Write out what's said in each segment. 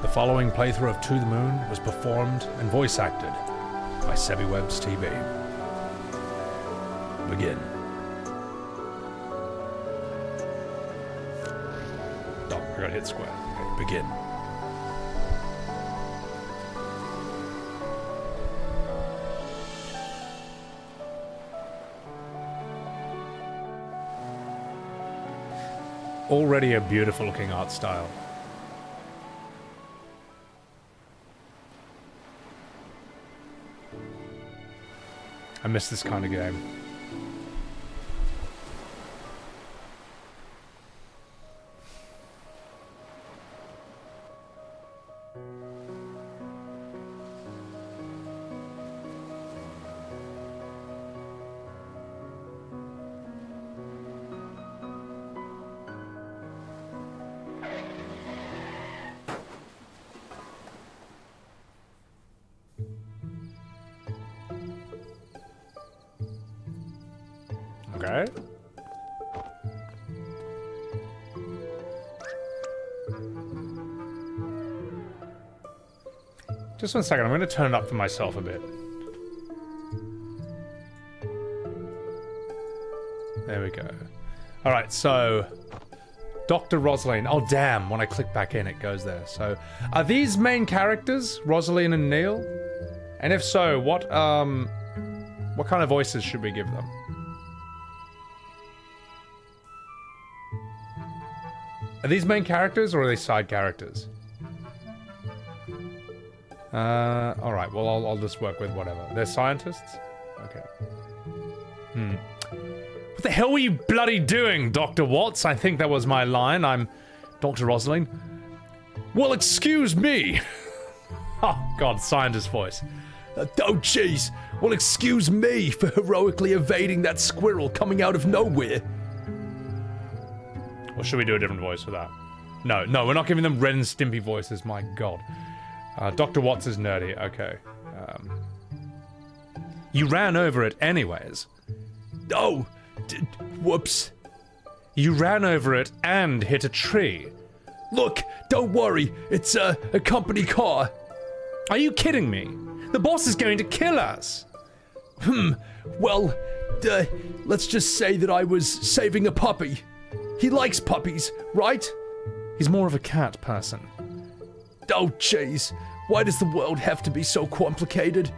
The following playthrough of To the Moon was performed and voice acted by Sebiwebs TV. Begin. Oh, I gotta hit square. Okay, begin. Already a beautiful looking art style. I miss this kind of game. Okay. Just 1 second, I'm going to turn it up for myself a bit. There we go. Alright, so... Dr. Rosaline. Oh, damn. When I click back in, it goes there. So, are these main characters? Rosaline and Neil? And if so, what kind of voices should we give them? Are these main characters, or are they side characters? Alright, well, I'll just work with whatever. They're scientists? Okay. What the hell were you bloody doing, Dr. Watts? I think that was my line. I'm Dr. Rosaline. Well, excuse me! Oh, God, scientist voice. Oh, jeez. Well, excuse me for heroically evading that squirrel coming out of nowhere. Or should we do a different voice for that? No, we're not giving them Ren and Stimpy voices, my god. Dr. Watts is nerdy, okay. You ran over it anyways. Oh, whoops. You ran over it and hit a tree. Look, don't worry, it's a company car. Are you kidding me? The boss is going to kill us. Well, let's just say that I was saving a puppy. He likes puppies, right? He's more of a cat person. Oh, jeez. Why does the world have to be so complicated?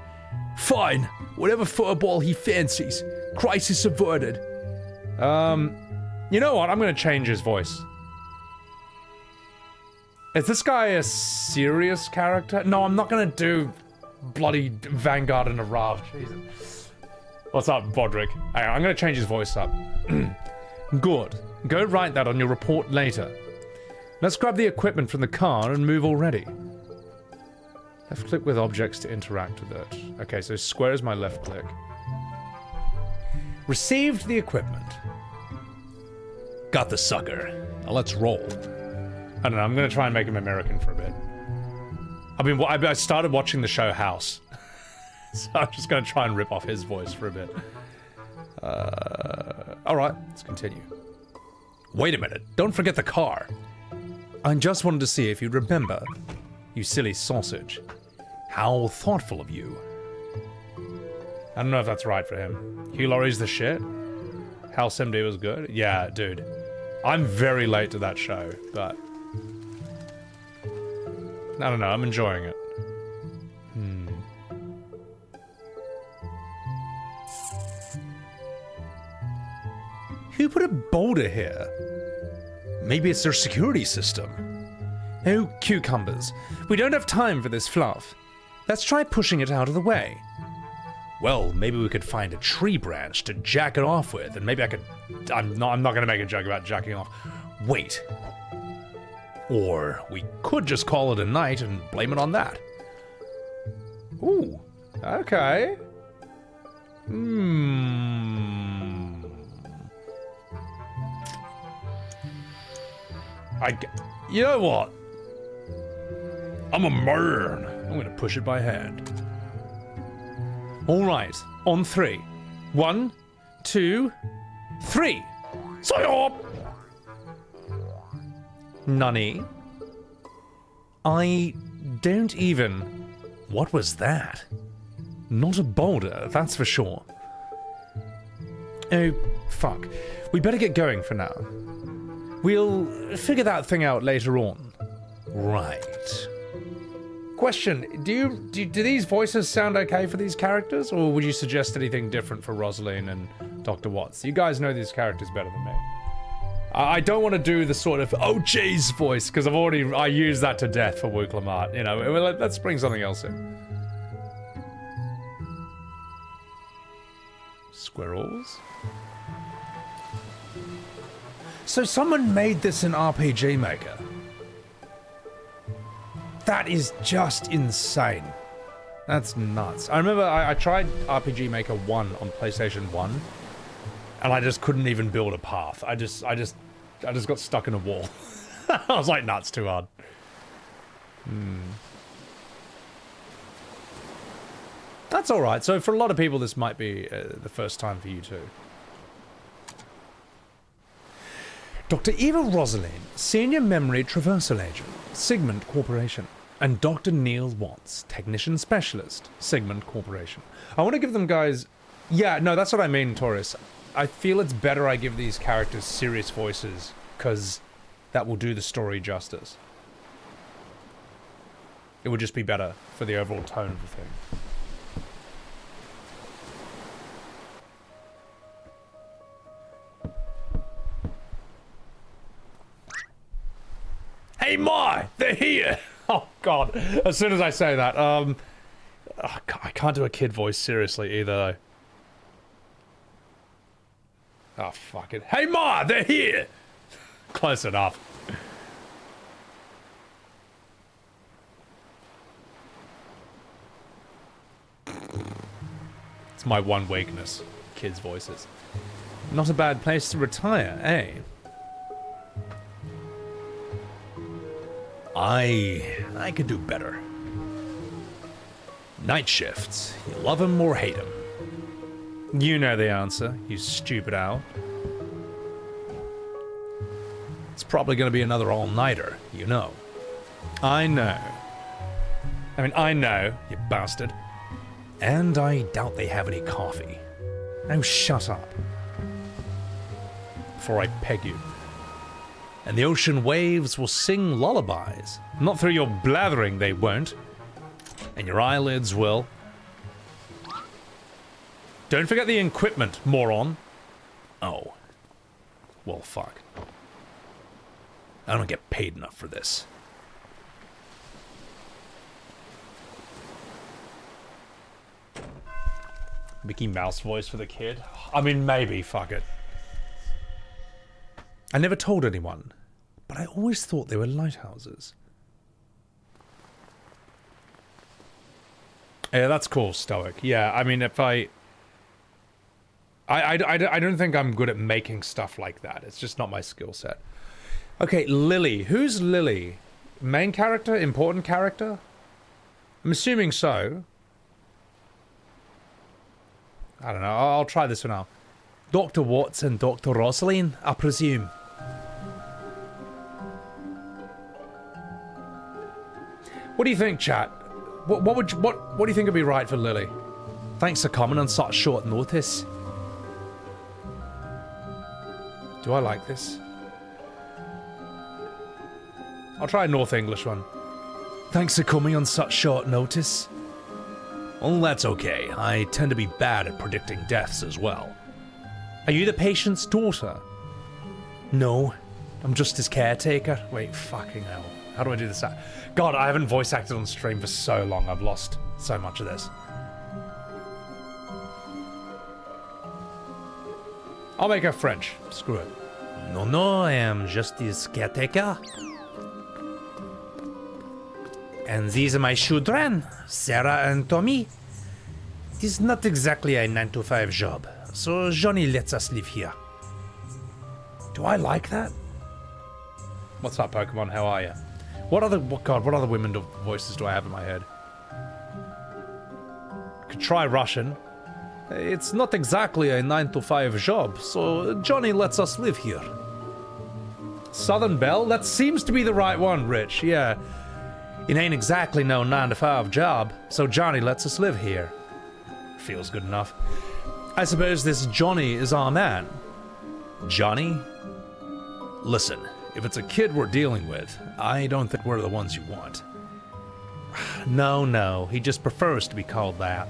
Fine. Whatever furball he fancies. Crisis averted. You know what? I'm gonna change his voice. Is this guy a serious character? No, I'm not gonna do bloody Vanguard and a raft. Jesus. What's up, Bodrick? I'm gonna change his voice up. Good. Go write that on your report later. Let's grab the equipment from the car and move already. Left click with objects to interact with it. Okay, so square is my left click. Received the equipment. Got the sucker. Now let's roll. I don't know, I'm gonna try and make him American for a bit. I started watching the show House. So I'm just gonna try and rip off his voice for a bit. Alright, let's continue. Wait a minute, don't forget the car. I just wanted to see if you'd remember. You silly sausage. How thoughtful of you. I don't know if that's right for him. Hugh Laurie's the shit? House MD was good? Yeah, dude. I'm very late to that show, but... I don't know, I'm enjoying it. Who put a boulder here? Maybe it's their security system. Oh, cucumbers. We don't have time for this fluff. Let's try pushing it out of the way. Well, maybe we could find a tree branch to jack it off with, and maybe I could... I'm not gonna make a joke about jacking off. Wait. Or we could just call it a night and blame it on that. Ooh, okay. You know what? I'm a man. I'm gonna push it by hand. All right, on 3. 1, 2, 3. Psyop! Nani? I don't even... What was that? Not a boulder, that's for sure. Oh, fuck. We better get going for now. We'll figure that thing out later on. Right. Question, do these voices sound okay for these characters, or would you suggest anything different for Rosaline and Dr. Watts? You guys know these characters better than me. I don't want to do the sort of, oh jeez voice, because I used that to death for Wook Lamart, you know, let's bring something else in. Squirrels? So someone made this in RPG Maker. That is just insane. That's nuts. I remember I tried RPG Maker 1 on PlayStation 1, and I just couldn't even build a path. I just got stuck in a wall. I was like, nah, it's too hard. That's alright. So for a lot of people, this might be the first time for you too. Dr. Eva Rosaline, Senior Memory Traversal Agent, Sigmund Corporation. And Dr. Neil Watts, Technician Specialist, Sigmund Corporation. I want to give them guys... Yeah, no, that's what I mean, Taurus. I feel it's better I give these characters serious voices, because that will do the story justice. It would just be better for the overall tone of the thing. Hey, Ma! They're here! Oh, God. As soon as I say that, I can't do a kid voice seriously either, though. Oh, fuck it. Hey, Ma! They're here! Close enough. It's my one weakness. Kids' voices. Not a bad place to retire, eh? I could do better. Night shifts. You love 'em or hate 'em. You know the answer, you stupid owl. It's probably gonna be another all-nighter, you know. I know. I mean, I know, you bastard. And I doubt they have any coffee. Now shut up. Before I peg you. And the ocean waves will sing lullabies. Not through your blathering, they won't. And your eyelids will. Don't forget the equipment, moron. Oh. Well, fuck. I don't get paid enough for this. Mickey Mouse voice for the kid? I mean, maybe, fuck it. I never told anyone, but I always thought they were lighthouses. Yeah, that's cool, Stoic. Yeah, I mean, if I don't think I'm good at making stuff like that. It's just not my skill set. Okay, Lily. Who's Lily? Main character? Important character? I'm assuming so. I don't know. I'll try this one out. Dr. Watts and Dr. Rosaline, I presume. What do you think, chat? What do you think would be right for Lily? Thanks for coming on such short notice. Do I like this? I'll try a North English one. Thanks for coming on such short notice. Well, that's okay. I tend to be bad at predicting deaths as well. Are you the patient's daughter? No, I'm just his caretaker. Wait, fucking hell. How do I do this? God, I haven't voice acted on stream for so long. I've lost so much of this. I'll make her French. Screw it. No, I am just his caretaker. And these are my children, Sarah and Tommy. It is not exactly a 9-to-5 job, so Johnny lets us live here. Do I like that? What's up, Pokemon? How are you? What other women voices do I have in my head? Could try Russian. It's not exactly a 9-to-5 job, so Johnny lets us live here. Southern Belle? That seems to be the right one, Rich, yeah. It ain't exactly no 9-to-5 job, so Johnny lets us live here. Feels good enough. I suppose this Johnny is our man. Johnny? Listen, if it's a kid we're dealing with, I don't think we're the ones you want. No, he just prefers to be called that.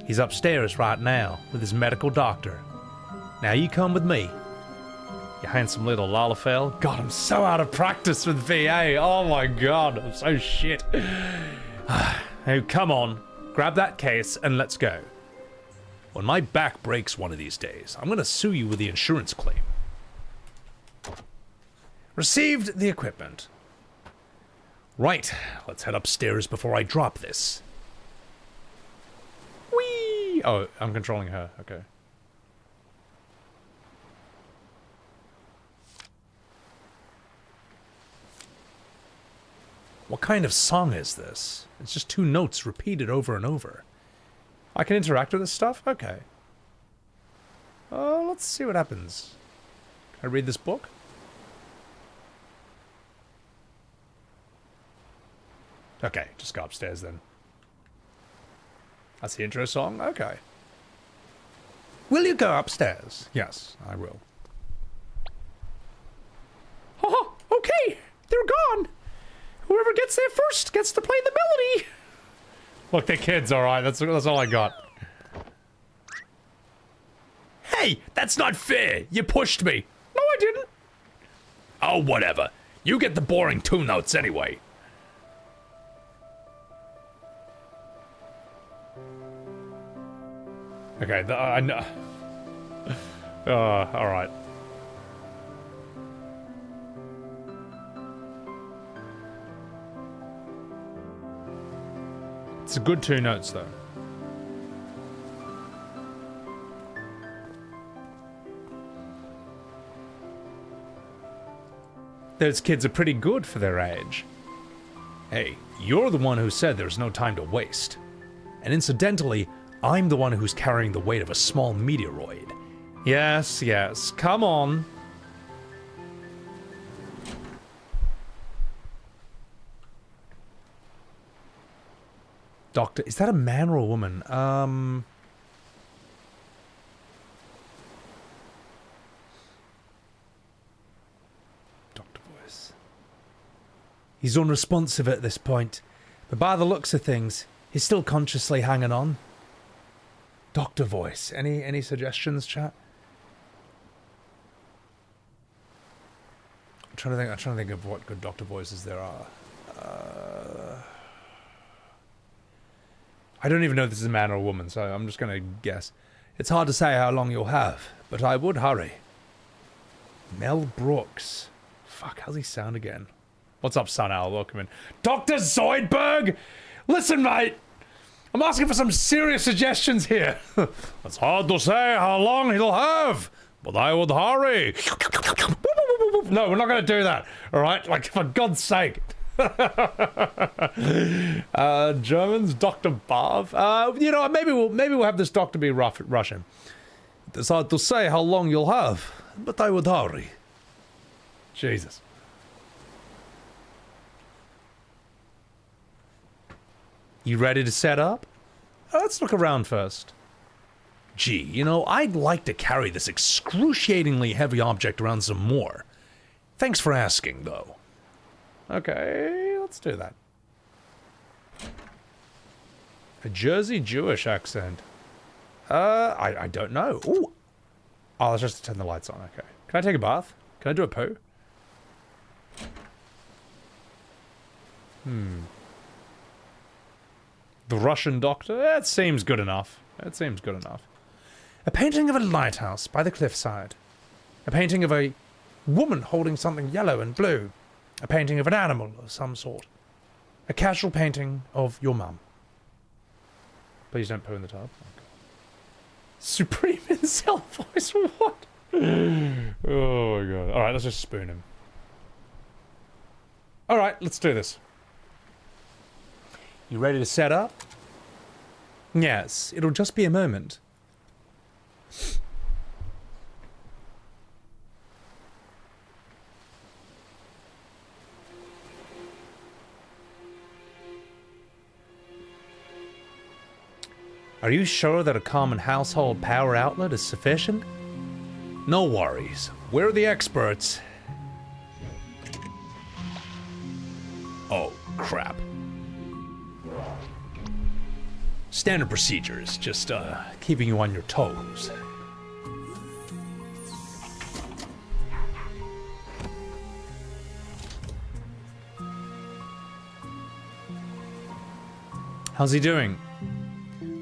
He's upstairs right now with his medical doctor. Now you come with me. You handsome little lollifell. God, I'm so out of practice with VA. Oh my god, I'm so shit. Oh, come on. Grab that case and let's go. When my back breaks one of these days, I'm gonna sue you with the insurance claim. Received the equipment. Right, let's head upstairs before I drop this. Whee! Oh, I'm controlling her, okay. What kind of song is this? It's just 2 notes repeated over and over. I can interact with this stuff? Okay. Let's see what happens. Can I read this book? Okay, just go upstairs then. That's the intro song? Okay. Will you go upstairs? Yes, I will. Oh, okay, they're gone. Whoever gets there first gets to play the melody. Look, they're kids, alright, that's all I got. Hey, that's not fair. You pushed me. No, I didn't. Oh, whatever. You get the boring 2 notes anyway. Okay, I know. Alright. It's a good 2 notes, though. Those kids are pretty good for their age. Hey, you're the one who said there's no time to waste. And incidentally, I'm the one who's carrying the weight of a small meteoroid. Yes, come on. Doctor, is that a man or a woman? Doctor voice. He's unresponsive at this point, but by the looks of things, he's still consciously hanging on. Doctor voice. Any suggestions, chat? I'm trying to think of what good doctor voices there are. I don't even know if this is a man or a woman, so I'm just gonna guess. It's hard to say how long you'll have, but I would hurry. Mel Brooks. Fuck, how's he sound again? What's up, Sun Owl? Welcome in. Dr. Zoidberg! Listen, mate! I'm asking for some serious suggestions here. It's hard to say how long he'll have, but I would hurry. No, we're not going to do that. All right, like for God's sake. Germans, Dr. Barv. You know, maybe we'll have this doctor be Russian. It's hard to say how long you'll have, but I would hurry. Jesus. You ready to set up? Let's look around first. Gee, you know, I'd like to carry this excruciatingly heavy object around some more. Thanks for asking, though. Okay, let's do that. A Jersey Jewish accent. I don't know. Ooh. Oh, let's just turn the lights on, okay. Can I take a bath? Can I do a poo? The Russian doctor? That seems good enough. That seems good enough. A painting of a lighthouse by the cliffside. A painting of a woman holding something yellow and blue. A painting of an animal of some sort. A casual painting of your mum. Please don't poo in the tub. Okay. Supreme Incel voice? What? Oh my god. Alright, let's just spoon him. Alright, let's do this. You ready to set up? Yes, it'll just be a moment. Are you sure that a common household power outlet is sufficient? No worries. We're the experts. Oh, crap. Standard procedures, just keeping you on your toes. How's he doing?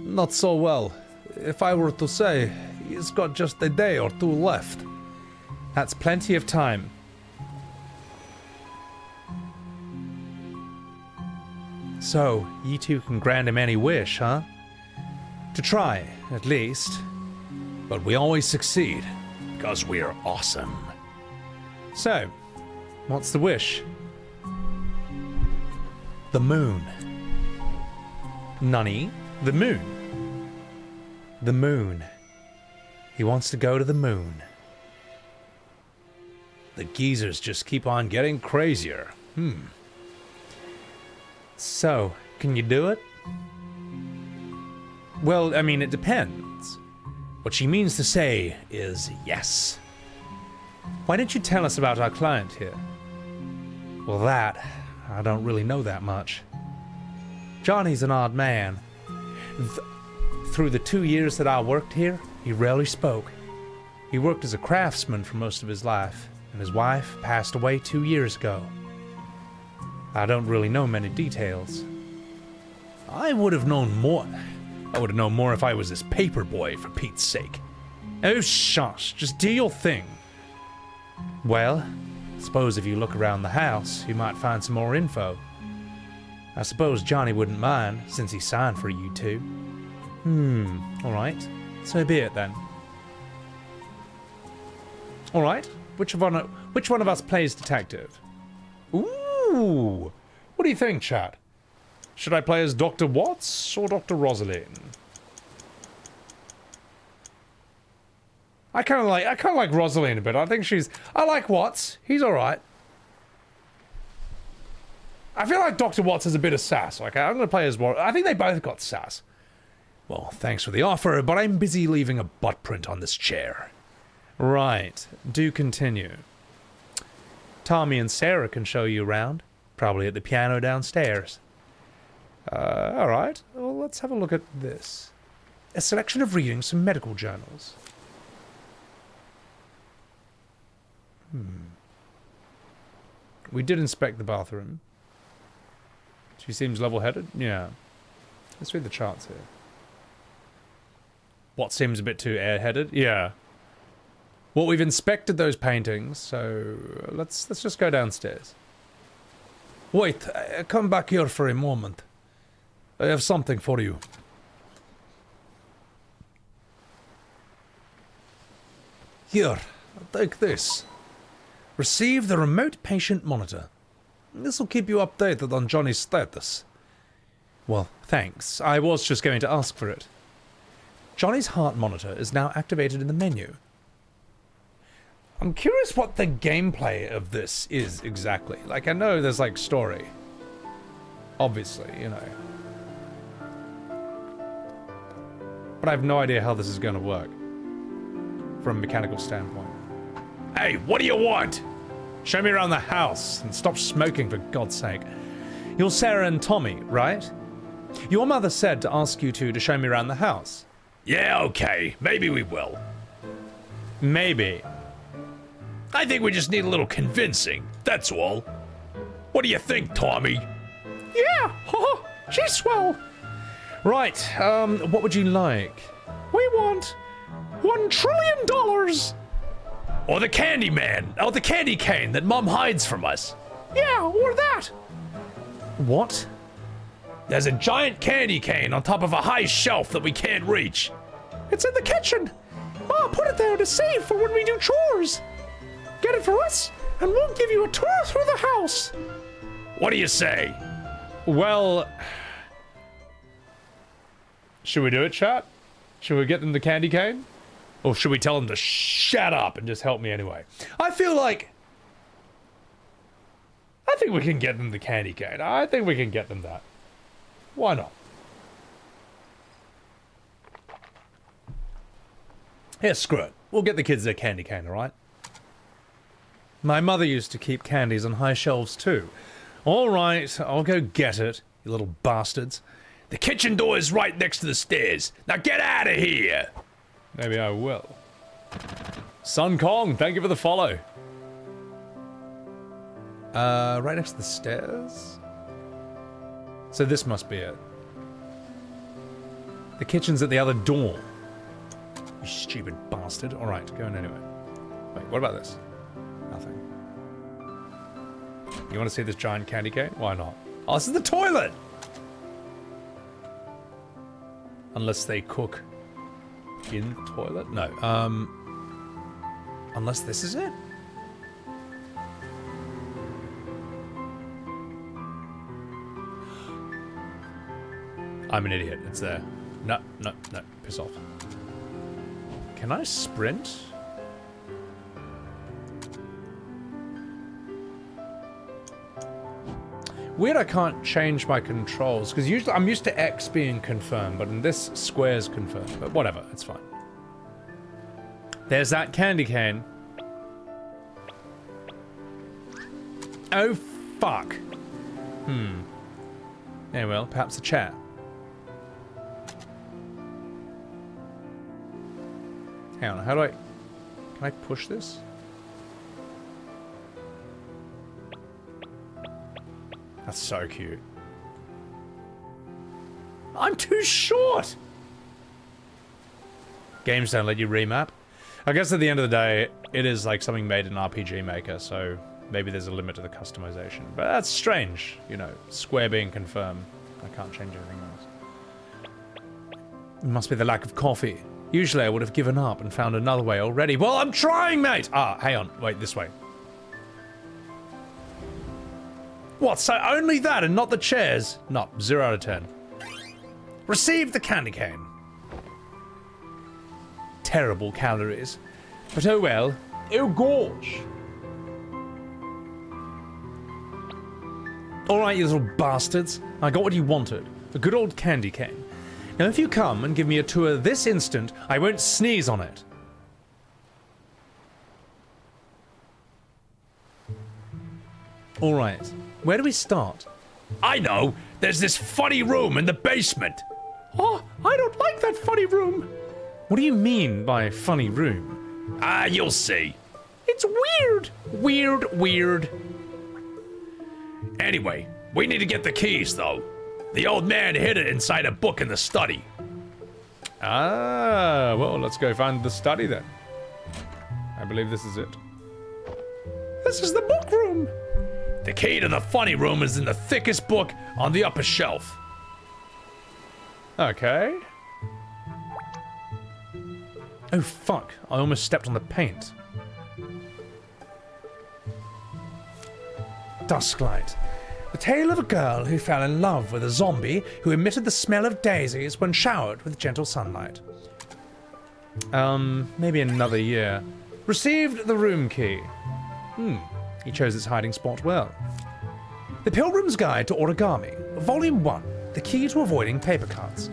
Not so well. If I were to say, he's got just a day or two left. That's plenty of time. So, you two can grant him any wish, huh? To try, at least. But we always succeed, because we're awesome. So, what's the wish? The moon. Nani? The moon. The moon. He wants to go to the moon. The geezers just keep on getting crazier. So, can you do it? Well, I mean, it depends. What she means to say is yes. Why didn't you tell us about our client here? Well, I don't really know that much. Johnny's an odd man. Through the 2 years that I worked here, he rarely spoke. He worked as a craftsman for most of his life, and his wife passed away 2 years ago. I don't really know many details. I would have known more. I would have known more if I was this paper boy, for Pete's sake. Oh, shush, just do your thing. Well, I suppose if you look around the house, you might find some more info. I suppose Johnny wouldn't mind, since he signed for you two. Alright. So be it then. Alright, which one of us plays detective? Ooh! What do you think, chat? Should I play as Dr. Watts or Dr. Rosalind? I kinda like Rosalind a bit. I like Watts. He's alright. I feel like Dr. Watts has a bit of sass. Okay, I'm gonna play as Watts. I think they both got sass. Well, thanks for the offer, but I'm busy leaving a butt print on this chair. Right. Do continue. Tommy and Sarah can show you around. Probably at the piano downstairs. Alright. Well, let's have a look at this. A selection of readings from medical journals. We did inspect the bathroom. She seems level-headed? Yeah. Let's read the charts here. What seems a bit too airheaded? Yeah. Well, we've inspected those paintings, so let's just go downstairs. Wait, come back here for a moment. I have something for you. Here, take this. Receive the remote patient monitor. This will keep you updated on Johnny's status. Well, thanks. I was just going to ask for it. Johnny's heart monitor is now activated in the menu. I'm curious what the gameplay of this is exactly. Like, I know there's, like, story. Obviously, you know. But I have no idea how this is going to work. From a mechanical standpoint. Hey, what do you want? Show me around the house and stop smoking, for God's sake. You're Sarah and Tommy, right? Your mother said to ask you two to show me around the house. Yeah, okay. Maybe we will. Maybe. I think we just need a little convincing, that's all. What do you think, Tommy? Yeah, haha, she's swell. Right, what would you like? We want $1 trillion. Or the candy man, or the candy cane that Mom hides from us. Yeah, or that. What? There's a giant candy cane on top of a high shelf that we can't reach. It's in the kitchen. Oh, put it there to save for when we do chores. Get it for us, and we'll give you a tour through the house. What do you say? Well... Should we do it, chat? Should we get them the candy cane? Or should we tell them to shut up and just help me anyway? I feel like... I think we can get them the candy cane. I think we can get them that. Why not? Here, screw it. We'll get the kids their candy cane, alright? My mother used to keep candies on high shelves too. Alright, I'll go get it, you little bastards. The kitchen door is right next to the stairs. Now get out of here! Maybe I will. Sun Kong, thank you for the follow. Right next to the stairs? So this must be it. The kitchen's at the other door. You stupid bastard. Alright, go in anyway. Wait, what about this? Nothing. You want to see this giant candy cane? Why not? Oh, this is the toilet! Unless they cook in the toilet? No, unless this is it? I'm an idiot. It's there. No, no, no. Piss off. Can I sprint? Weird I can't change my controls, because usually I'm used to X being confirmed, but in this, square's confirmed. But whatever, it's fine. There's that candy cane. Oh, fuck. Yeah, well, perhaps a chair. Hang on, how do I... Can I push this? That's so cute. I'm too short! Games don't let you remap. I guess at the end of the day, it is like something made in RPG Maker, so maybe there's a limit to the customization. But that's strange, you know, Square being confirmed. I can't change anything else. It must be the lack of coffee. Usually I would have given up and found another way already. Well, I'm trying, mate! Ah, hang on. Wait, this way. What, so only that and not the chairs? No, 0 out of 10. Receive the candy cane. Terrible calories. But oh well. Oh gorge. Alright, you little bastards. I got what you wanted. A good old candy cane. Now if you come and give me a tour this instant, I won't sneeze on it. Alright. Where do we start? I know! There's this funny room in the basement! Oh, I don't like that funny room! What do you mean by funny room? Ah, you'll see. It's weird! Weird. Anyway, we need to get the keys, though. The old man hid it inside a book in the study. Ah, well, let's go find the study then. I believe this is it. This is the book room! The key to the funny room is in the thickest book on the upper shelf. Okay. Oh fuck, I almost stepped on the paint. Dusklight. The tale of a girl who fell in love with a zombie who emitted the smell of daisies when showered with gentle sunlight. Maybe another year. Received the room key. He chose its hiding spot well. The Pilgrim's Guide to Origami, Volume 1, The Key to Avoiding Paper Cuts.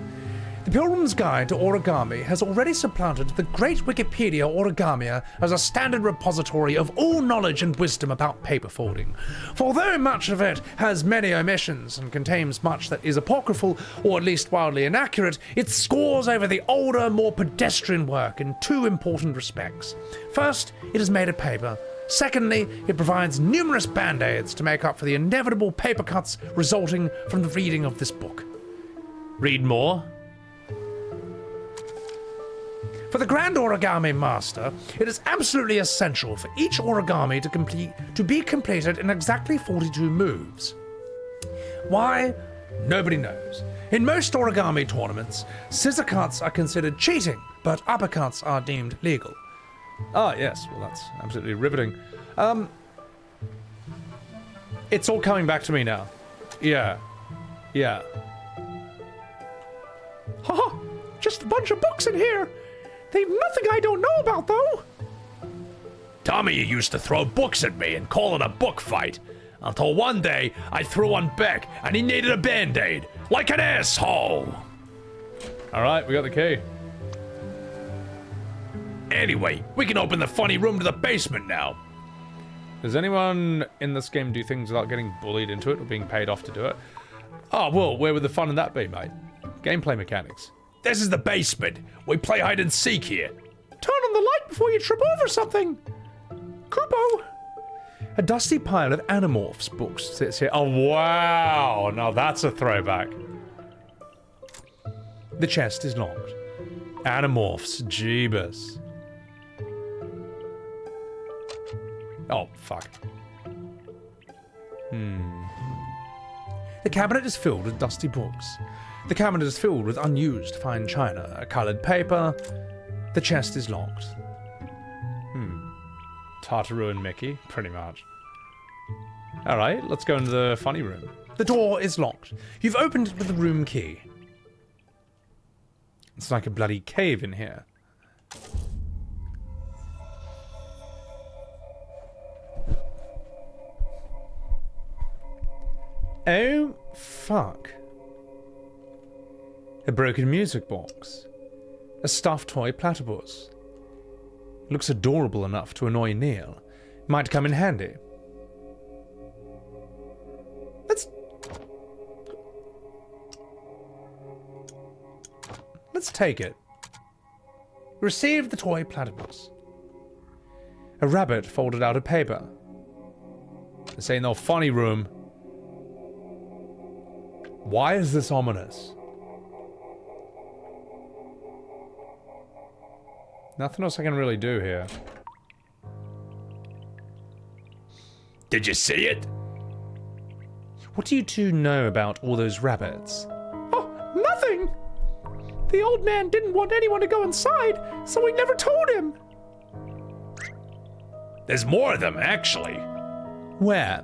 The Pilgrim's Guide to Origami has already supplanted the great Wikipedia Origamia as a standard repository of all knowledge and wisdom about paper folding. For although much of it has many omissions and contains much that is apocryphal or at least wildly inaccurate, it scores over the older, more pedestrian work in two important respects. First, it is made of paper. Secondly, it provides numerous band-aids to make up for the inevitable paper cuts resulting from the reading of this book. Read more. For the Grand Origami Master, it is absolutely essential for each origami to be completed in exactly 42 moves. Why? Nobody knows. In most origami tournaments, scissor cuts are considered cheating, but uppercuts are deemed legal. Ah, yes, well that's absolutely riveting. It's all coming back to me now. Yeah. Haha, just a bunch of books in here. They've nothing I don't know about, though. Tommy used to throw books at me and call it a book fight. Until one day, I threw one back and he needed a band-aid. Like an asshole. Alright, we got the key. Anyway, we can open the funny room to the basement now. Does anyone in this game do things without getting bullied into it or being paid off to do it? Oh, well, where would the fun in that be, mate? Gameplay mechanics. This is the basement. We play hide and seek here. Turn on the light before you trip over something. Kupo. A dusty pile of Animorphs books sits here. Oh, wow. Now that's a throwback. The chest is locked. Animorphs. Jeebus. Oh, fuck. The cabinet is filled with dusty books. The cabinet is filled with unused fine china, coloured paper. The chest is locked. Tartaru and Mickey, pretty much. Alright, let's go into the funny room. The door is locked. You've opened it with the room key. It's like a bloody cave in here. Oh, fuck. A broken music box. A stuffed toy platypus. Looks adorable enough to annoy Neil. Might come in handy. Let's take it. Receive the toy platypus. A rabbit folded out of paper. This ain't no funny room. Why is this ominous? Nothing else I can really do here. Did you see it? What do you two know about all those rabbits? Oh, nothing! The old man didn't want anyone to go inside, so we never told him. There's more of them, actually. Where?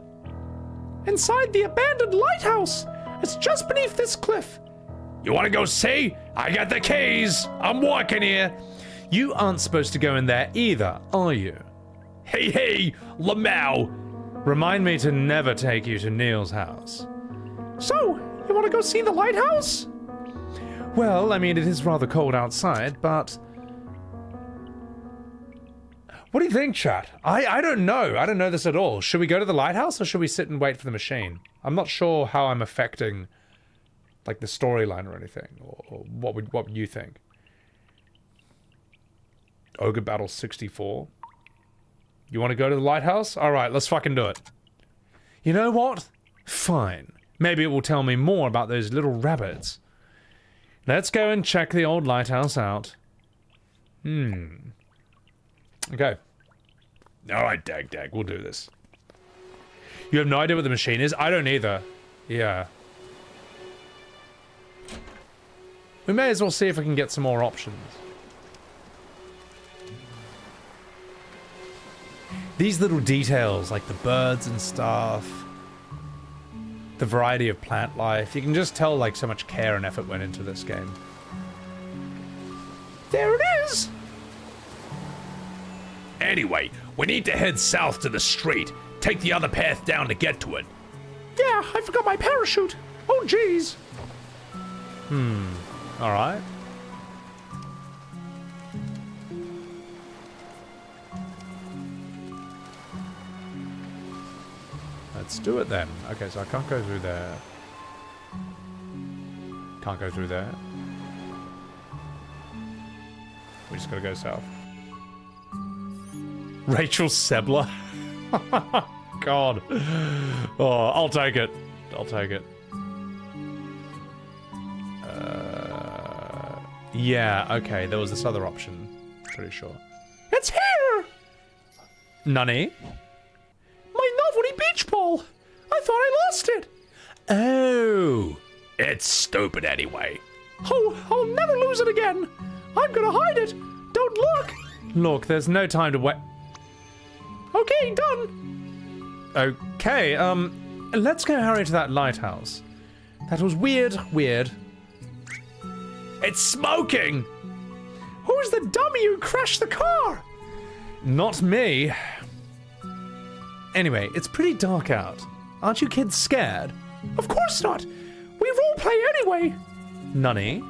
Inside the abandoned lighthouse. It's just beneath this cliff. You want to go see? I got the keys. I'm walking here. You aren't supposed to go in there either, are you? Hey, hey, Lamau. Remind me to never take you to Neil's house. So, you want to go see the lighthouse? Well, I mean, it is rather cold outside, but... What do you think, chat? I don't know. I don't know this at all. Should we go to the lighthouse or should we sit and wait for the machine? I'm not sure how I'm affecting, like, the storyline or anything. Or what would you think? Ogre Battle 64. You want to go to the lighthouse? Alright, let's fucking do it. You know what? Fine. Maybe it will tell me more about those little rabbits. Let's go and check the old lighthouse out. Okay. Alright, Dag, we'll do this. You have no idea what the machine is? I don't either. Yeah. We may as well see if we can get some more options. These little details, like the birds and stuff, the variety of plant life, you can just tell like so much care and effort went into this game. There it is! Anyway, we need to head south to the street. Take the other path down to get to it. Yeah, I forgot my parachute. Oh, jeez. Alright. Let's do it then. Okay, so I can't go through there. Can't go through there. We just gotta go south. Rachel Sebler. God. Oh, I'll take it. I'll take it. Yeah, okay, there was this other option. Pretty sure. It's here! Nani? My novelty beach ball! I thought I lost it! Oh. It's stupid anyway. Oh, I'll never lose it again! I'm gonna hide it! Don't look! Look, there's no time to wait. Okay, done! Okay, let's go hurry to that lighthouse. That was weird. It's smoking! Who's the dummy who crashed the car? Not me. Anyway, it's pretty dark out. Aren't you kids scared? Of course not! We roleplay anyway! Nani?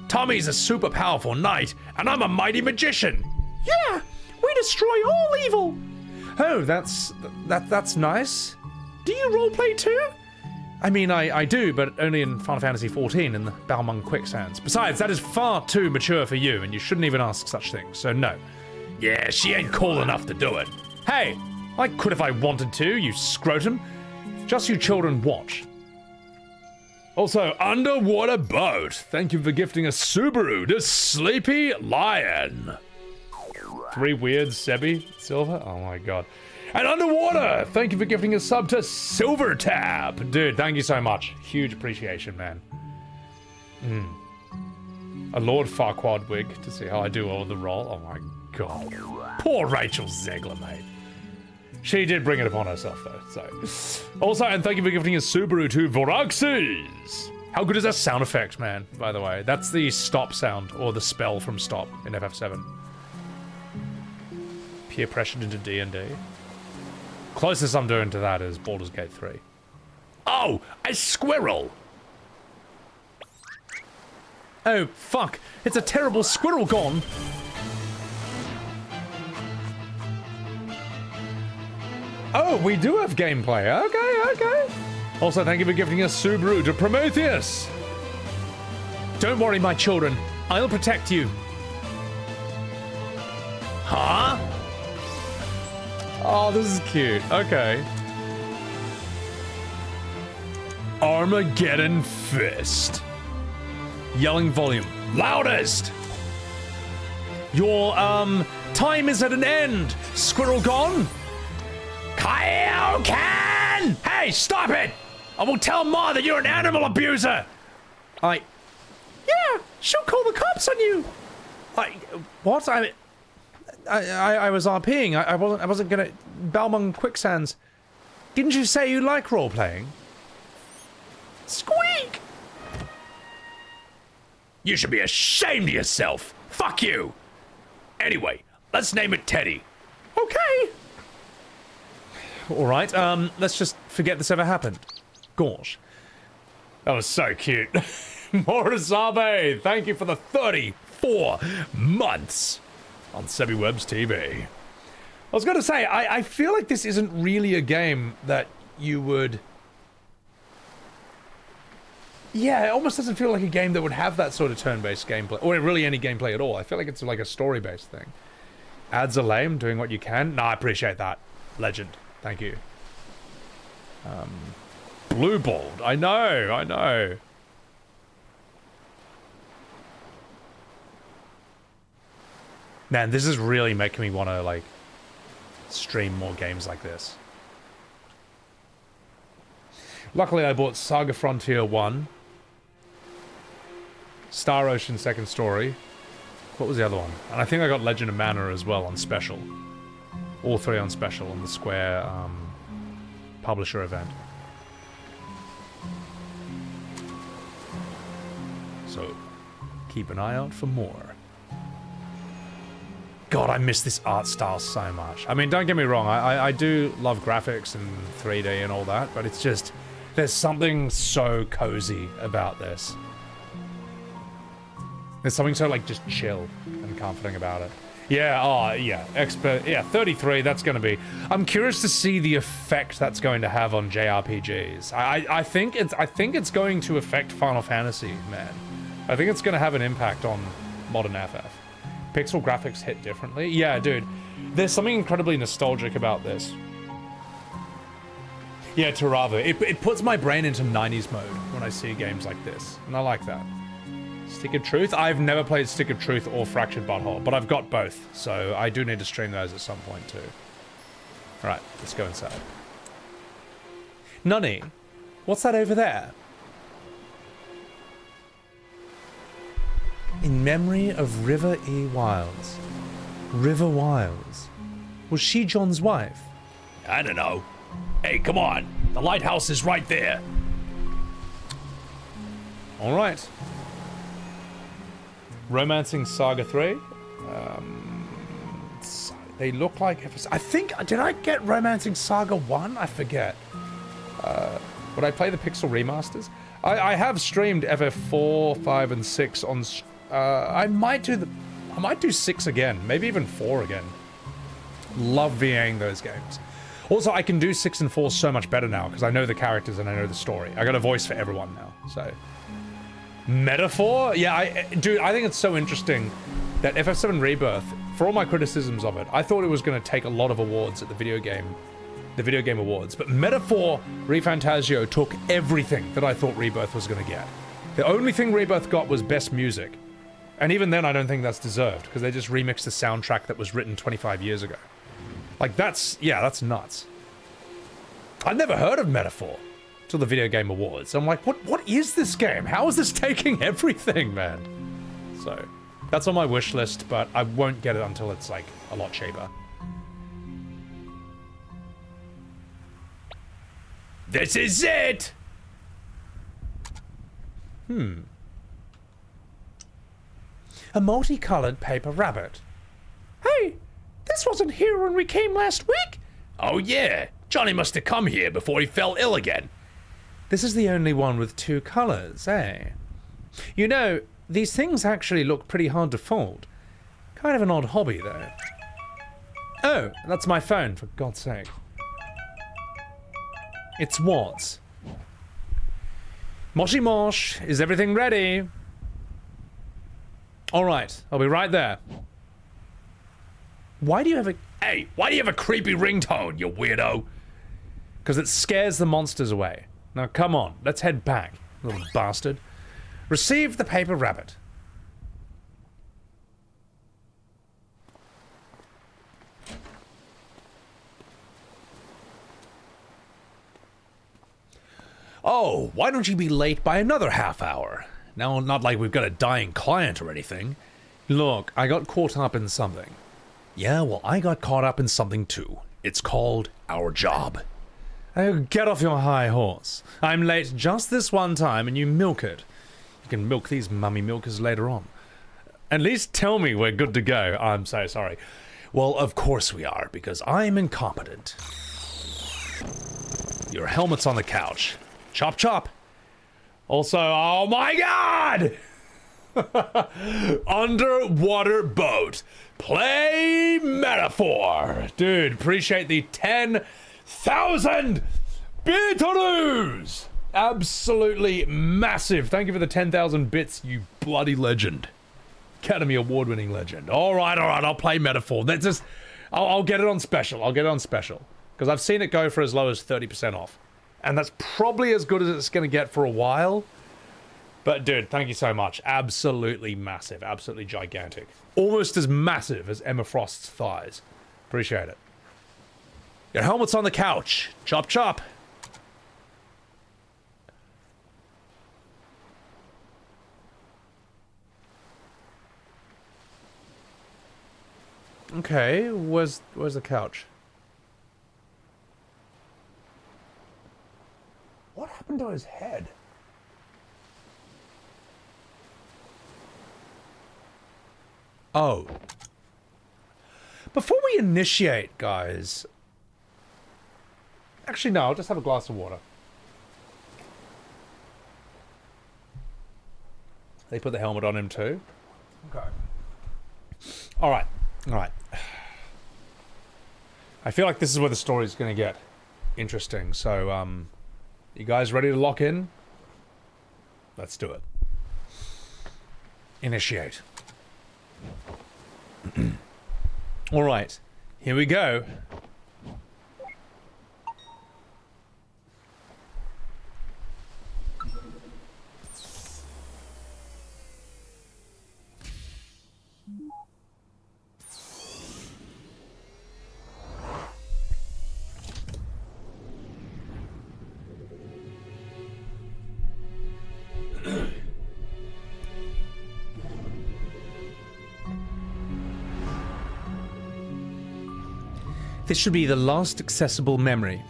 Tommy's a super powerful knight, and I'm a mighty magician! Yeah, we destroy all evil. Oh, that's nice. Do you roleplay too? I mean, I do, but only in Final Fantasy XIV in the Balmung Quicksands. Besides, that is far too mature for you, and you shouldn't even ask such things, so no. Yeah, she ain't cool enough to do it. Hey, I could if I wanted to, you scrotum. Just you children watch. Also, underwater boat. Thank you for gifting a Subaru to Sleepy Lion. 3 weird Sebi Silver? Oh my god. And underwater! Thank you for gifting a sub to Silver Tab. Dude, thank you so much. Huge appreciation, man. A Lord Farquaad wig to see how I do all of the role. Oh my god. Poor Rachel Zegler, mate. She did bring it upon herself, though, so. Also, and thank you for gifting a Subaru to Voraxes. How good is that sound effect, man, by the way? That's the stop sound, or the spell from stop in FF7. Peer pressured into D&D. Closest I'm doing to that is Baldur's Gate 3. Oh, a squirrel! Oh, fuck. It's a terrible squirrel gone. Oh, we do have gameplay. Okay. Also, thank you for gifting us Subaru to Prometheus. Don't worry, my children. I'll protect you. Huh? Oh, this is cute. Okay. Armageddon Fist. Yelling volume. Loudest! Your, time is at an end. Squirrel gone? Kan! Hey, stop it! I will tell Ma that you're an animal abuser! Yeah, she'll call the cops on you! What? I was RPing. I wasn't gonna... Balmung Quicksands. Didn't you say you like role-playing? Squeak! You should be ashamed of yourself! Fuck you! Anyway, let's name it Teddy. Okay. Alright, let's just forget this ever happened. Gosh. That was so cute. Morisabe, thank you for the 34 months on Sebi Web's TV. I was gonna say, I feel like this isn't really a game that you would... Yeah, it almost doesn't feel like a game that would have that sort of turn-based gameplay, or really any gameplay at all. I feel like it's like a story-based thing. Ads are lame, doing what you can. Nah, I appreciate that. Legend. Thank you. Blue balled. I know. Man, this is really making me want to, like, stream more games like this. Luckily, I bought Saga Frontier 1. Star Ocean Second Story. What was the other one? And I think I got Legend of Mana as well on special. All 3 on special on the Square publisher event. So, keep an eye out for more. God, I miss this art style so much. I mean, don't get me wrong, I do love graphics and 3D and all that, but it's just, there's something so cozy about this. There's something so, like, just chill and comforting about it. Yeah, oh, yeah, expert, yeah, 33, that's gonna be... I'm curious to see the effect that's going to have on JRPGs. I think it's going to affect Final Fantasy, man. I think it's gonna have an impact on modern FF. Pixel graphics hit differently. Yeah, dude, there's something incredibly nostalgic about this. Yeah, Tarava, it puts my brain into 90s mode when I see games like this, and I like that. Stick of Truth? I've never played Stick of Truth or Fractured Butthole, but I've got both, so I do need to stream those at some point too. Alright, let's go inside. Nunny, what's that over there? In memory of River E. Wiles. River Wiles. Was she John's wife? I don't know. Hey, come on. The lighthouse is right there. Alright. Romancing Saga 3. They look like... I think... Did I get Romancing Saga 1? I forget. Would I play the Pixel remasters? I have streamed FF4, 5, and 6 on... I might do the... I might do 6 again, maybe even 4 again. Love VAing those games. Also, I can do 6 and 4 so much better now because I know the characters and I know the story. I got a voice for everyone now, so. Metaphor? Yeah, dude, I think it's so interesting that FF7 Rebirth, for all my criticisms of it, I thought it was going to take a lot of awards at the video game awards, but Metaphor ReFantazio took everything that I thought Rebirth was going to get. The only thing Rebirth got was best music, and even then I don't think that's deserved because they just remixed the soundtrack that was written 25 years ago. Like that's nuts. I'd never heard of Metaphor till the video game awards. I'm like, what is this game? How is this taking everything, man? So that's on my wish list, but I won't get it until it's like a lot cheaper. This is it! A multicolored paper rabbit. Hey, this wasn't here when we came last week. Oh yeah, Johnny must have come here before he fell ill again. This is the only one with 2 colors, eh? You know, these things actually look pretty hard to fold. Kind of an odd hobby, though. Oh, that's my phone, for God's sake. It's VODS. Moshi Mosh, is everything ready? Alright, I'll be right there. Why do you have a... Hey, why do you have a creepy ringtone, you weirdo? Because it scares the monsters away. Now come on, let's head back, little bastard. Receive the paper rabbit. Oh, why don't you be late by another half hour? Now, not like we've got a dying client or anything. Look, I got caught up in something. Yeah, well, I got caught up in something too. It's called our job. Oh, get off your high horse. I'm late just this one time and you milk it. You can milk these mummy milkers later on. At least tell me we're good to go. I'm so sorry. Well, of course we are, because I'm incompetent. Your helmet's on the couch. Chop chop. Also, oh my god! Underwater boat. Play Metaphor. Dude, appreciate the 10,000 bitoros! Absolutely massive. Thank you for the 10,000 bits, you bloody legend. Academy Award-winning legend. All right, I'll play Metaphor. That's just... I'll get it on special. I'll get it on special. Because I've seen it go for as low as 30% off. And that's probably as good as it's going to get for a while. But dude, thank you so much. Absolutely massive. Absolutely gigantic. Almost as massive as Emma Frost's thighs. Appreciate it. Your helmet's on the couch. Chop chop. Okay, where's the couch? What happened to his head? Oh. Before we initiate, guys... Actually, no, I'll just have a glass of water. They put the helmet on him too? Okay. Alright, alright. I feel like this is where the story's gonna get interesting, so, you guys ready to lock in? Let's do it. Initiate. Alright, here we go. This should be the last accessible memory.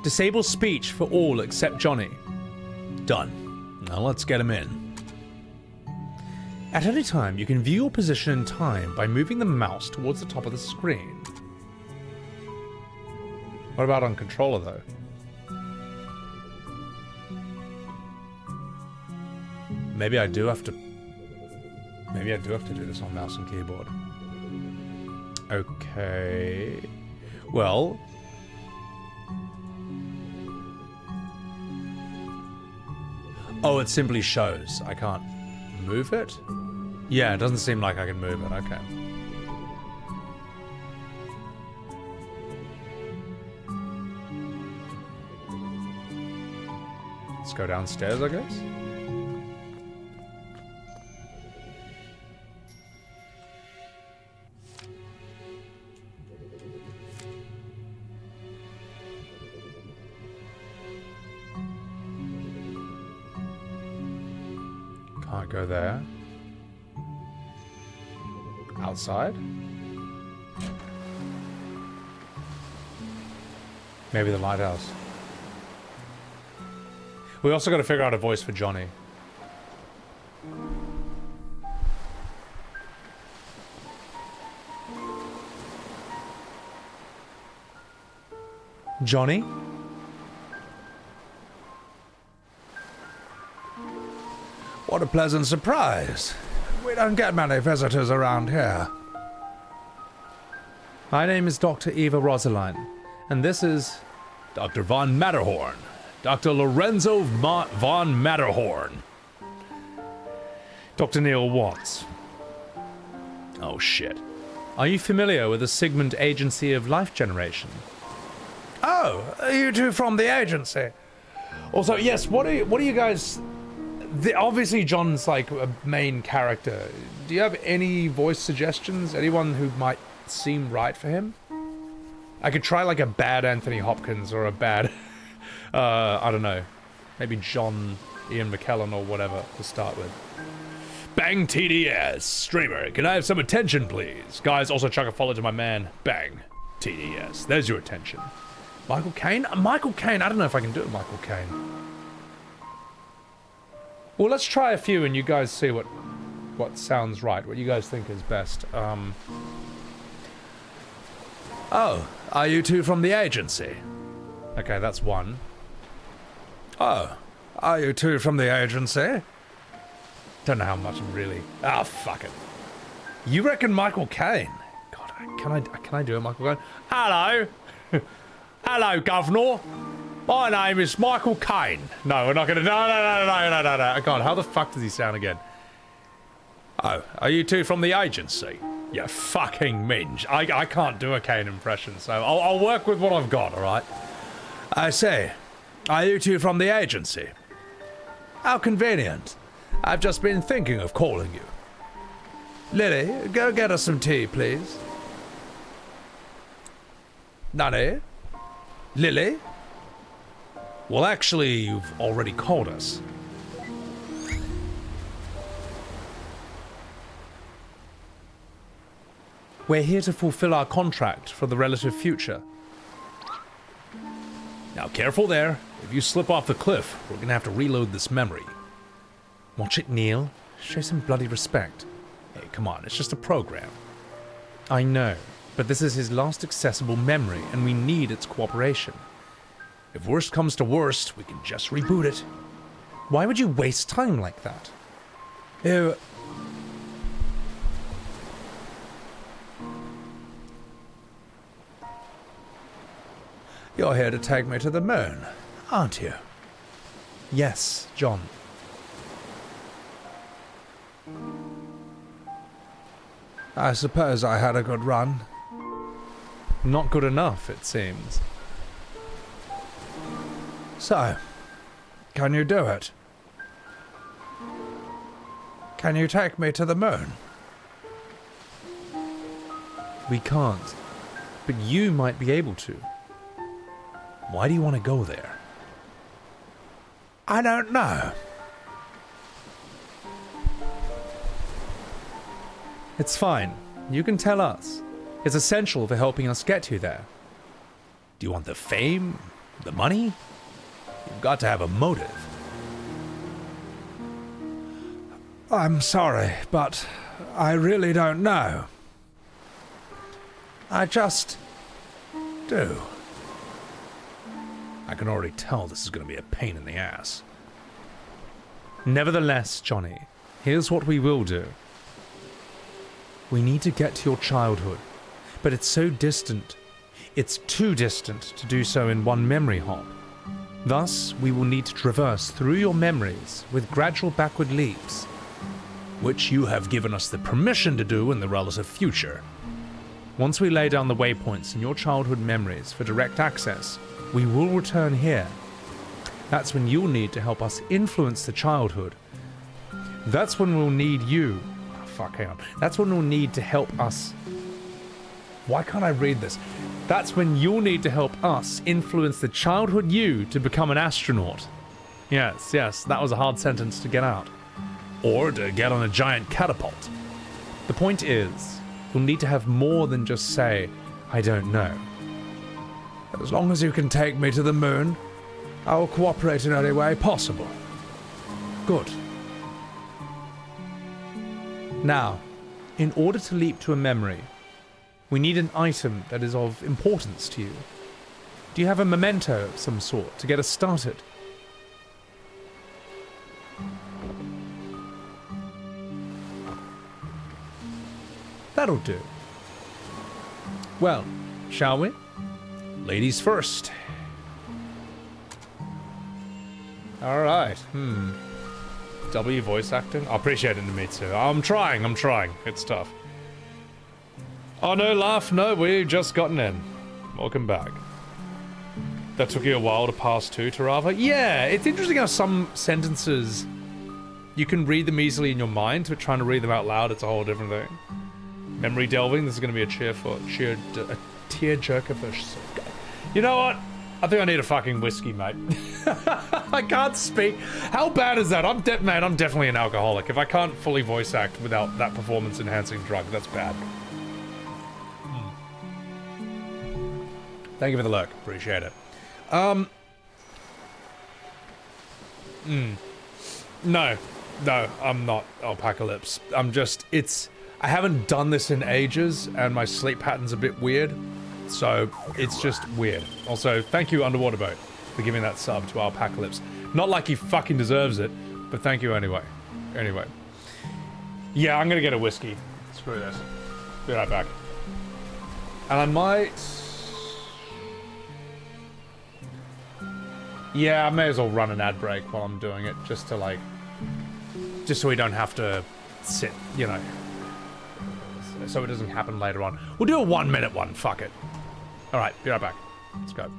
Disable speech for all except Johnny. Done. Now let's get him in. At any time, you can view your position in time by moving the mouse towards the top of the screen. What about on controller, though? Maybe I do have to... Maybe I do have to do this on mouse and keyboard. Okay. Well. Oh, it simply shows. I can't move it? Yeah, it doesn't seem like I can move it. Okay. Let's go downstairs, I guess. Can't go there. Outside? Maybe the lighthouse. We also got to figure out a voice for Johnny. Johnny? What a pleasant surprise. We don't get many visitors around here. My name is Dr. Eva Rosaline, and this is Dr. Von Matterhorn. Dr. Lorenzo von Matterhorn. Dr. Neil Watts. Oh shit. Are you familiar with the Sigmund Agency of Life Generation? Oh, are you two from the agency? Also, yes, what are you guys... obviously John's like a main character. Do you have any voice suggestions? Anyone who might seem right for him? I could try like a bad Anthony Hopkins or a bad... I don't know. Maybe John Ian McKellen or whatever to start with. Bang TDS. Streamer, can I have some attention, please? Guys, also chuck a follow to my man. Bang TDS. There's your attention. Michael Caine? Michael Caine. I don't know if I can do it, Michael Caine. Well, let's try a few and you guys see what sounds right. What you guys think is best. Oh, are you two from the agency? Okay, that's one. Oh, are you two from the agency? Don't know how much I'm really... Ah, fuck it. You reckon Michael Caine? God, can I do it, Michael Caine? Hello. Hello, Governor. My name is Michael Caine. No, we're not gonna... No. God, how the fuck does he sound again? Oh, are you two from the agency? You fucking minge. I can't do a Caine impression, so I'll work with what I've got, alright? I say, are you two from the agency? How convenient. I've just been thinking of calling you. Lily, go get us some tea, please. Nani? Lily? Well, actually, you've already called us. We're here to fulfill our contract for the relative future. Now, careful there. If you slip off the cliff, we're gonna have to reload this memory. Watch it, Neil. Show some bloody respect. Hey, come on, it's just a program. I know, but this is his last accessible memory, and we need its cooperation. If worst comes to worst, we can just reboot it. Why would you waste time like that? Ew. You're here to take me to the moon, aren't you? Yes, John. I suppose I had a good run. Not good enough, it seems. So, can you do it? Can you take me to the moon? We can't, but you might be able to. Why do you want to go there? I don't know. It's fine. You can tell us. It's essential for helping us get you there. Do you want the fame? The money? You've got to have a motive. I'm sorry, but I really don't know. I just do. I can already tell this is going to be a pain in the ass. Nevertheless, Johnny, here's what we will do. We need to get to your childhood, but it's so distant. It's too distant to do so in one memory hop. Thus, we will need to traverse through your memories with gradual backward leaps, which you have given us the permission to do in the relative future. Once we lay down the waypoints in your childhood memories for direct access, we will return here. That's when you'll need to help us influence the childhood. That's when we'll need you. Oh, fuck, hang on. That's when we'll need to help us. Why can't I read this? That's when you'll need to help us influence the childhood you to become an astronaut. Yes, that was a hard sentence to get out. Or to get on a giant catapult. The point is, you'll need to have more than just say, I don't know. As long as you can take me to the moon, I will cooperate in any way possible. Good. Now, in order to leap to a memory, we need an item that is of importance to you. Do you have a memento of some sort to get us started? That'll do. Well, shall we? Ladies first. Alright, W voice acting? I appreciate it to me too. I'm trying. It's tough. Oh no, laugh, no, we've just gotten in. Welcome back. That took you a while to pass too, Tarava? Yeah, it's interesting how some sentences, you can read them easily in your mind, but trying to read them out loud, it's a whole different thing. Memory delving, this is going to be a tearjerker for... You know what? I think I need a fucking whiskey, mate. I can't speak. How bad is that? I'm definitely an alcoholic. If I can't fully voice act without that performance-enhancing drug, that's bad. Thank you for the lurk. Appreciate it. No, I'm not Alpacalypse. I'm just, I haven't done this in ages, and my sleep pattern's a bit weird, so it's just weird. Also, thank you, Underwater Boat, for giving that sub to Alpacalypse. Not like he fucking deserves it, but thank you anyway. Anyway. Yeah, I'm gonna get a whiskey. Screw this. Be right back. And I might... Yeah, I may as well run an ad break while I'm doing it, just to like... Just so we don't have to sit, you know. So it doesn't happen later on. We'll do a 1 minute one, fuck it. Alright, be right back. Let's go.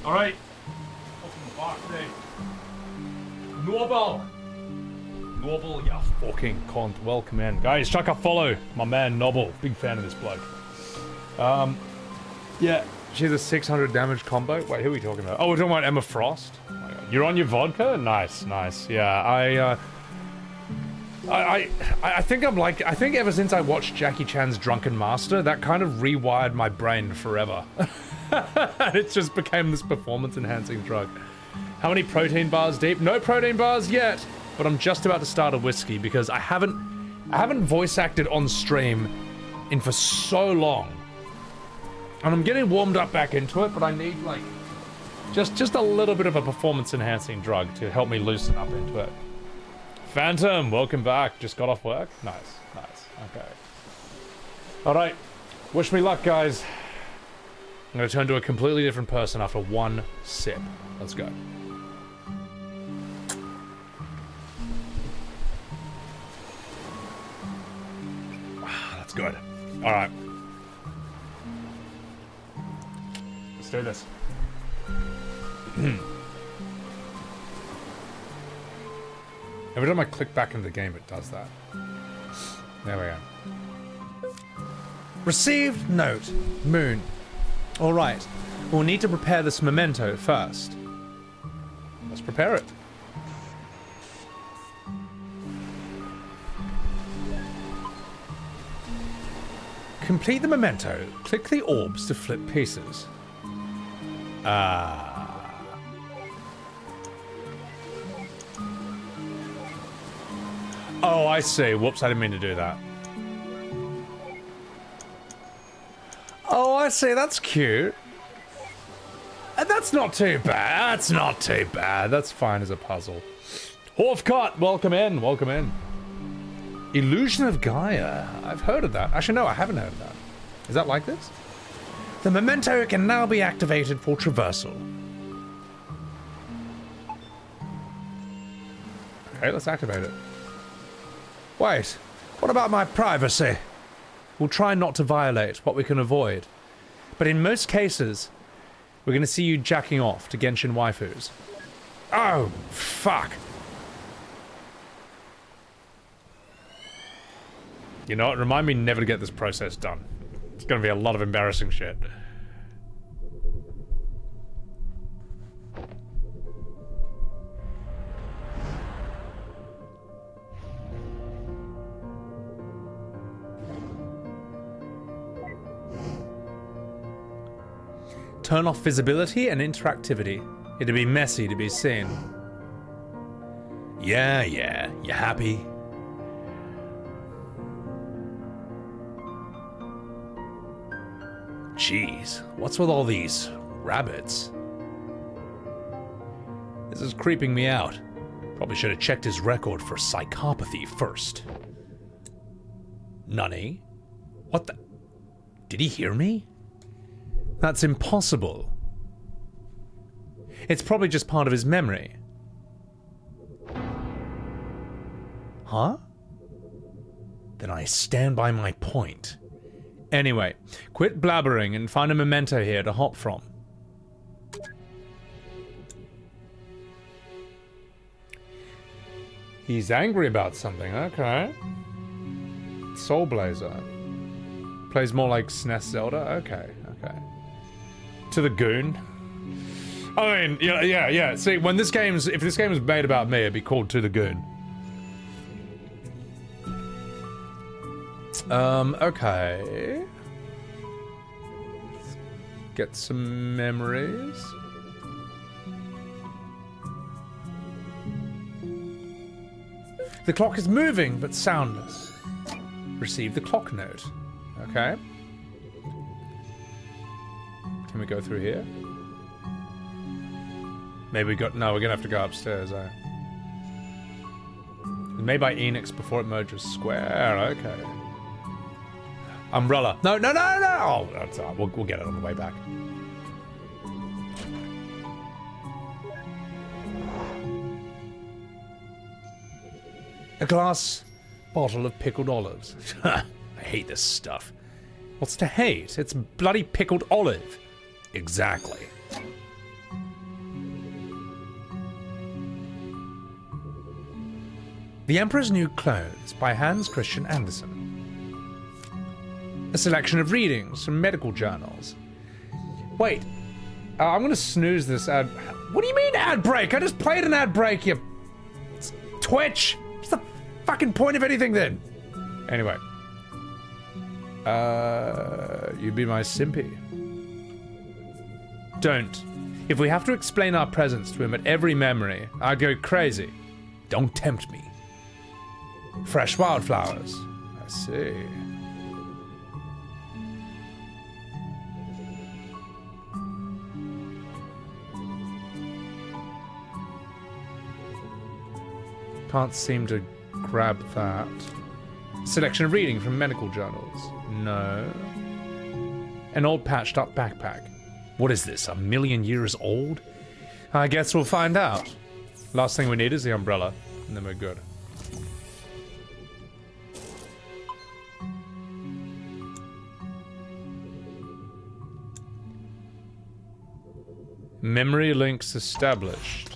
Alright. Noble, you fucking cunt. Welcome in. Guys, chuck a follow. My man Noble. Big fan of this bloke. Yeah, she's a 600 damage combo. Wait, who are we talking about? Oh, we're talking about Emma Frost. Oh my God. You're on your vodka? Nice, nice. Yeah, I think I'm like, I think ever since I watched Jackie Chan's Drunken Master, that kind of rewired my brain forever. And it just became this performance-enhancing drug. How many protein bars deep? No protein bars yet, but I'm just about to start a whiskey because I haven't voice acted on stream in for so long. And I'm getting warmed up back into it, but I need like just a little bit of a performance-enhancing drug to help me loosen up into it. Phantom, welcome back. Just got off work? Nice, nice. Okay. Alright. Wish me luck, guys. I'm gonna turn to a completely different person after one sip. Let's go. That's good. Alright. Let's do this. Every time I click back into the game, it does that. There we go. Received note. Moon. Alright. We'll need to prepare this memento first. Let's prepare it. Complete the memento. Click the orbs to flip pieces. Oh, I see. Whoops, I didn't mean to do that. Oh, I see. That's cute. That's not too bad. That's not too bad. That's fine as a puzzle. Horfcott, welcome in. Welcome in. Illusion of Gaia. I've heard of that. Actually, no, I haven't heard of that. Is that like this? The memento can now be activated for traversal. Okay, let's activate it. Wait, what about my privacy? We'll try not to violate what we can avoid. But in most cases, we're going to see you jacking off to Genshin waifus. Oh, fuck. You know what? Remind me never to get this process done. It's going to be a lot of embarrassing shit. Turn off visibility and interactivity. It'd be messy to be seen. Yeah, you happy? Jeez, what's with all these rabbits? This is creeping me out. Probably should have checked his record for psychopathy first. Nunny? What the? Did he hear me? That's impossible. It's probably just part of his memory. Huh? Then I stand by my point. Anyway, quit blabbering and find a memento here to hop from. He's angry about something, okay. Soul Blazer. Plays more like SNES Zelda, okay. To the Goon. I mean, yeah. See, when this game's, if this game was made about me, it'd be called To the Goon. Okay. Let's get some memories. The clock is moving, but soundless. Receive the clock note. Okay. Can we go through here? Maybe we got... No, we're gonna have to go upstairs, eh? Made by Enix before it merged with Square, okay. Umbrella. No! Oh, that's all right. We'll get it on the way back. A glass bottle of pickled olives. I hate this stuff. What's to hate? It's bloody pickled olive. Exactly. The Emperor's New Clothes by Hans Christian Andersen. A selection of readings from medical journals. Wait, I'm gonna snooze this ad. What do you mean ad break? I just played an ad break, you Twitch! What the fucking point of anything then? Anyway. You be my simpy. Don't. If we have to explain our presence to him at every memory, I'd go crazy. Don't tempt me. Fresh wildflowers. I see. Can't seem to grab that. Selection of reading from medical journals. No. An old patched up backpack. What is this, 1,000,000 years old? I guess we'll find out. Last thing we need is the umbrella, and then we're good. Memory links established.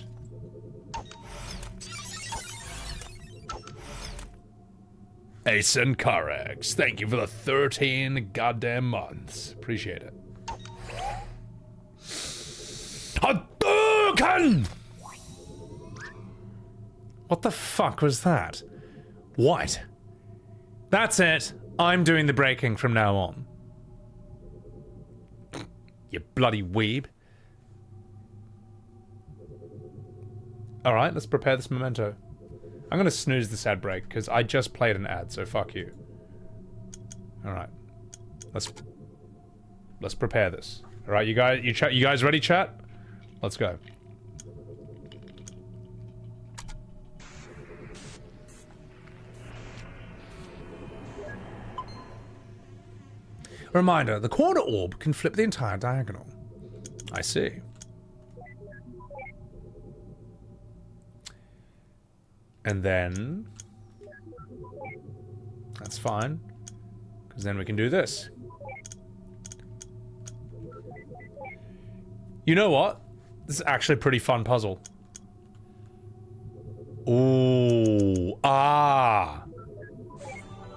Ace and Carex, thank you for the 13 goddamn months. Appreciate it. Hadouken! What the fuck was that? What? That's it. I'm doing the breaking from now on. You bloody weeb. Alright, let's prepare this memento. I'm gonna snooze this ad break, because I just played an ad, so fuck you. Alright. Let's prepare this. Alright, you guys ready, chat? Let's go. Reminder, the corner orb can flip the entire diagonal. I see. And then... that's fine. Because then we can do this. You know what? This is actually a pretty fun puzzle. Ooh. Ah.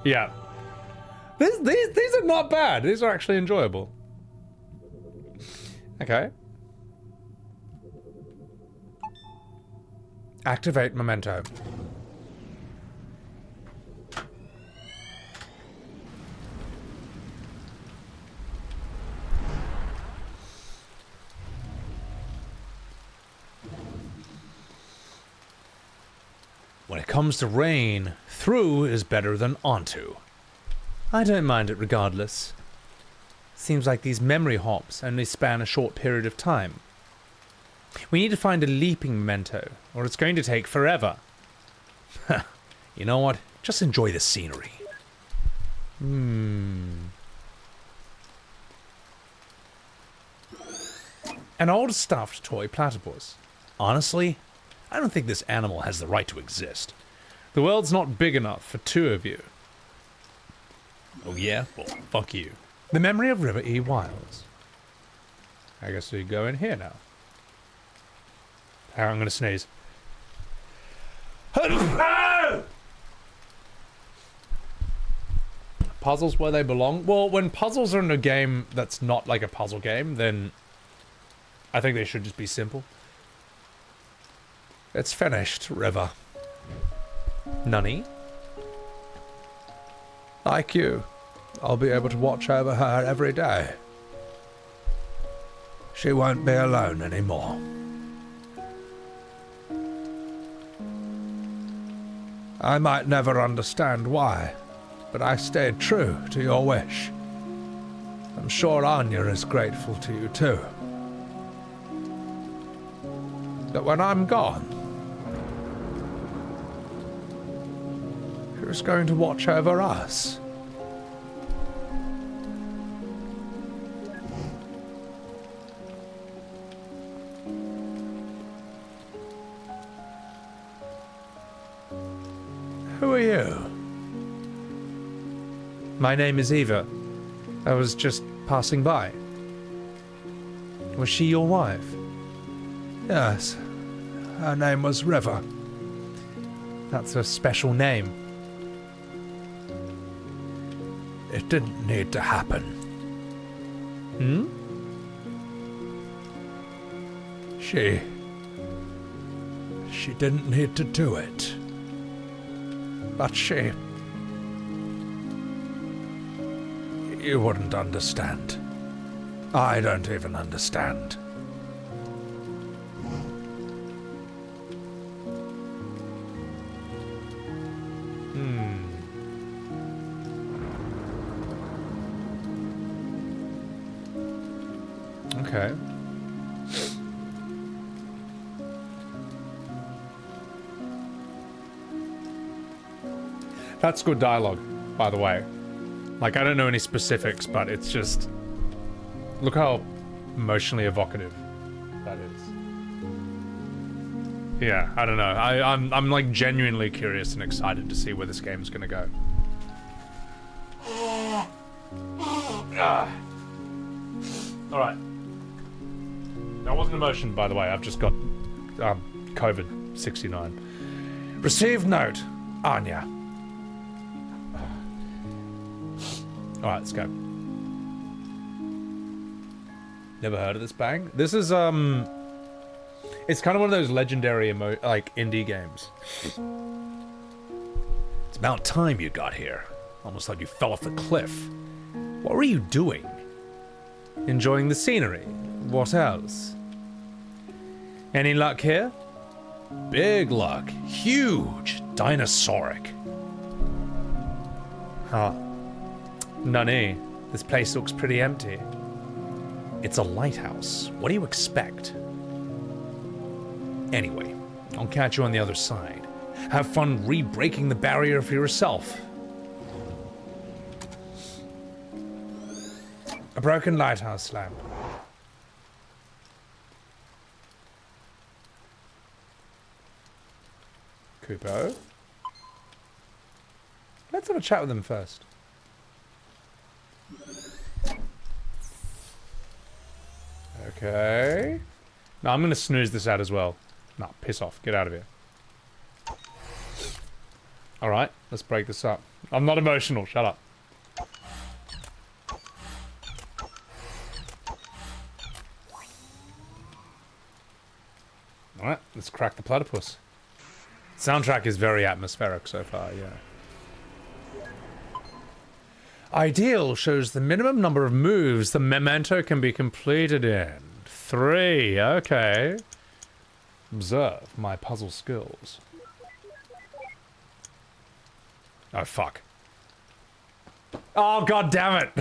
Yeah. These are not bad. These are actually enjoyable. Okay. Activate memento. When it comes to rain, through is better than onto. I don't mind it regardless. Seems like these memory hops only span a short period of time. We need to find a leaping memento, or it's going to take forever. You know what? Just enjoy the scenery. An old stuffed toy platypus. Honestly, I don't think this animal has the right to exist. The world's not big enough for two of you. Oh yeah? Well, fuck you. The memory of River E. Wiles. I guess we go in here now. I'm gonna sneeze. Puzzles where they belong? Well, when puzzles are in a game that's not like a puzzle game, then I think they should just be simple. It's finished, River. Nunny? Like you, I'll be able to watch over her every day. She won't be alone anymore. I might never understand why, but I stayed true to your wish. I'm sure Anya is grateful to you too. But when I'm gone, who's going to watch over us? Who are you? My name is Eva. I was just passing by. Was she your wife? Yes. Her name was River. That's a special name. It didn't need to happen. Hmm? She didn't need to do it. But she... You wouldn't understand. I don't even understand. Okay. That's good dialogue, by the way. Like, I don't know any specifics, but it's just... Look how emotionally evocative that is. Yeah, I don't know. I'm like genuinely curious and excited to see where this game's gonna go. Alright. That wasn't emotion, by the way. I've just got COVID-69. Received note. Anya. Alright, let's go. Never heard of this bang? This is, it's kind of one of those legendary, like, indie games. It's about time you got here. Almost like you fell off the cliff. What were you doing? Enjoying the scenery. What else? Any luck here? Big luck. Huge. Dinosauric. Huh. None. This place looks pretty empty. It's a lighthouse. What do you expect? Anyway, I'll catch you on the other side. Have fun re-breaking the barrier for yourself. A broken lighthouse lamp. Kupo. Let's have a chat with them first. Okay. No, I'm gonna snooze this out as well. No, piss off. Get out of here. Alright, let's break this up. I'm not emotional. Shut up. Alright, let's crack the platypus. Soundtrack is very atmospheric so far, yeah. Ideal shows the minimum number of moves the memento can be completed in. 3, okay. Observe my puzzle skills. Oh, fuck. Oh, god damn it!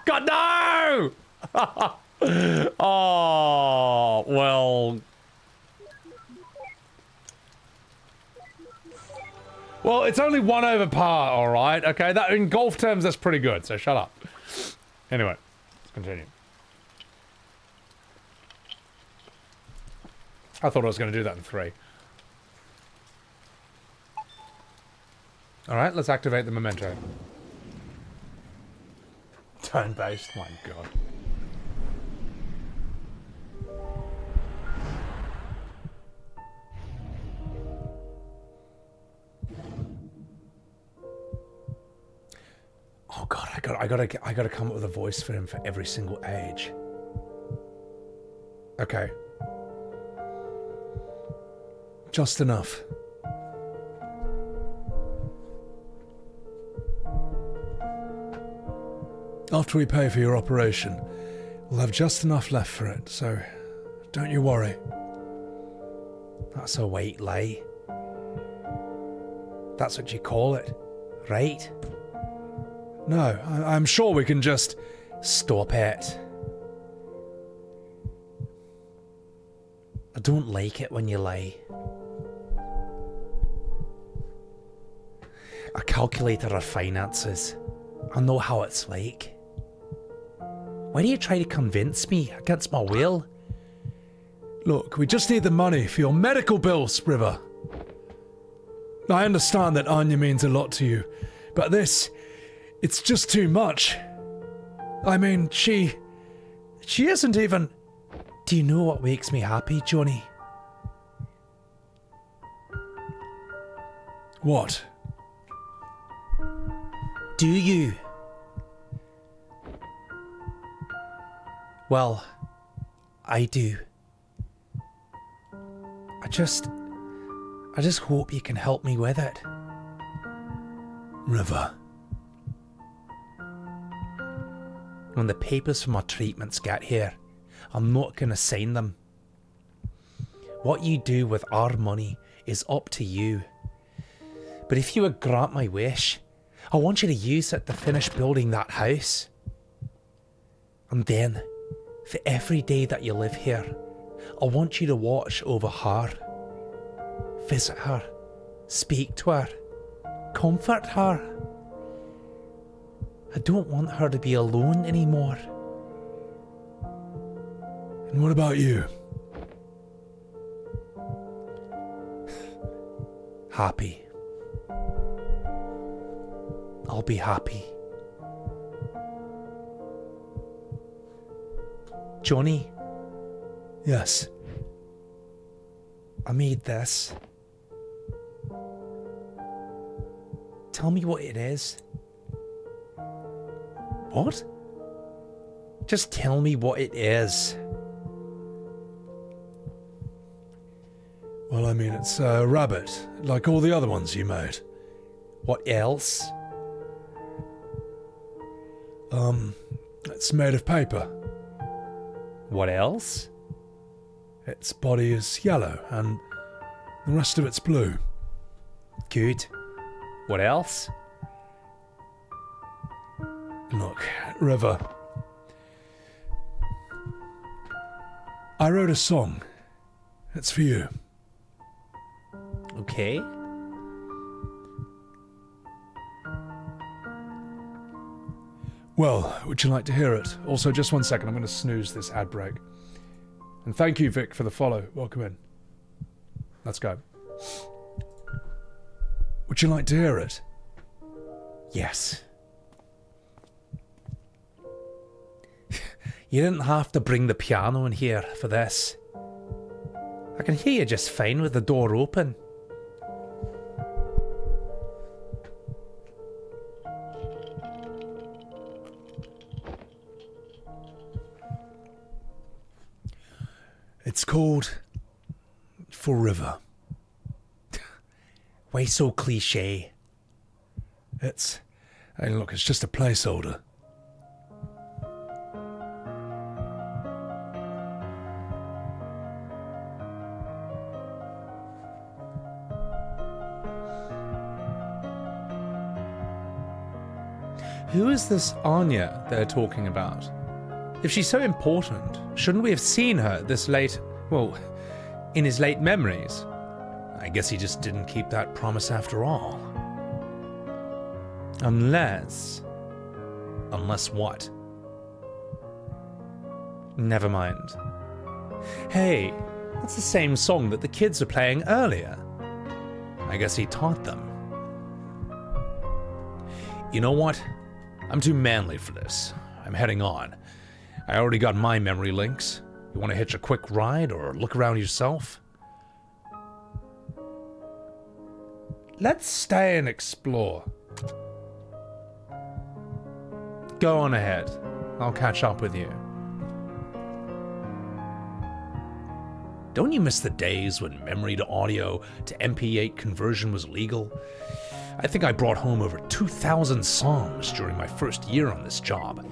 God, no! Oh, well... Well, it's only 1 over par, alright? Okay, that in golf terms, that's pretty good, so shut up. Anyway, let's continue. I thought I was going to do that in 3. Alright, let's activate the memento. Turn-based, my god. Oh god, I gotta come up with a voice for him for every single age. Okay. Just enough. After we pay for your operation, we'll have just enough left for it, so don't you worry. That's a white lie. That's what you call it, right? No, I'm sure we can just... Stop it. I don't like it when you lie. I calculated our finances. I know how it's like. Why do you try to convince me against my will? Look, we just need the money for your medical bills, River. I understand that Anya means a lot to you, but this... It's just too much. I mean, she isn't even... Do you know what makes me happy, Johnny? What? Do you? Well, I do. I just hope you can help me with it. River. When the papers for my treatments get here, I'm not gonna sign them. What you do with our money is up to you. But if you would grant my wish, I want you to use it to finish building that house. And then, for every day that you live here, I want you to watch over her. Visit her. Speak to her. Comfort her. I don't want her to be alone anymore. And what about you? Happy. I'll be happy. Johnny? Yes. I made this. Tell me what it is. What? Just tell me what it is. Well, I mean, it's a rabbit, like all the other ones you made. What else? It's made of paper. What else? Its body is yellow, and the rest of it's blue. Good. What else? Look, River. I wrote a song. It's for you. Okay. Well, would you like to hear it? Also, just 1 second, I'm going to snooze this ad break. And thank you, Vic, for the follow. Welcome in. Let's go. Would you like to hear it? Yes. You didn't have to bring the piano in here for this. I can hear you just fine with the door open. It's called For River. Why so cliche? Hey, look, it's just a placeholder. Who is this Anya they're talking about? If she's so important, shouldn't we have seen her this late, well, in his late memories? I guess he just didn't keep that promise after all. Unless what? Never mind. Hey, that's the same song that the kids were playing earlier. I guess he taught them. You know what? I'm too manly for this. I'm heading on. I already got my memory links. You want to hitch a quick ride or look around yourself? Let's stay and explore. Go on ahead. I'll catch up with you. Don't you miss the days when memory to audio to MP8 conversion was legal? I think I brought home over 2,000 songs during my first year on this job.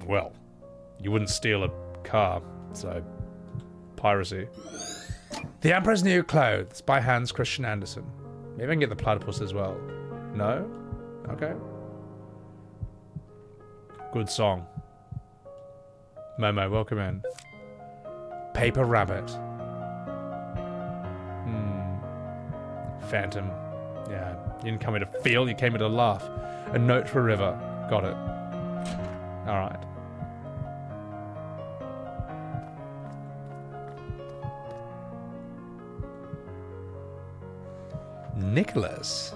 Well, you wouldn't steal a car, so piracy. The Emperor's New Clothes by Hans Christian Andersen. Maybe I can get the platypus as well. No? Okay. Good song. Momo, welcome in. Paper Rabbit. Phantom. Yeah. You didn't come here to feel, you came here to laugh. A Note for River. Got it. Alright. Nicholas.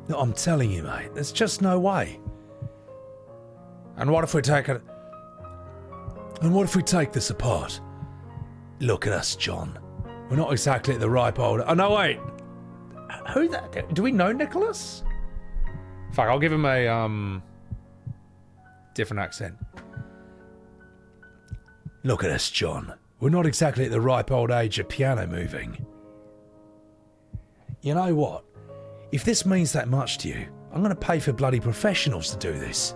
No, I'm telling you, mate, there's just no way. And what if we take it? And what if we take this apart? Look at us, John. We're not exactly at the ripe old... Oh, no, wait. Who that? Do we know Nicholas? Fuck, I'll give him a, different accent. Look at us, John. We're not exactly at the ripe old age of piano moving. You know what? If this means that much to you, I'm going to pay for bloody professionals to do this.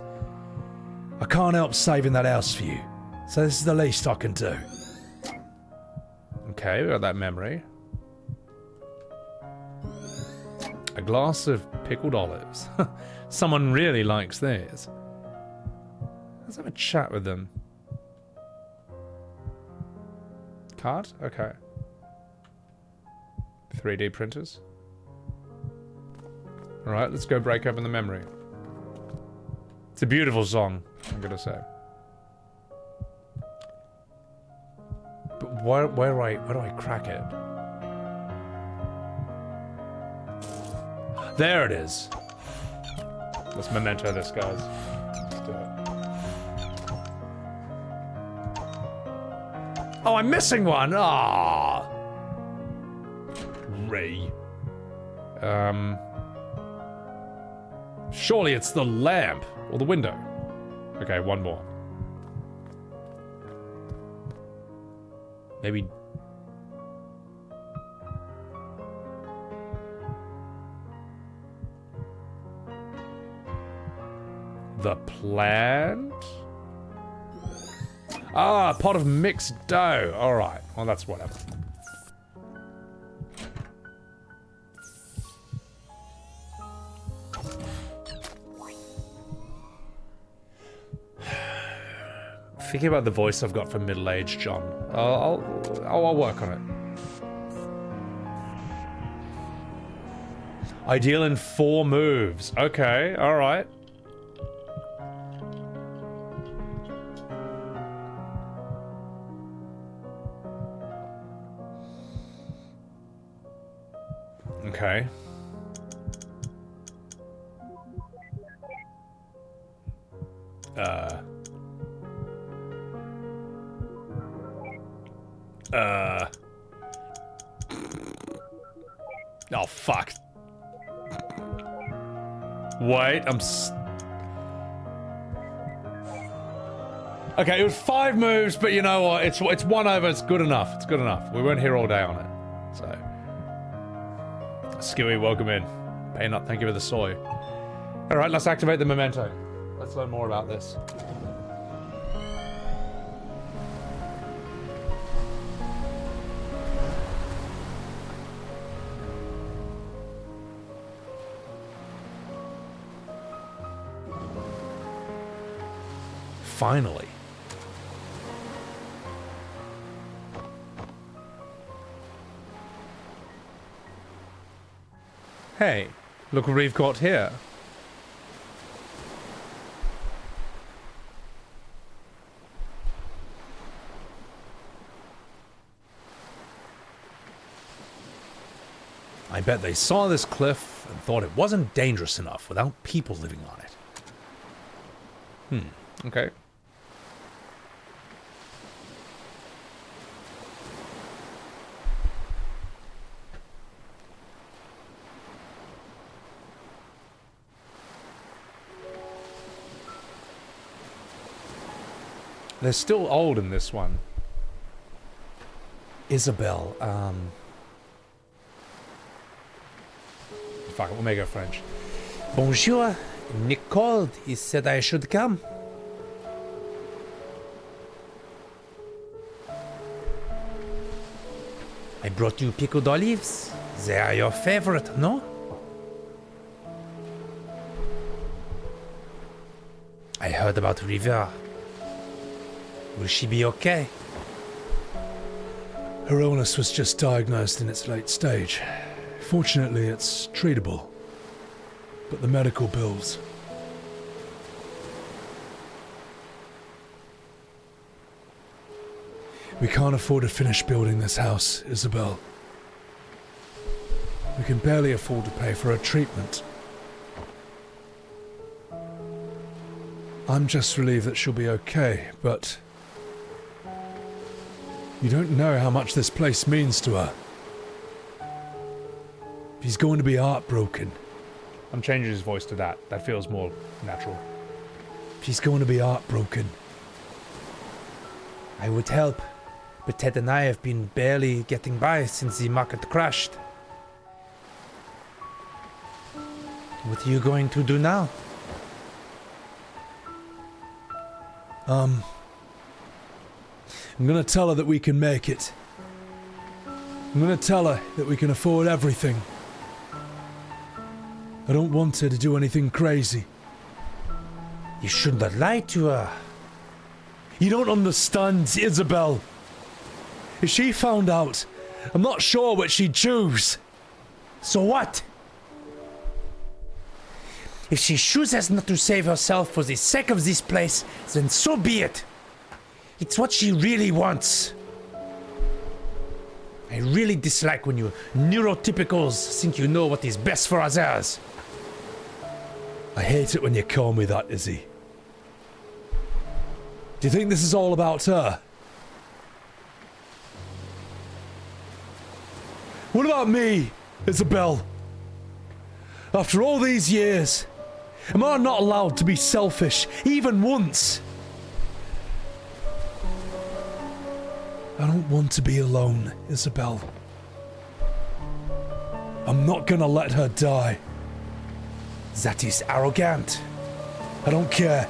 I can't help saving that house for you, so this is the least I can do. Okay, we got that memory. A glass of pickled olives. Someone really likes these. Let's have a chat with them. Card? Okay. 3D printers. Alright, let's go break open the memory. It's a beautiful song, I'm gonna say. But where do I crack it? There it is. Let's memento this, guys. Let's do it. Oh, I'm missing one! Ah, Ray. Surely it's the lamp or the window. Okay, one more. Maybe. The plant? Ah, a pot of mixed dough. Alright, well that's whatever. Thinking about the voice I've got for middle-aged John. I'll work on it. Ideal in 4 moves. Okay, alright. Okay. Oh, fuck. Wait, okay, it was 5 moves, but you know what? It's 1 over. It's good enough. It's good enough. We weren't here all day on it, so. Skewy, welcome in. Pay not, thank you for the soy. All right, let's activate the memento. Let's learn more about this. Finally. Hey, look what we've got here. I bet they saw this cliff and thought it wasn't dangerous enough without people living on it. Okay. They're still old in this one. Isabel, fuck it, we'll make it French. Bonjour, Nicole, he said I should come. I brought you pickled olives. They are your favorite, no? I heard about River. Will she be okay? Her illness was just diagnosed in its late stage. Fortunately, it's treatable. But the medical bills... We can't afford to finish building this house, Isabel. We can barely afford to pay for her treatment. I'm just relieved that she'll be okay, but... You don't know how much this place means to her. He's going to be heartbroken. I'm changing his voice to that. That feels more natural. She's going to be heartbroken. I would help, But Ted and I have been barely getting by since the market crashed. What are you going to do now? I'm gonna tell her that we can make it. I'm gonna tell her that we can afford everything. I don't want her to do anything crazy. You shouldn't have lied to her. You don't understand, Isabel. If she found out, I'm not sure what she'd choose. So what? If she chooses not to save herself for the sake of this place, then so be it. It's what she really wants. I really dislike when you neurotypicals think you know what is best for others. I hate it when you call me that, Izzy. Do you think this is all about her? What about me, Isabel? After all these years, am I not allowed to be selfish, even once? I don't want to be alone, Isabel. I'm not gonna let her die. That is arrogant. I don't care.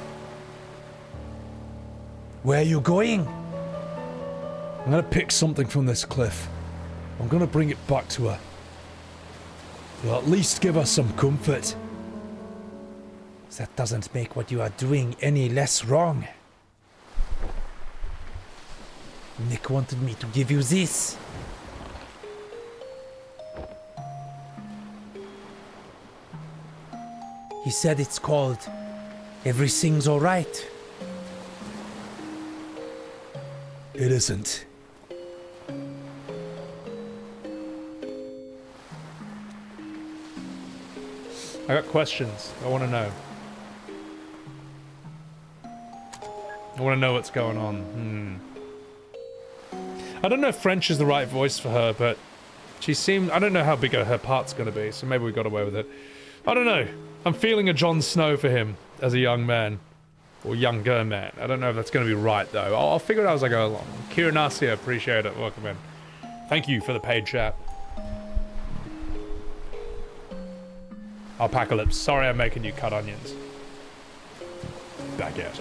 Where are you going? I'm gonna pick something from this cliff. I'm gonna bring it back to her. It'll at least give her some comfort. That doesn't make what you are doing any less wrong. Nick wanted me to give you this. He said it's called Everything's Alright. It isn't. I got questions. I want to know. I want to know what's going on. I don't know if French is the right voice for her, but she seemed... I don't know how big her part's going to be, so maybe we got away with it. I don't know. I'm feeling a Jon Snow for him as a young man. Or younger man. I don't know if that's going to be right, though. I'll figure it out as I go along. Kira Nasia, appreciate it. Welcome in. Thank you for the paid chat. Alpacalypse, sorry I'm making you cut onions. Baguette.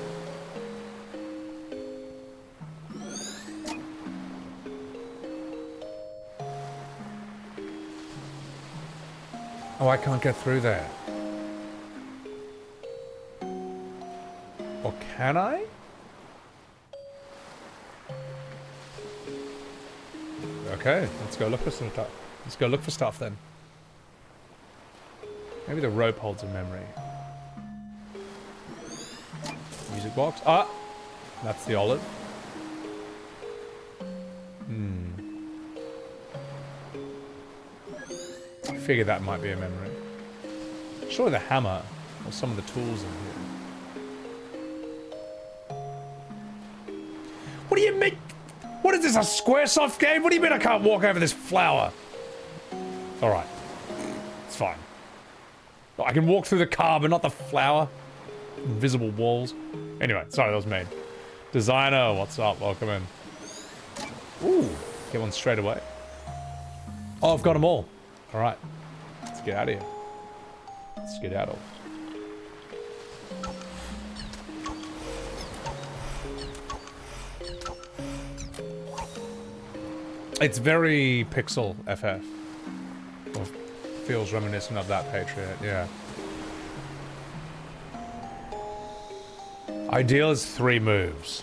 Oh, I can't get through there. Or can I? Okay, let's go look for some stuff. Let's go look for stuff then. Maybe the rope holds a memory. Music box. Ah! That's the olive. I figure that might be a memory. Surely the hammer or some of the tools in here. What do you mean? What is this, a Squaresoft game? What do you mean I can't walk over this flower? Alright. It's fine. I can walk through the car, but not the flower. Invisible walls. Anyway, sorry, that was me. Designer, what's up? Welcome in. Ooh, get one straight away. Oh, I've got them all. Alright. Let's get out of here. Let's get out of. It's very Pixel FF. Or feels reminiscent of that Patriot, yeah. Ideal is 3 moves.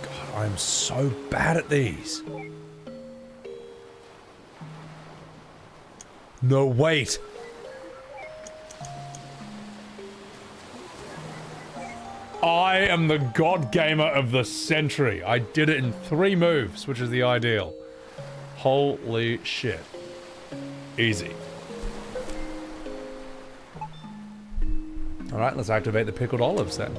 God, I'm so bad at these. No, wait. I am the god gamer of the century. I did it in 3 moves, which is the ideal. Holy shit. Easy. Alright, let's activate the pickled olives then.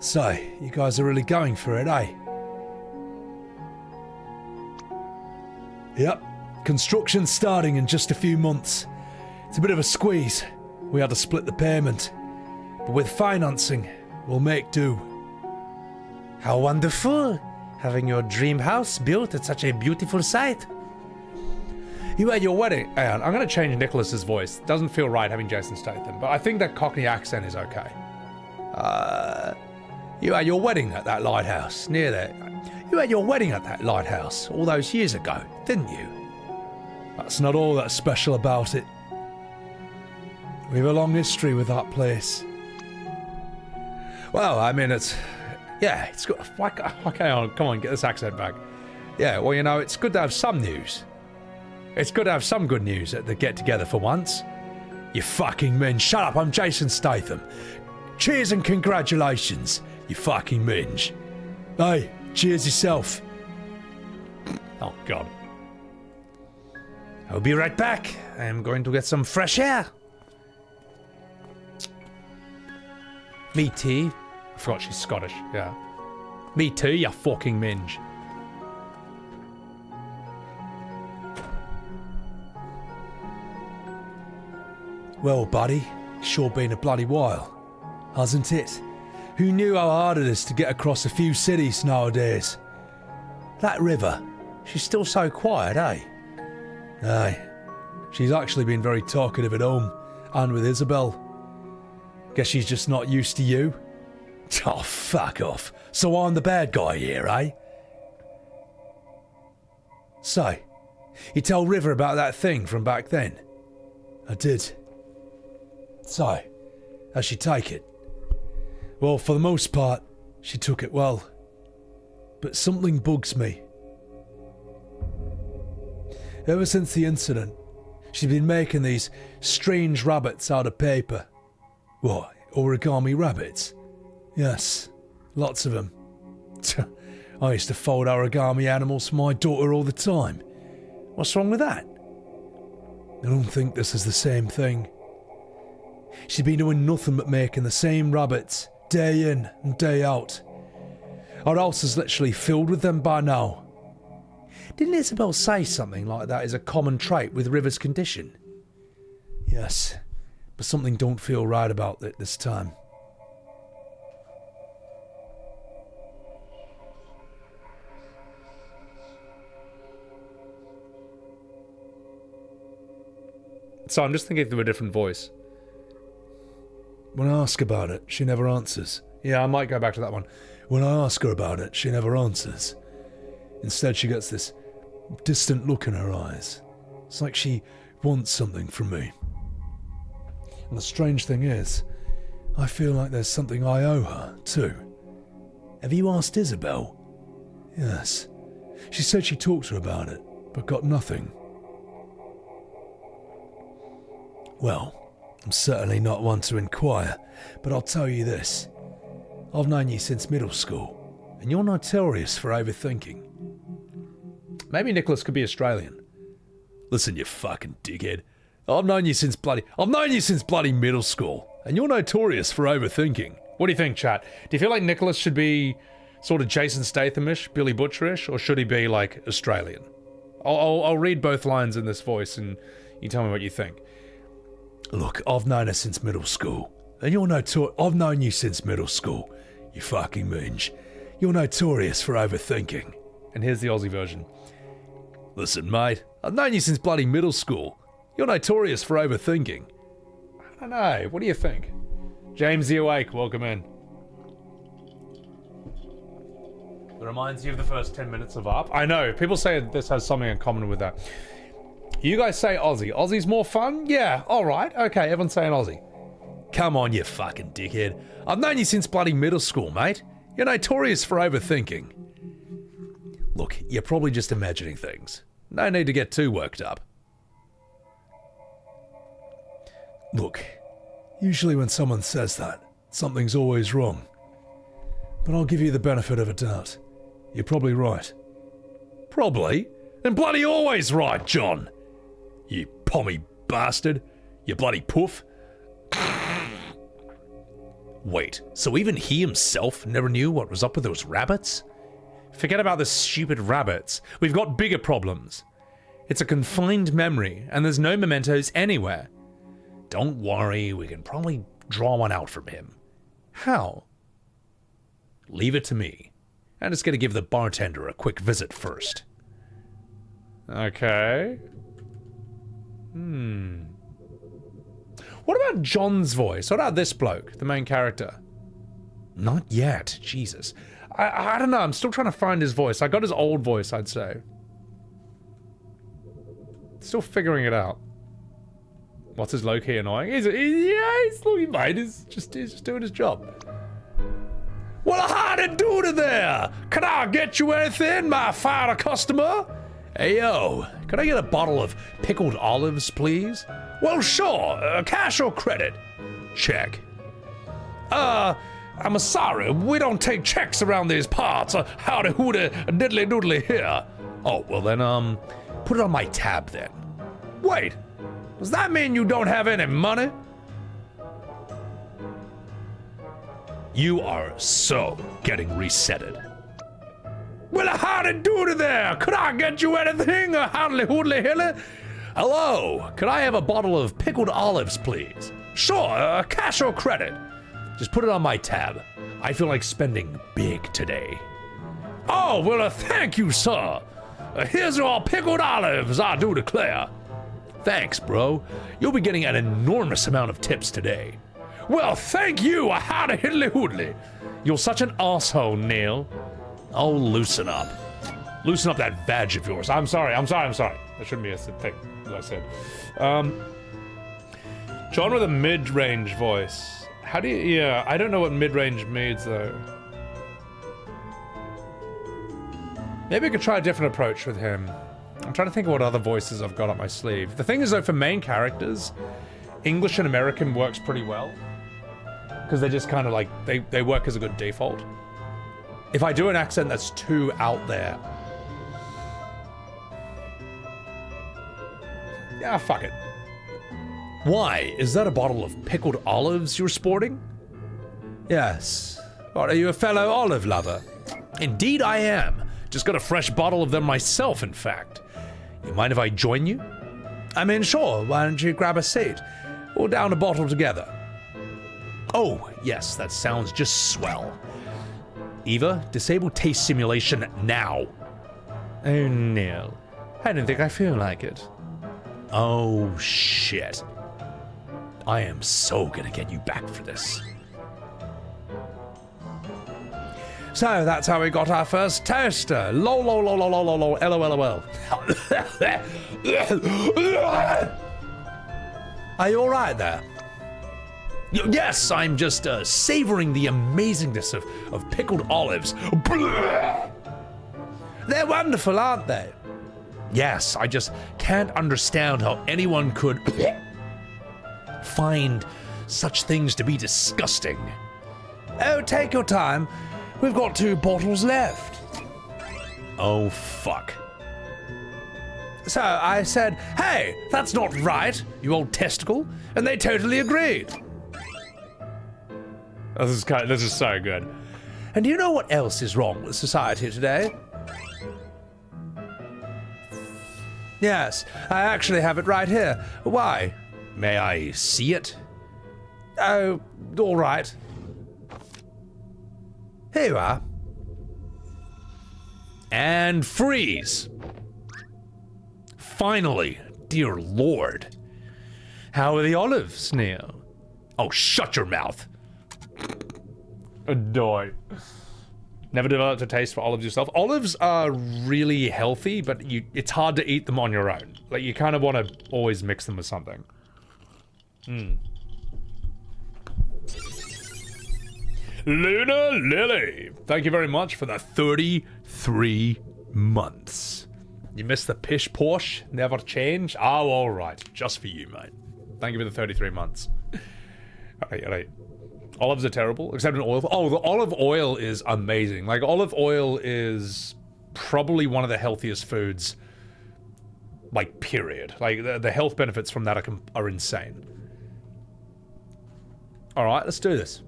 So, you guys are really going for it, eh? Yep. Construction's starting in just a few months. It's a bit of a squeeze. We had to split the payment. But with financing, we'll make do. How wonderful! Having your dream house built at such a beautiful site. You had your wedding. Hang on, I'm going to change Nicholas's voice. Doesn't feel right having Jason Statham, but I think that Cockney accent is okay. You had your wedding at that lighthouse, near there. You had your wedding at that lighthouse all those years ago, didn't you? That's not all that's special about it. We have a long history with that place. Well, I mean, it's good. Okay, come on, get this accent back. Yeah, well, you know, it's good to have some news. It's good to have some good news at the get-together for once. You fucking men, shut up, I'm Jason Statham. Cheers and congratulations, you fucking minge. Hey, cheers yourself. Oh, God. I'll be right back. I'm going to get some fresh air. Me too. I forgot she's Scottish, yeah. Me too, you fucking minge. Well, buddy, sure been a bloody while, hasn't it? Who knew how hard it is to get across a few cities nowadays? That river, she's still so quiet, eh? Aye, she's actually been very talkative at home, and with Isabel. Guess she's just not used to you. Oh, fuck off. So I'm the bad guy here, eh? So, you tell River about that thing from back then? I did. So, how'd she take it? Well, for the most part, she took it well. But something bugs me. Ever since the incident, she's been making these strange rabbits out of paper. What, origami rabbits? Yes, lots of them. I used to fold origami animals for my daughter all the time. What's wrong with that? I don't think this is the same thing. She's been doing nothing but making the same rabbits, day in and day out. Our house is literally filled with them by now. Didn't Isabel say something like that is a common trait with River's condition? Yes, but something don't feel right about it this time. So I'm just thinking through a different voice. When I ask about it, she never answers. Yeah, I might go back to that one. When I ask her about it, she never answers. Instead, she gets this distant look in her eyes. It's like she wants something from me. And the strange thing is, I feel like there's something I owe her, too. Have you asked Isabel? Yes. She said she talked to her about it, but got nothing. Well, I'm certainly not one to inquire, but I'll tell you this. I've known you since middle school, and you're notorious for overthinking. Maybe Nicholas could be Australian. Listen, you fucking dickhead. I've known you since bloody middle school, and you're notorious for overthinking. What do you think, chat? Do you feel like Nicholas should be sort of Jason Statham-ish, Billy Butcher-ish, or should he be like Australian? I'll read both lines in this voice, and you tell me what you think. Look, I've known her since middle school, and I've known you since middle school, you fucking minge. You're notorious for overthinking. And here's the Aussie version. Listen, mate, I've known you since bloody middle school. You're notorious for overthinking. I don't know, what do you think? James the Awake, welcome in. It reminds you of the first 10 minutes of ARP. I know, people say this has something in common with that. You guys say Aussie. Aussie's more fun? Yeah, alright. Okay, everyone's saying Aussie. Come on, you fucking dickhead. I've known you since bloody middle school, mate. You're notorious for overthinking. Look, you're probably just imagining things. No need to get too worked up. Look, usually when someone says that, something's always wrong. But I'll give you the benefit of a doubt. You're probably right. Probably? And bloody always right, John! You pommy bastard. You bloody poof. Wait, so even he himself never knew what was up with those rabbits? Forget about the stupid rabbits. We've got bigger problems. It's a confined memory, and there's no mementos anywhere. Don't worry, we can probably draw one out from him. How? Leave it to me. I'm just gonna give the bartender a quick visit first. Okay. What about John's voice? What about this bloke, the main character? Not yet, Jesus. I don't know, I'm still trying to find his voice. I got his old voice, I'd say. Still figuring it out. What's his low-key annoying? He's fine. He's just doing his job. Well, howdy doody there! Can I get you anything, my fine customer? Hey, yo, could I get a bottle of pickled olives, please? Well, sure. Cash or credit? Check. I'm sorry, we don't take checks around these parts. Howdy hoody diddly doodly here. Oh, well then, put it on my tab then. Wait, does that mean you don't have any money? You are so getting resetted. Well, howdy doody there! Could I get you anything? Howdy hoodly hilly? Hello, could I have a bottle of pickled olives, please? Sure, cash or credit? Just put it on my tab. I feel like spending big today. Oh, well, thank you, sir. Here's your pickled olives, I do declare. Thanks, bro. You'll be getting an enormous amount of tips today. Well, thank you, howdy hiddly hoodly. You're such an asshole, Neil. Oh, loosen up. Loosen up that badge of yours. I'm sorry. That shouldn't be a thing, as I said. John with a mid-range voice. How do you... Yeah, I don't know what mid-range means, though. Maybe I could try a different approach with him. I'm trying to think of what other voices I've got up my sleeve. The thing is, though, for main characters, English and American works pretty well. Because they're just kind of like... They work as a good default. If I do an accent that's too out there... Yeah, fuck it. Why? Is that a bottle of pickled olives you're sporting? Yes. What, are you a fellow olive lover? Indeed I am. Just got a fresh bottle of them myself, in fact. You mind if I join you? I mean, sure. Why don't you grab a seat? We'll down a bottle together. Oh, yes, that sounds just swell. Eva, disable taste simulation now. Oh, Neil. I don't think I feel like it. Oh, shit. I am so gonna get you back for this. So that's how we got our first toaster. Lol, lol, lol, lol, lol, lol, lol, LOL. Are you alright there? Yes, I'm just savoring the amazingness of pickled olives. They're wonderful, aren't they? Yes, I just can't understand how anyone could find such things to be disgusting. Oh, take your time. We've got 2 bottles left. Oh, fuck. So I said, hey, that's not right, you old testicle, and they totally agreed. This is so good. And do you know what else is wrong with society today? Yes, I actually have it right here. Why? May I see it? Oh, all right. Here you are. And freeze. Finally, dear Lord. How are the olives, Neil? Oh, shut your mouth. Adoy. Never developed a taste for olives yourself. Olives are really healthy, but it's hard to eat them on your own. Like, you kind of want to always mix them with something. Luna Lily, thank you very much for the 33 months. You missed the pish Porsche, never change. Oh, all right, just for you, mate. Thank you for the 33 months. All right. Olives are terrible, except in oil. Oh, the olive oil is amazing. Like, olive oil is probably one of the healthiest foods, like, period. Like, the health benefits from that are insane. All right, let's do this.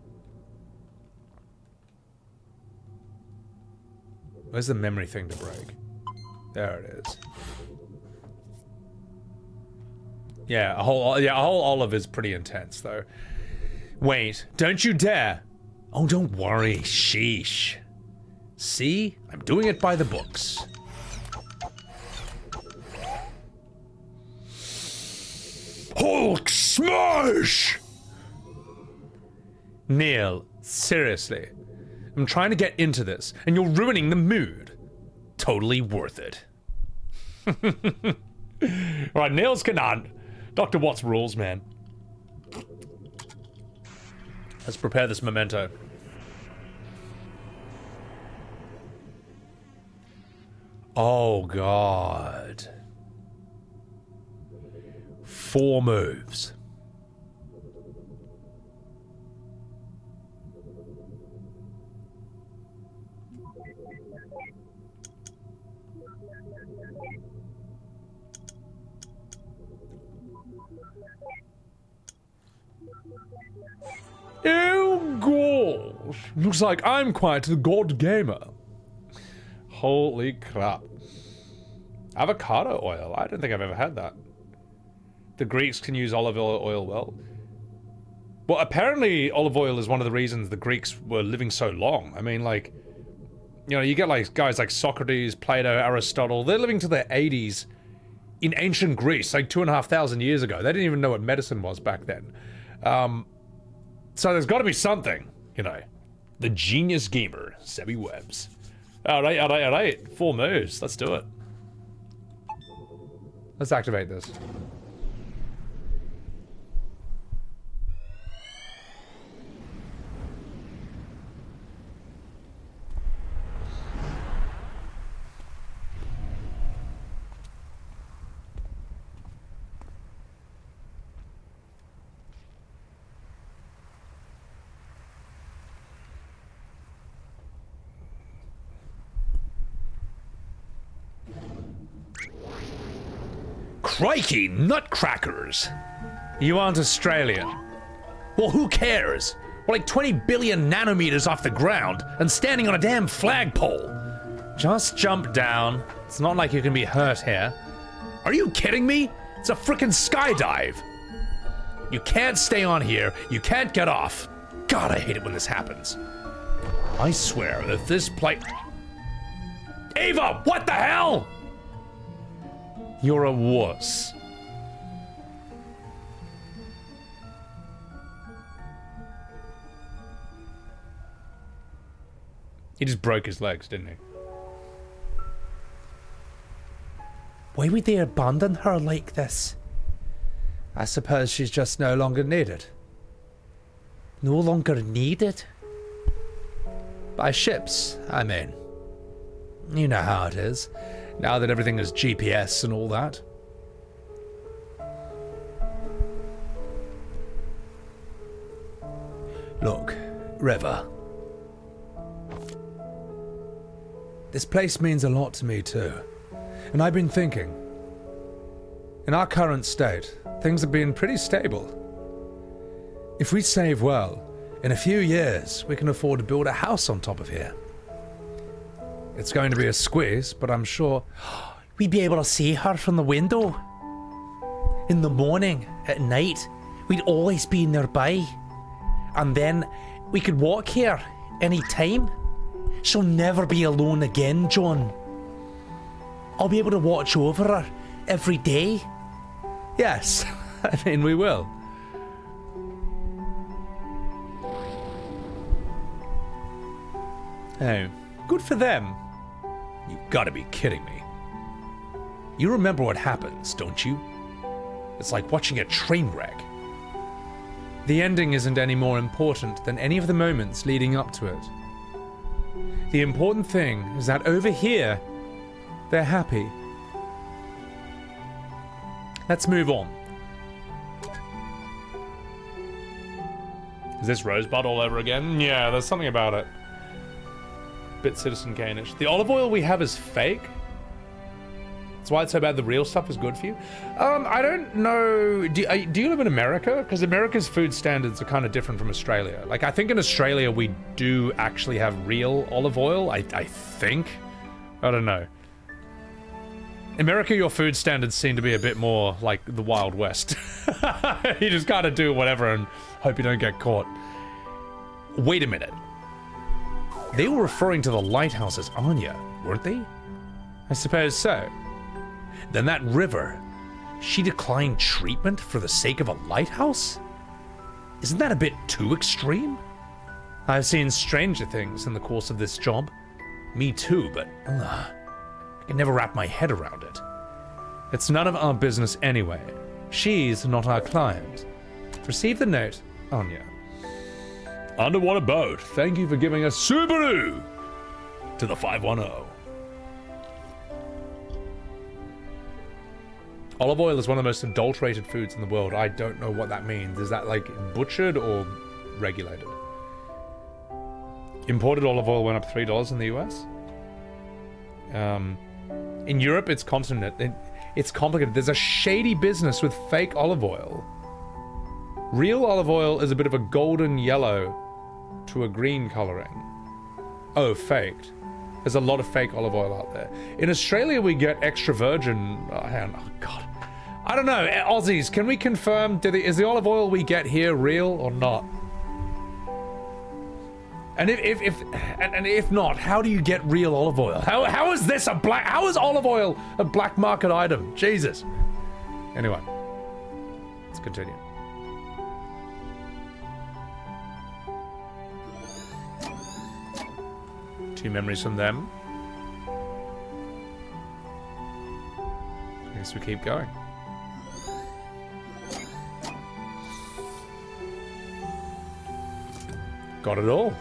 Where's the memory thing to break? There it is. Yeah, a whole olive is pretty intense, though. Wait, don't you dare! Oh, don't worry, sheesh. See? I'm doing it by the books. Hulk smash! Neil, seriously. I'm trying to get into this, and you're ruining the mood. Totally worth it. Alright, Neil's command. Dr. Watts rules, man. Let's prepare this memento. Oh, God. 4 moves. Oh, gosh. Looks like I'm quite the god gamer. Holy crap. Avocado oil. I don't think I've ever had that. The Greeks can use olive oil well. Well, apparently olive oil is one of the reasons the Greeks were living so long. I mean, like, you know, you get like guys like Socrates, Plato, Aristotle. They're living to their 80s in ancient Greece, like 2,500 years ago. They didn't even know what medicine was back then. So there's got to be something, you know. The genius gamer, Sebby Webbs. Alright. 4 moves. Let's do it. Let's activate this. Crikey, nutcrackers! You aren't Australian. Well, who cares? We're like 20 billion nanometers off the ground and standing on a damn flagpole. Just jump down. It's not like you can be hurt here. Are you kidding me? It's a frickin' skydive. You can't stay on here. You can't get off. God, I hate it when this happens. I swear, if this Ava, what the hell? You're a wuss. He just broke his legs, didn't he? Why would they abandon her like this? I suppose she's just no longer needed. No longer needed? By ships, I mean. You know how it is. Now that everything is GPS and all that. Look, River. This place means a lot to me too. And I've been thinking. In our current state, things have been pretty stable. If we save well, in a few years, we can afford to build a house on top of here. It's going to be a squeeze, but I'm sure we'd be able to see her from the window. In the morning, at night, we'd always be nearby. And then we could walk here any time. She'll never be alone again, John. I'll be able to watch over her every day. Yes, I mean, we will. Oh, good for them. You gotta be kidding me. You remember what happens, don't you? It's like watching a train wreck. The ending isn't any more important than any of the moments leading up to it. The important thing is that over here, they're happy. Let's move on. Is this Rosebud all over again? Yeah, there's something about it. Bit Citizen Kane-ish. The olive oil we have is fake. That's why it's so bad the real stuff is good for you. I don't know. Do you live in America? Because America's food standards are kind of different from Australia. Like, I think in Australia we do actually have real olive oil. I think. I don't know. America, your food standards seem to be a bit more like the Wild West. You just gotta do whatever and hope you don't get caught. Wait a minute. They were referring to the lighthouse as Anya, weren't they? I suppose so. Then that river, she declined treatment for the sake of a lighthouse? Isn't that a bit too extreme? I've seen stranger things in the course of this job. Me too, but I can never wrap my head around it. It's none of our business anyway. She's not our client. Receive the note, Anya. Underwater boat, thank you for giving us Subaru to the 510. Olive oil is one of the most adulterated foods in the world. I don't know what that means. Is that like butchered or regulated? Imported olive oil went up $3 in the US. In Europe, it's it's complicated. There's a shady business with fake olive oil. Real olive oil is a bit of a golden yellow to a green coloring. Oh, faked. There's a lot of fake olive oil out there. In Australia, we get extra virgin. Oh, God. I don't know. Aussies, can we confirm? Is the olive oil we get here real or not? And if not, how do you get real olive oil? How is this a black? How is olive oil a black market item? Jesus. Anyway, let's continue. Two memories from them. I guess we keep going. Got it all.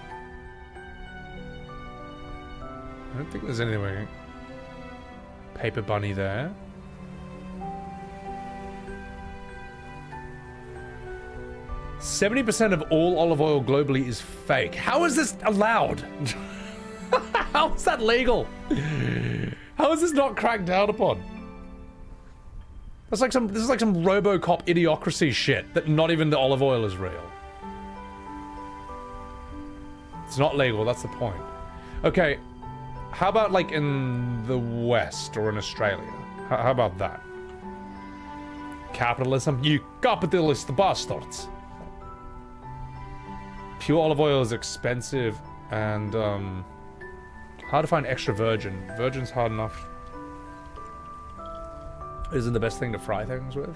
I don't think there's anything. Paper bunny there. "70% of all olive oil globally is fake." How is this allowed? How is that legal? How is this not cracked down upon? This is like some RoboCop idiocracy shit that not even the olive oil is real. It's not legal, that's the point. Okay, how about like in the West or in Australia? How about that? Capitalism? You capitalist bastards. Pure olive oil is expensive and hard to find extra virgin. Virgin's hard enough. Isn't the best thing to fry things with?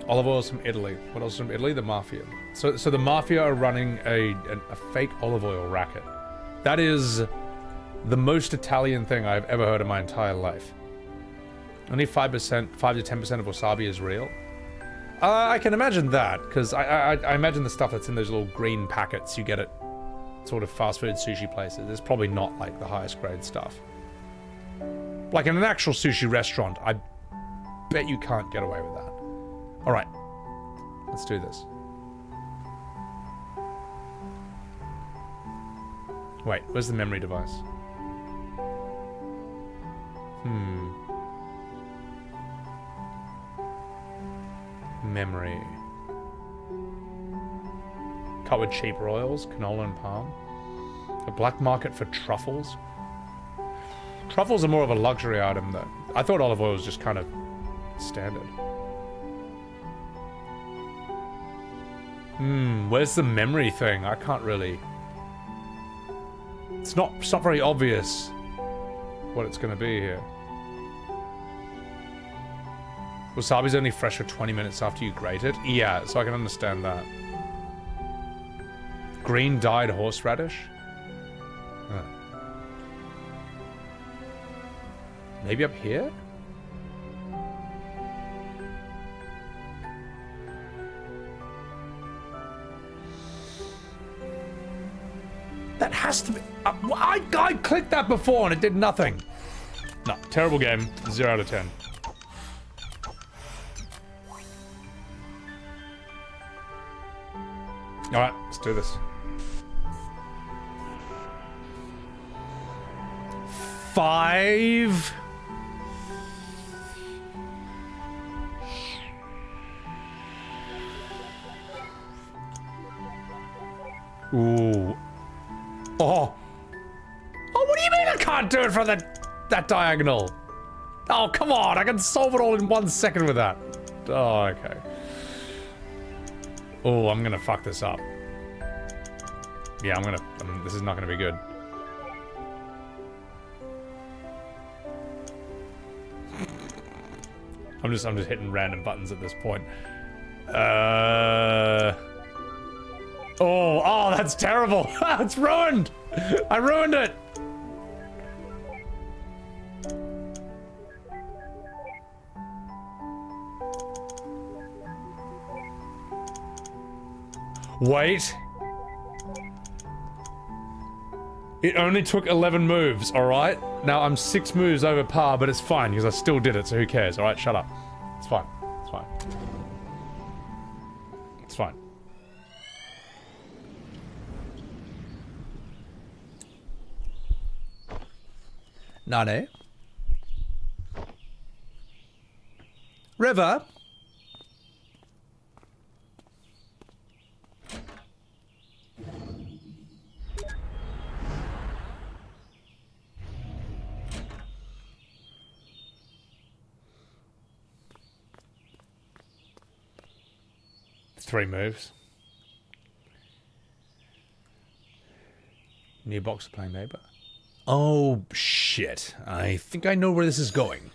Olive oil is from Italy. What else is from Italy? The mafia. So the mafia are running a fake olive oil racket. That is the most Italian thing I've ever heard in my entire life. Only 5%, 5 to 10% of wasabi is real. I can imagine that, because I imagine the stuff that's in those little green packets you get at sort of fast food sushi places is probably not like the highest grade stuff. Like in an actual sushi restaurant, I bet you can't get away with that. All right, let's do this. Wait, where's the memory device? Memory. Cut with cheap oils, canola and palm. A black market for truffles. Truffles are more of a luxury item though. I thought olive oil was just kind of standard. Where's the memory thing? I can't really... It's not very obvious what it's gonna be here. Wasabi's only fresh for 20 minutes after you grate it? Yeah, so I can understand that. Green dyed horseradish? Huh. Maybe up here? That has to be... I clicked that before and it did nothing. No, terrible game. 0 out of 10. Alright, let's do this. 5. Ooh. Oh. Oh, what do you mean I can't can't do it from that diagonal. Oh, come on. I can solve it all in 1 second with that. Oh, okay. Oh, I'm gonna fuck this up. Yeah, this is not gonna be good. I'm just hitting random buttons at this point. Oh, that's terrible. It's ruined. I ruined it. Wait. It only took 11 moves, alright? Now I'm 6 moves over par, but it's fine because I still did it, so who cares? Alright, shut up. It's fine. It's fine. It's fine. Nane? River? Three moves. New box of plain paper. Oh, shit. I think I know where this is going.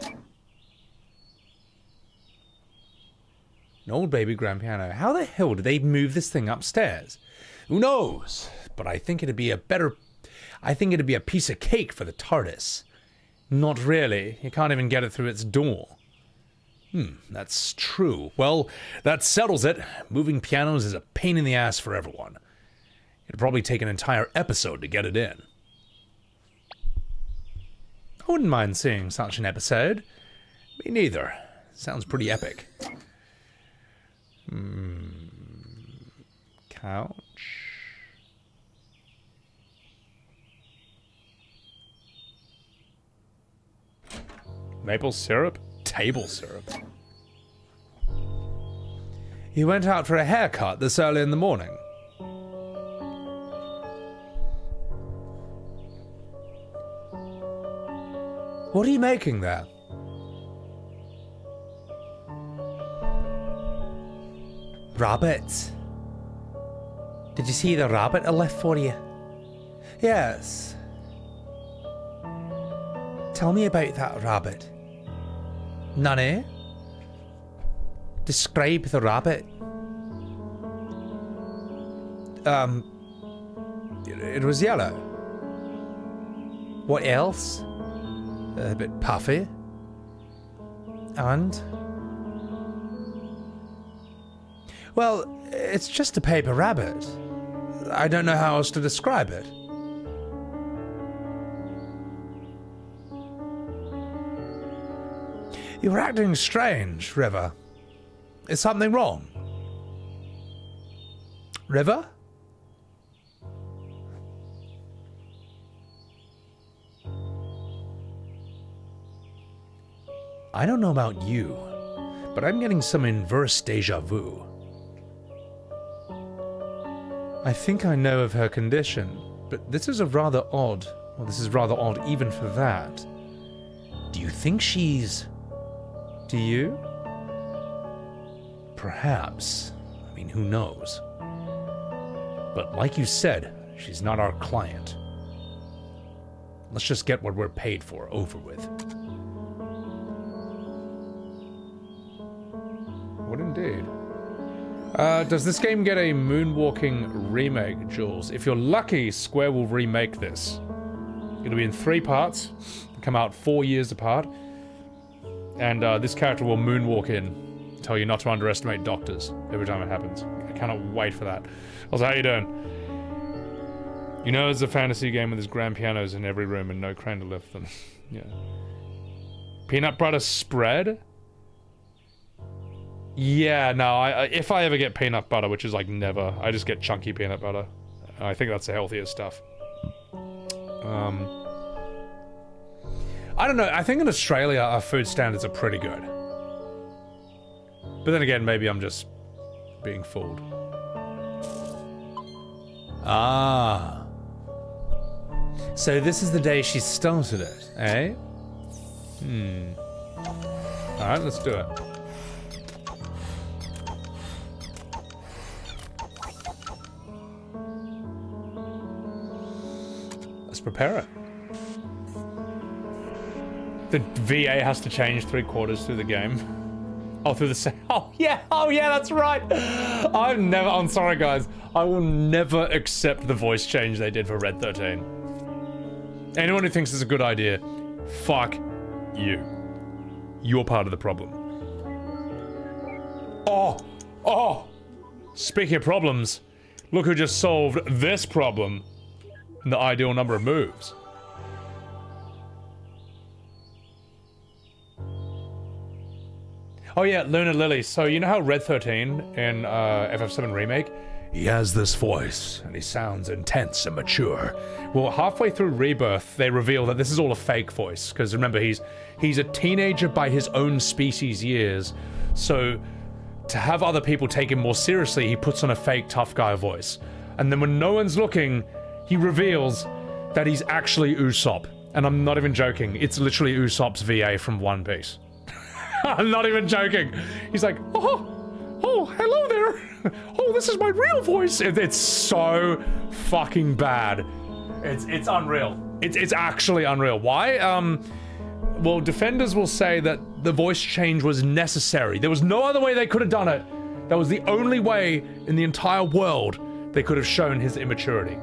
An old baby grand piano. How the hell did they move this thing upstairs? Who knows? But I think it'd be a piece of cake for the TARDIS. Not really. You can't even get it through its door. That's true. Well, that settles it. Moving pianos is a pain in the ass for everyone. It'd probably take an entire episode to get it in. I wouldn't mind seeing such an episode. Me neither. Sounds pretty epic. Couch. Maple syrup? Table syrup. He went out for a haircut this early in the morning. What are you making there? Rabbit. Did you see the rabbit I left for you? Yes. Tell me about that rabbit. Nani? Describe the rabbit. It was yellow. What else? A bit puffy. And? Well, it's just a paper rabbit. I don't know how else to describe it. You're acting strange, River. Is something wrong? River? I don't know about you, but I'm getting some inverse deja vu. I think I know of her condition, but this is rather odd. Well, this is rather odd even for that. Do you think she's... Do you? Perhaps. I mean, who knows? But like you said, she's not our client. Let's just get what we're paid for over with. What indeed? Does this game get a moonwalking remake, Jules? If you're lucky, Square will remake this. It'll be in 3 parts, come out 4 years apart, and this character will moonwalk in, tell you not to underestimate doctors every time it happens. I cannot wait for that. Also, how you doing? You know it's a fantasy game with there's grand pianos in every room and no crane to lift them. Yeah. Peanut butter spread? Yeah, no, if I ever get peanut butter, which is like never, I just get chunky peanut butter. I think that's the healthiest stuff. I don't know, I think in Australia our food standards are pretty good. But then again, maybe I'm just being fooled. Ah. So this is the day she started it, eh? Alright, let's do it. Let's prepare it. The VA has to change 3/4 through the game. Oh, through the oh yeah, that's right. I'm sorry guys. I will never accept the voice change they did for Red 13. Anyone who thinks it's a good idea, fuck you. You're part of the problem. Oh! Speaking of problems, look who just solved this problem in the ideal number of moves. Oh yeah, Luna Lily. So you know how Red 13 in FF7 Remake? He has this voice, and he sounds intense and mature. Well, halfway through Rebirth, they reveal that this is all a fake voice. Because remember, he's a teenager by his own species years. So to have other people take him more seriously, he puts on a fake tough guy voice. And then when no one's looking, he reveals that he's actually Usopp. And I'm not even joking. It's literally Usopp's VA from One Piece. I'm not even joking. He's like, oh, hello there. Oh, this is my real voice. It's so fucking bad. It's unreal. It's actually unreal. Why? Well, defenders will say that the voice change was necessary. There was no other way they could have done it. That was the only way in the entire world they could have shown his immaturity.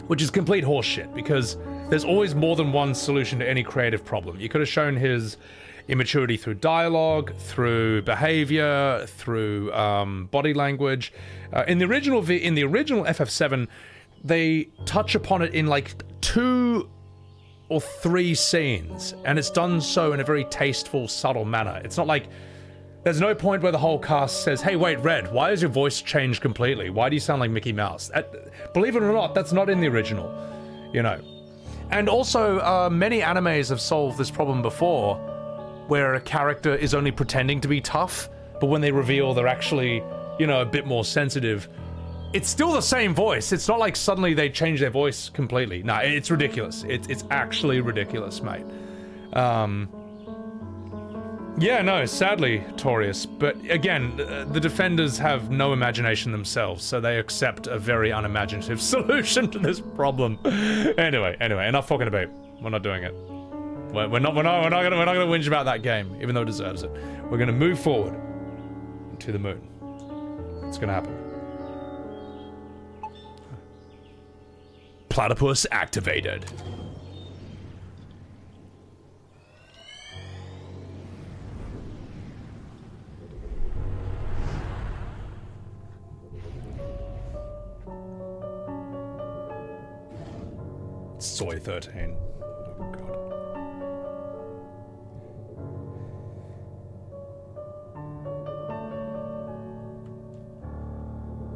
Which is complete horseshit, because there's always more than one solution to any creative problem. You could have shown his immaturity through dialogue, through behavior, through body language. In the original FF7, they touch upon it in like 2 or 3 scenes, and it's done so in a very tasteful, subtle manner. It's not like there's no point where the whole cast says, "Hey, wait, Red, why has your voice changed completely? Why do you sound like Mickey Mouse?" Believe it or not, that's not in the original, you know. And also, many animes have solved this problem before, where a character is only pretending to be tough, but when they reveal they're actually, you know, a bit more sensitive, it's still the same voice. It's not like suddenly they change their voice completely. No, it's ridiculous. It's actually ridiculous, mate. Yeah, no, sadly, Torius. But again, the defenders have no imagination themselves, so they accept a very unimaginative solution to this problem. Anyway, enough talking about it. We're not doing it. We're not gonna whinge about that game, even though it deserves it. We're gonna move forward to the moon. It's gonna happen. Platypus activated. Soy 13. Oh god.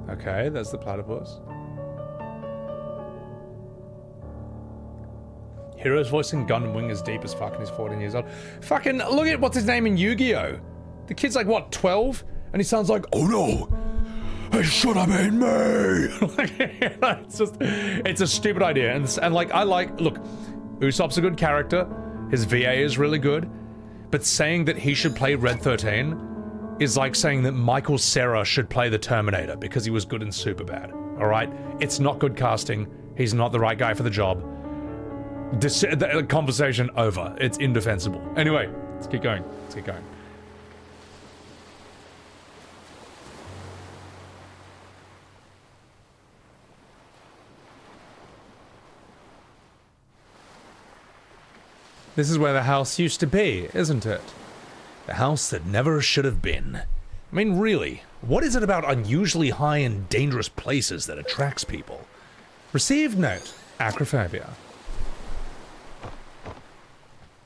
Okay, there's the platypus. Hero's voicing Gundam Wing is deep as fuck and he's 14 years old. Fucking look at what's his name in Yu-Gi-Oh! The kid's like, what, 12? And he sounds like, oh no! It should have been me! it's a stupid idea. And like, look, Usopp's a good character. His VA is really good. But saying that he should play Red 13 is like saying that Michael Cera should play the Terminator because he was good in Superbad. Alright? It's not good casting. He's not the right guy for the job. The conversation over. It's indefensible. Anyway, let's keep going. This is where the house used to be, isn't it? The house that never should have been. I mean, really, what is it about unusually high and dangerous places that attracts people? Received note. Acrophobia.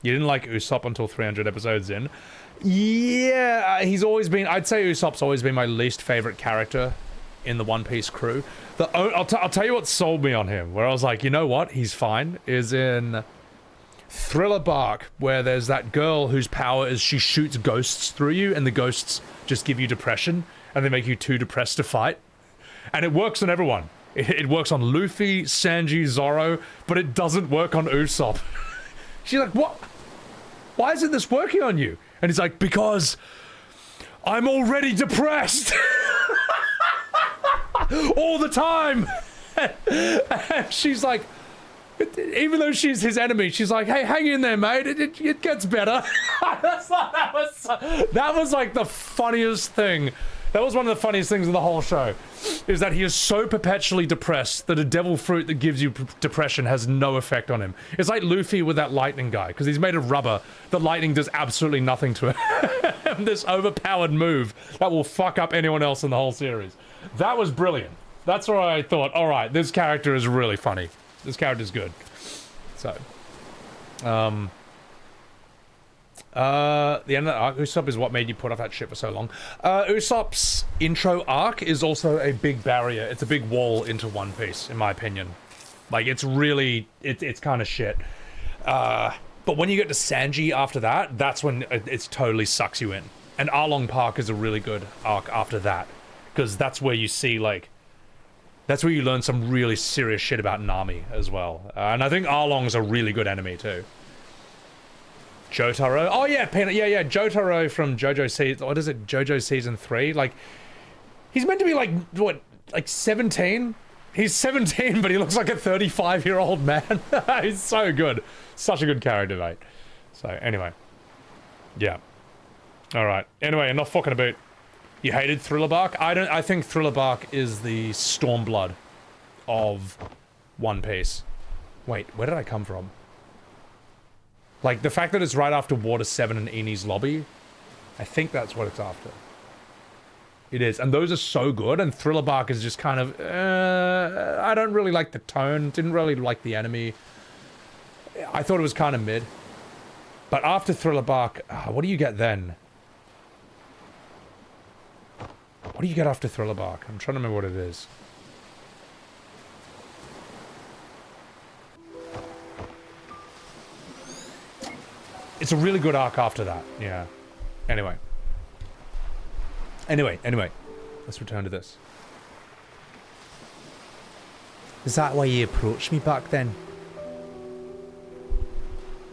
You didn't like Usopp until 300 episodes in. Yeah, he's always been... I'd say Usopp's always been my least favorite character in the One Piece crew. I'll tell you what sold me on him, where I was like, you know what, he's fine, is in Thriller Bark, where there's that girl whose power is she shoots ghosts through you, and the ghosts just give you depression, and they make you too depressed to fight. And it works on everyone. It works on Luffy, Sanji, Zoro, but it doesn't work on Usopp. She's like, what? Why isn't this working on you? And he's like, because I'm already depressed. All the time. And she's like, even though she's his enemy, she's like, hey, hang in there, mate. It gets better. That was like the funniest thing. That was one of the funniest things in the whole show, is that he is so perpetually depressed that a devil fruit that gives you depression has no effect on him. It's like Luffy with that lightning guy, because he's made of rubber. The lightning does absolutely nothing to him. This overpowered move that will fuck up anyone else in the whole series. That was brilliant. That's where I thought, all right, this character is really funny. This character's good. So, the end of the arc, Usopp is what made you put off that shit for so long. Usopp's intro arc is also a big barrier. It's a big wall into One Piece, in my opinion. Like, it's really, it's kind of shit. But when you get to Sanji after that, that's when it totally sucks you in. And Arlong Park is a really good arc after that. Because that's where you see, like, that's where you learn some really serious shit about Nami as well. And I think Arlong's a really good enemy too. Jotaro. Oh yeah, yeah. Jotaro from JoJo season. What is it? JoJo season 3. Like, he's meant to be like what, like 17? He's 17, but he looks like a 35-year-old man. He's so good. Such a good character, mate. So anyway, yeah. All right. Anyway, enough fucking about. You hated Thriller Bark? I think Thriller Bark is the Stormblood of One Piece. Wait, where did I come from? Like, the fact that it's right after Water 7 and Eni's Lobby, I think that's what it's after. It is, and those are so good, and Thriller Bark is just kind of, I don't really like the tone, didn't really like the enemy. I thought it was kind of mid. But after Thriller Bark, what do you get then? What do you get after Thriller Bark? I'm trying to remember what it is. It's a really good arc after that, yeah. Anyway. Let's return to this. Is that why you approached me back then?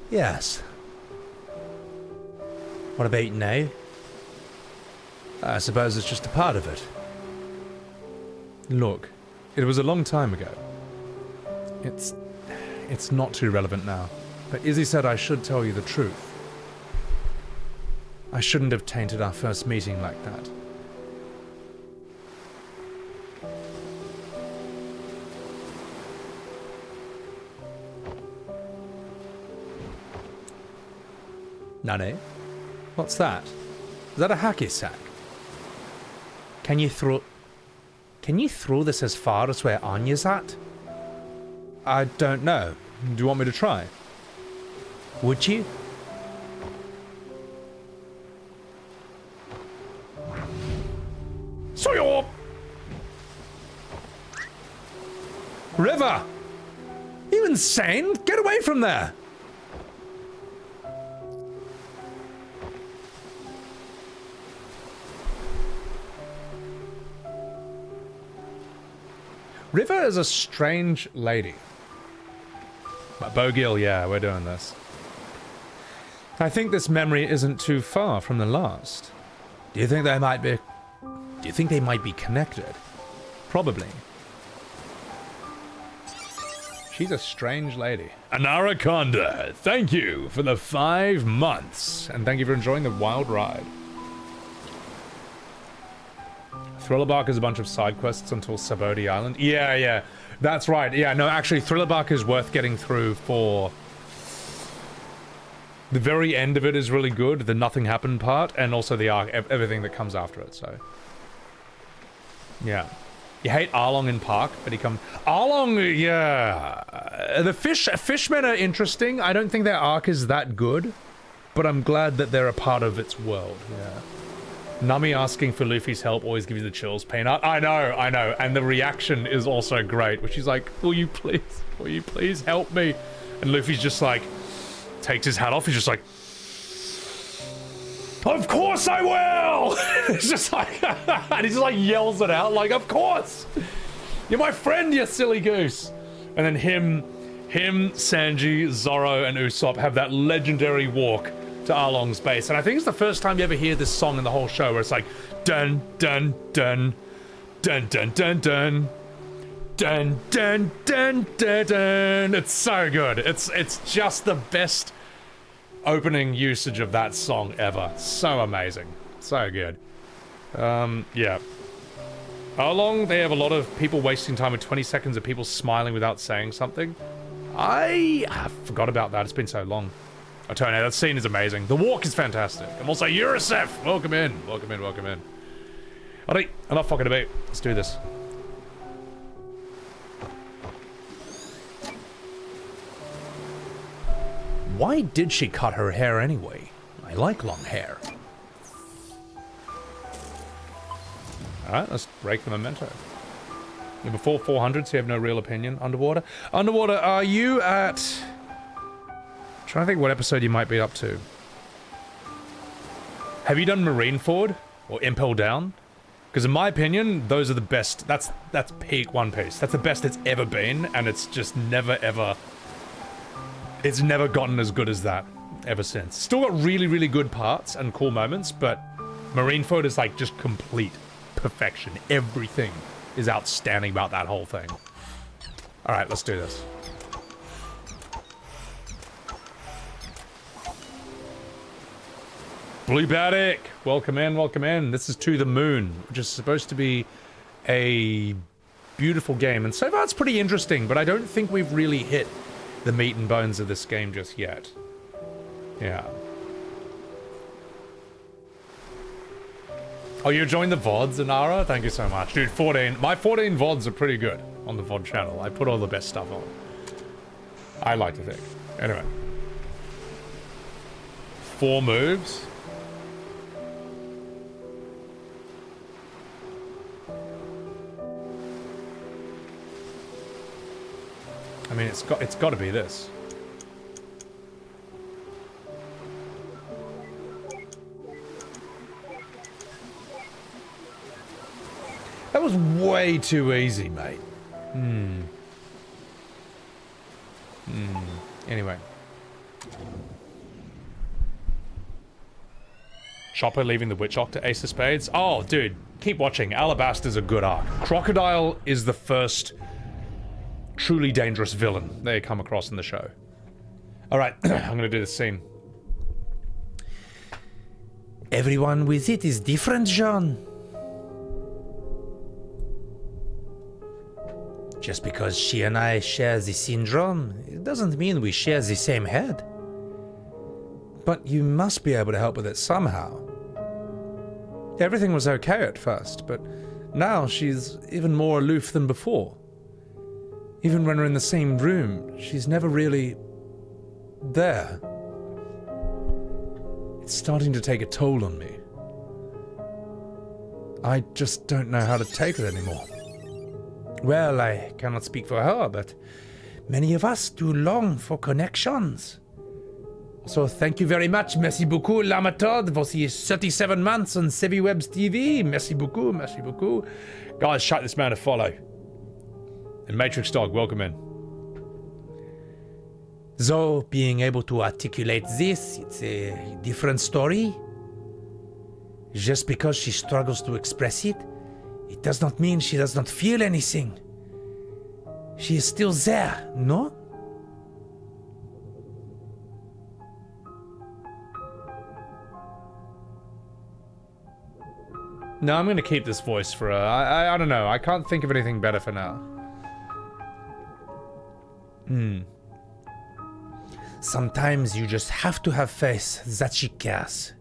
Yes. What about now? I suppose it's just a part of it. Look, it was a long time ago. It's not too relevant now. But Izzy said I should tell you the truth. I shouldn't have tainted our first meeting like that. Nane? What's that? Is that a hacky sack? Can you throw this as far as where Anya's at? I don't know. Do you want me to try? Would you? Soyo! River! You insane? Get away from there! River is a strange lady. But Bogil, yeah, we're doing this. I think this memory isn't too far from the last. Do you think they might be connected? Probably. She's a strange lady. Anaraconda, thank you for the 5 months. And thank you for enjoying the wild ride. Thriller Bark is a bunch of side quests until Sabodi Island. Yeah, that's right. Yeah, no, actually, Thriller Bark is worth getting through for... The very end of it is really good, the nothing happened part, and also the arc, everything that comes after it, so... Yeah. You hate Arlong in Park, but he comes... Arlong, yeah... The fishmen are interesting. I don't think their arc is that good, but I'm glad that they're a part of its world, yeah. Nami asking for Luffy's help always gives you the chills, Peanut. I know, and the reaction is also great, where she's like, will you please help me? And Luffy's just like, takes his hat off, he's just like, of course I will! It's just like, and he just like yells it out, like, of course! You're my friend, you silly goose. And then him, Sanji, Zoro, and Usopp have that legendary walk to Arlong's base. And I think it's the first time you ever hear this song in the whole show where it's like dun dun dun dun dun dun dun dun dun dun dun dun. It's so good. It's just the best opening usage of that song ever. So amazing. So good. Yeah. Arlong, they have a lot of people wasting time with 20 seconds of people smiling without saying something. I forgot about that. It's been so long. I tell you, that scene is amazing. The walk is fantastic. And also, Eurosef, welcome in. Welcome in, welcome in. Alright, enough fucking about. Let's do this. Why did she cut her hair anyway? I like long hair. Alright, let's break the memento. You're before 400, so you have no real opinion. Underwater? Underwater, are you at... I'm trying to think what episode you might be up to. Have you done Marineford? Or Impel Down? Because in my opinion, those are the best. That's peak One Piece. That's the best it's ever been, and it's just never ever... It's never gotten as good as that ever since. Still got really, really good parts and cool moments, but Marineford is like just complete perfection. Everything is outstanding about that whole thing. Alright, let's do this. Blue Baddick, welcome in, welcome in. This is To the Moon, which is supposed to be a beautiful game. And so far it's pretty interesting, but I don't think we've really hit the meat and bones of this game just yet. Yeah. Oh, you joined the VODs, Inara? Thank you so much. Dude, 14. My 14 VODs are pretty good on the VOD channel. I put all the best stuff on. I like to think. Anyway. 4 moves. I mean, it's got to be this. That was way too easy, mate. Anyway. Chopper leaving the Witch Ock to Ace of Spades. Oh, dude, keep watching. Alabaster's a good arc. Crocodile is the first truly dangerous villain they come across in the show. Alright, I'm gonna do this scene. Everyone with it is different, Jean. Just because she and I share the syndrome, it doesn't mean we share the same head. But you must be able to help with it somehow. Everything was okay at first, but now she's even more aloof than before. Even when we're in the same room, she's never really there. It's starting to take a toll on me. I just don't know how to take it anymore. Well, I cannot speak for her, but many of us do long for connections. So thank you very much, merci beaucoup, Lamatod, for the 37 months on Seviwebs TV. Merci beaucoup, merci beaucoup. Guys, shut this man a follow. And Matrix Dog, welcome in. So, being able to articulate this, it's a different story. Just because she struggles to express it, it does not mean she does not feel anything. She is still there, no? No, I'm gonna keep this voice for her. I don't know. I can't think of anything better for now. Sometimes you just have to have faith that she cares.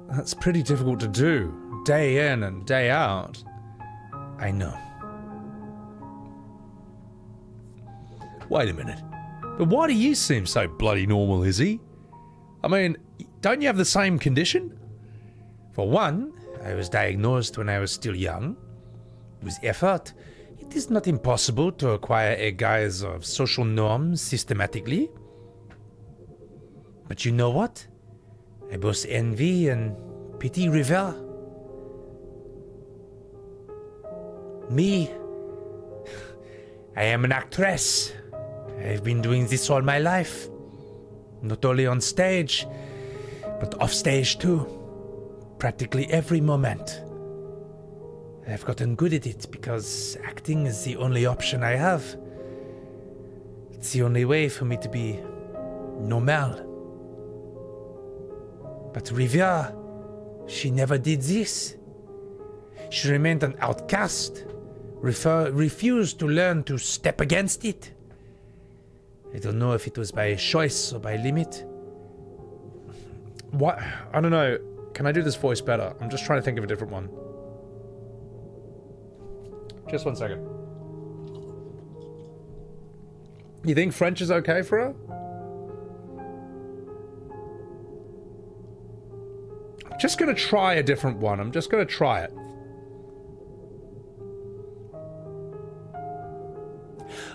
That's pretty difficult to do, day in and day out. I know. Wait a minute. But why do you seem so bloody normal, Izzy? I mean, don't you have the same condition? For one, I was diagnosed when I was still young. With effort, it is not impossible to acquire a guise of social norms systematically. But you know what? I both envy and pity River. Me? I am an actress. I've been doing this all my life. Not only on stage, but off stage too. Practically every moment. I've gotten good at it because acting is the only option I have. It's the only way for me to be normal. But Rivière, she never did this. She remained an outcast, refused to learn to step against it. I don't know if it was by choice or by limit. What? I don't know. Can I do this voice better? I'm just trying to think of a different one. Just 1 second. You think French is okay for her? I'm just gonna try a different one. I'm just gonna try it.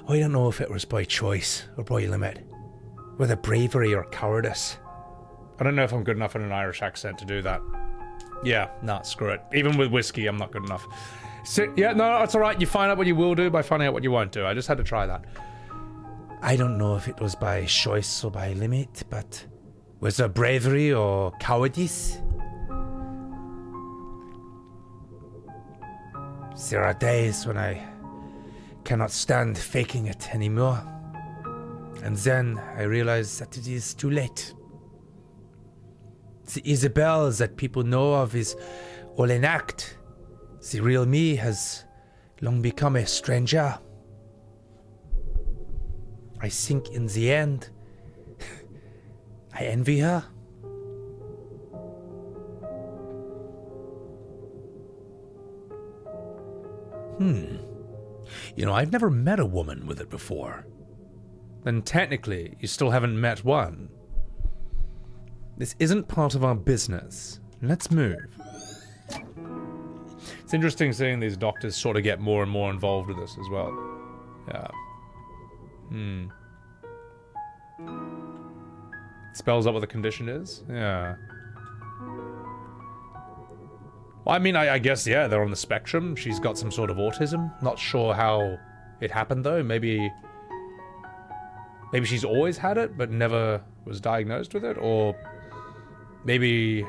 I don't know if it was by choice or by limit. Whether bravery or cowardice. I don't know if I'm good enough in an Irish accent to do that. Yeah, nah, screw it. Even with whiskey, I'm not good enough. So, yeah, no, it's alright. You find out what you will do by finding out what you won't do. I just had to try that. I don't know if it was by choice or by limit, but was there bravery or cowardice? There are days when I cannot stand faking it anymore. And then I realize that it is too late. The Isabelle that people know of is all an act. The real me has long become a stranger. I think in the end, I envy her. You know, I've never met a woman with it before. Then technically, you still haven't met one. This isn't part of our business. Let's move. It's interesting seeing these doctors sort of get more and more involved with this as well. Yeah. Spells out what the condition is? Yeah. Well, I mean, I guess, yeah, they're on the spectrum. She's got some sort of autism. Not sure how it happened, though. Maybe she's always had it, but never was diagnosed with it. Or maybe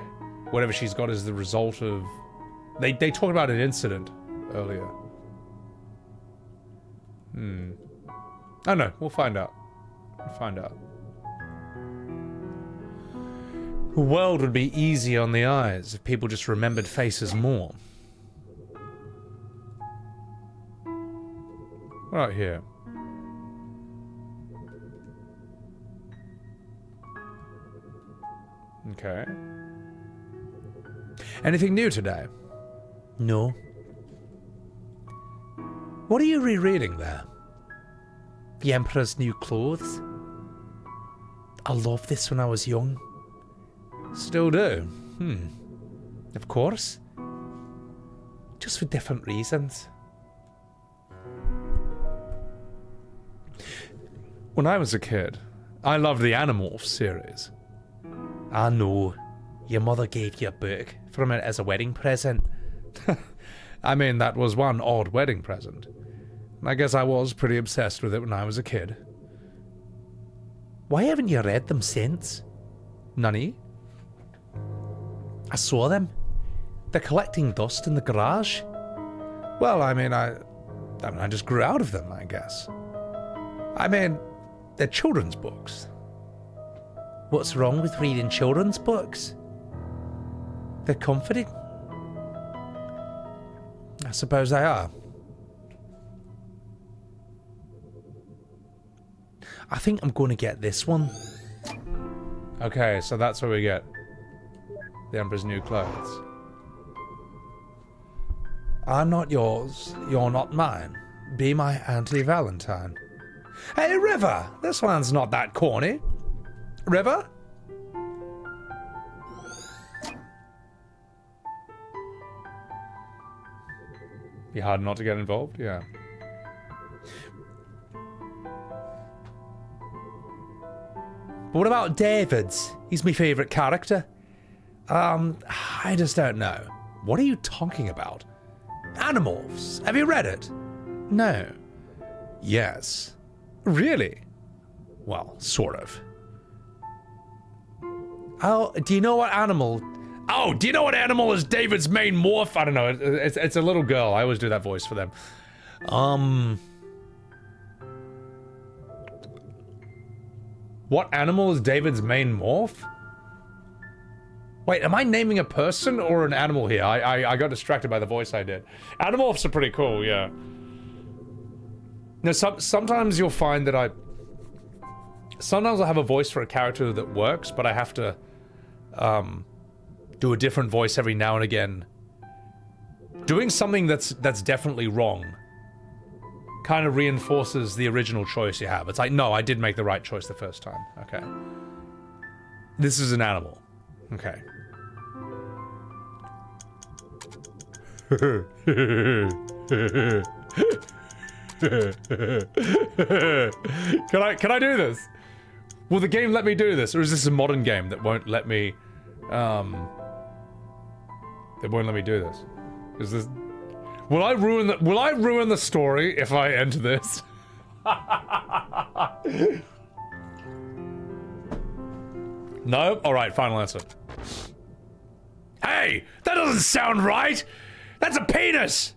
whatever she's got is the result of... They talked about an incident earlier. I don't know. We'll find out. We'll find out. The world would be easy on the eyes if people just remembered faces more. Right here. Okay. Anything new today? No. What are you rereading there? The Emperor's New Clothes. I loved this when I was young. Still do. Of course. Just for different reasons. When I was a kid, I loved the Animorphs series. I know. Your mother gave you a book from it as a wedding present. I mean, that was one odd wedding present. I guess I was pretty obsessed with it when I was a kid. Why haven't you read them since? Nunny? I saw them. They're collecting dust in the garage. Well, I mean, I just grew out of them, I guess. I mean, they're children's books. What's wrong with reading children's books? They're comforting. I suppose they are. I think I'm going to get this one. Okay, so that's where we get the Emperor's New Clothes. I'm not yours, you're not mine. Be my Auntie Valentine. Hey, River! This one's not that corny. River? Be hard not to get involved, yeah. But what about David's? He's my favourite character. I just don't know. What are you talking about? Animorphs. Have you read it? No. Yes. Really? Well, sort of. Oh, do you know what animal? Oh, do you know what animal is David's main morph? I don't know. It's a little girl. I always do that voice for them. What animal is David's main morph? Wait, am I naming a person or an animal here? I got distracted by the voice I did. Animorphs are pretty cool, yeah. No, sometimes you'll find that sometimes I'll have a voice for a character that works, but I have to, do a different voice every now and again. Doing something that's definitely wrong kind of reinforces the original choice you have. It's like, no, I did make the right choice the first time. Okay. This is an animal. Okay. Can I do this? Will the game let me do this, or is this a modern game that won't let me do this? Is this will I ruin the story if I enter this? No? Alright, final answer. Hey! That doesn't sound right! That's a penis!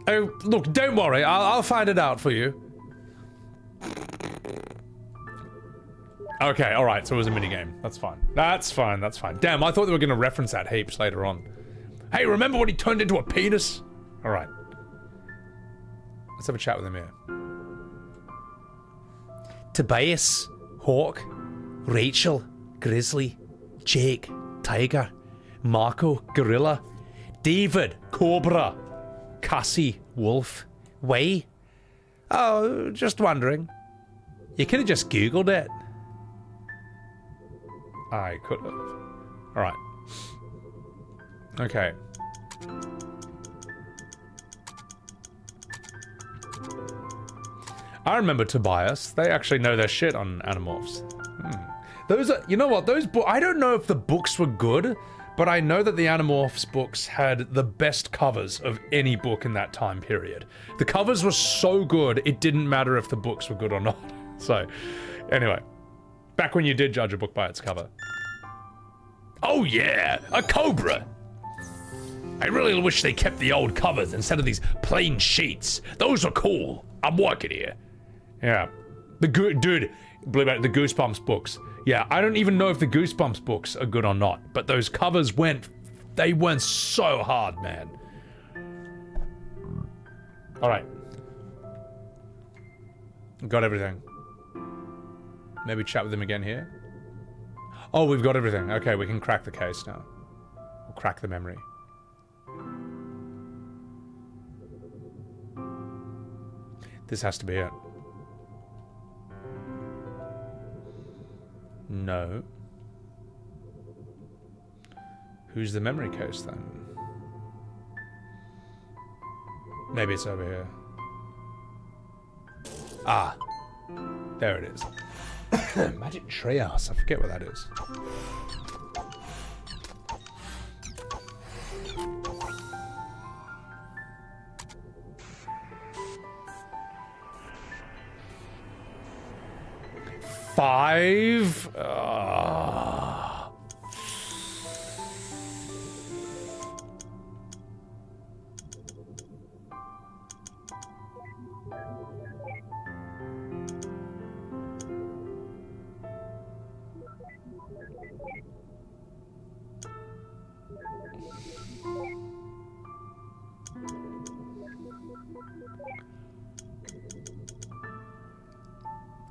Oh, look, don't worry, I'll find it out for you. Okay, alright, so it was a minigame. That's fine. That's fine, that's fine. Damn, I thought they were gonna reference that heaps later on. Hey, remember when he turned into a penis? Alright. Let's have a chat with him here. Tobias, Hawk, Rachel, Grizzly, Jake, Tiger, Marco, Gorilla, David, Cobra, Cassie, Wolf, Way. Oh, just wondering. You could have just Googled it. I could have. Alright. Okay. I remember Tobias. They actually know their shit on Animorphs. Those are, you know what, those books, I don't know if the books were good, but I know that the Animorphs books had the best covers of any book in that time period. The covers were so good, it didn't matter if the books were good or not. So, anyway. Back when you did judge a book by its cover. Oh yeah, a cobra! I really wish they kept the old covers instead of these plain sheets. Those are cool. I'm working here. Yeah. Dude, the Goosebumps books. Yeah, I don't even know if the Goosebumps books are good or not, but those covers went so hard, man. Alright. Got everything. Maybe chat with him again here. Oh, we've got everything. Okay, we can crack the case now. Or crack the memory. This has to be it. No. Who's the memory case then? Maybe it's over here. Ah. There it is. Magic Treehouse. I forget what that is. Five?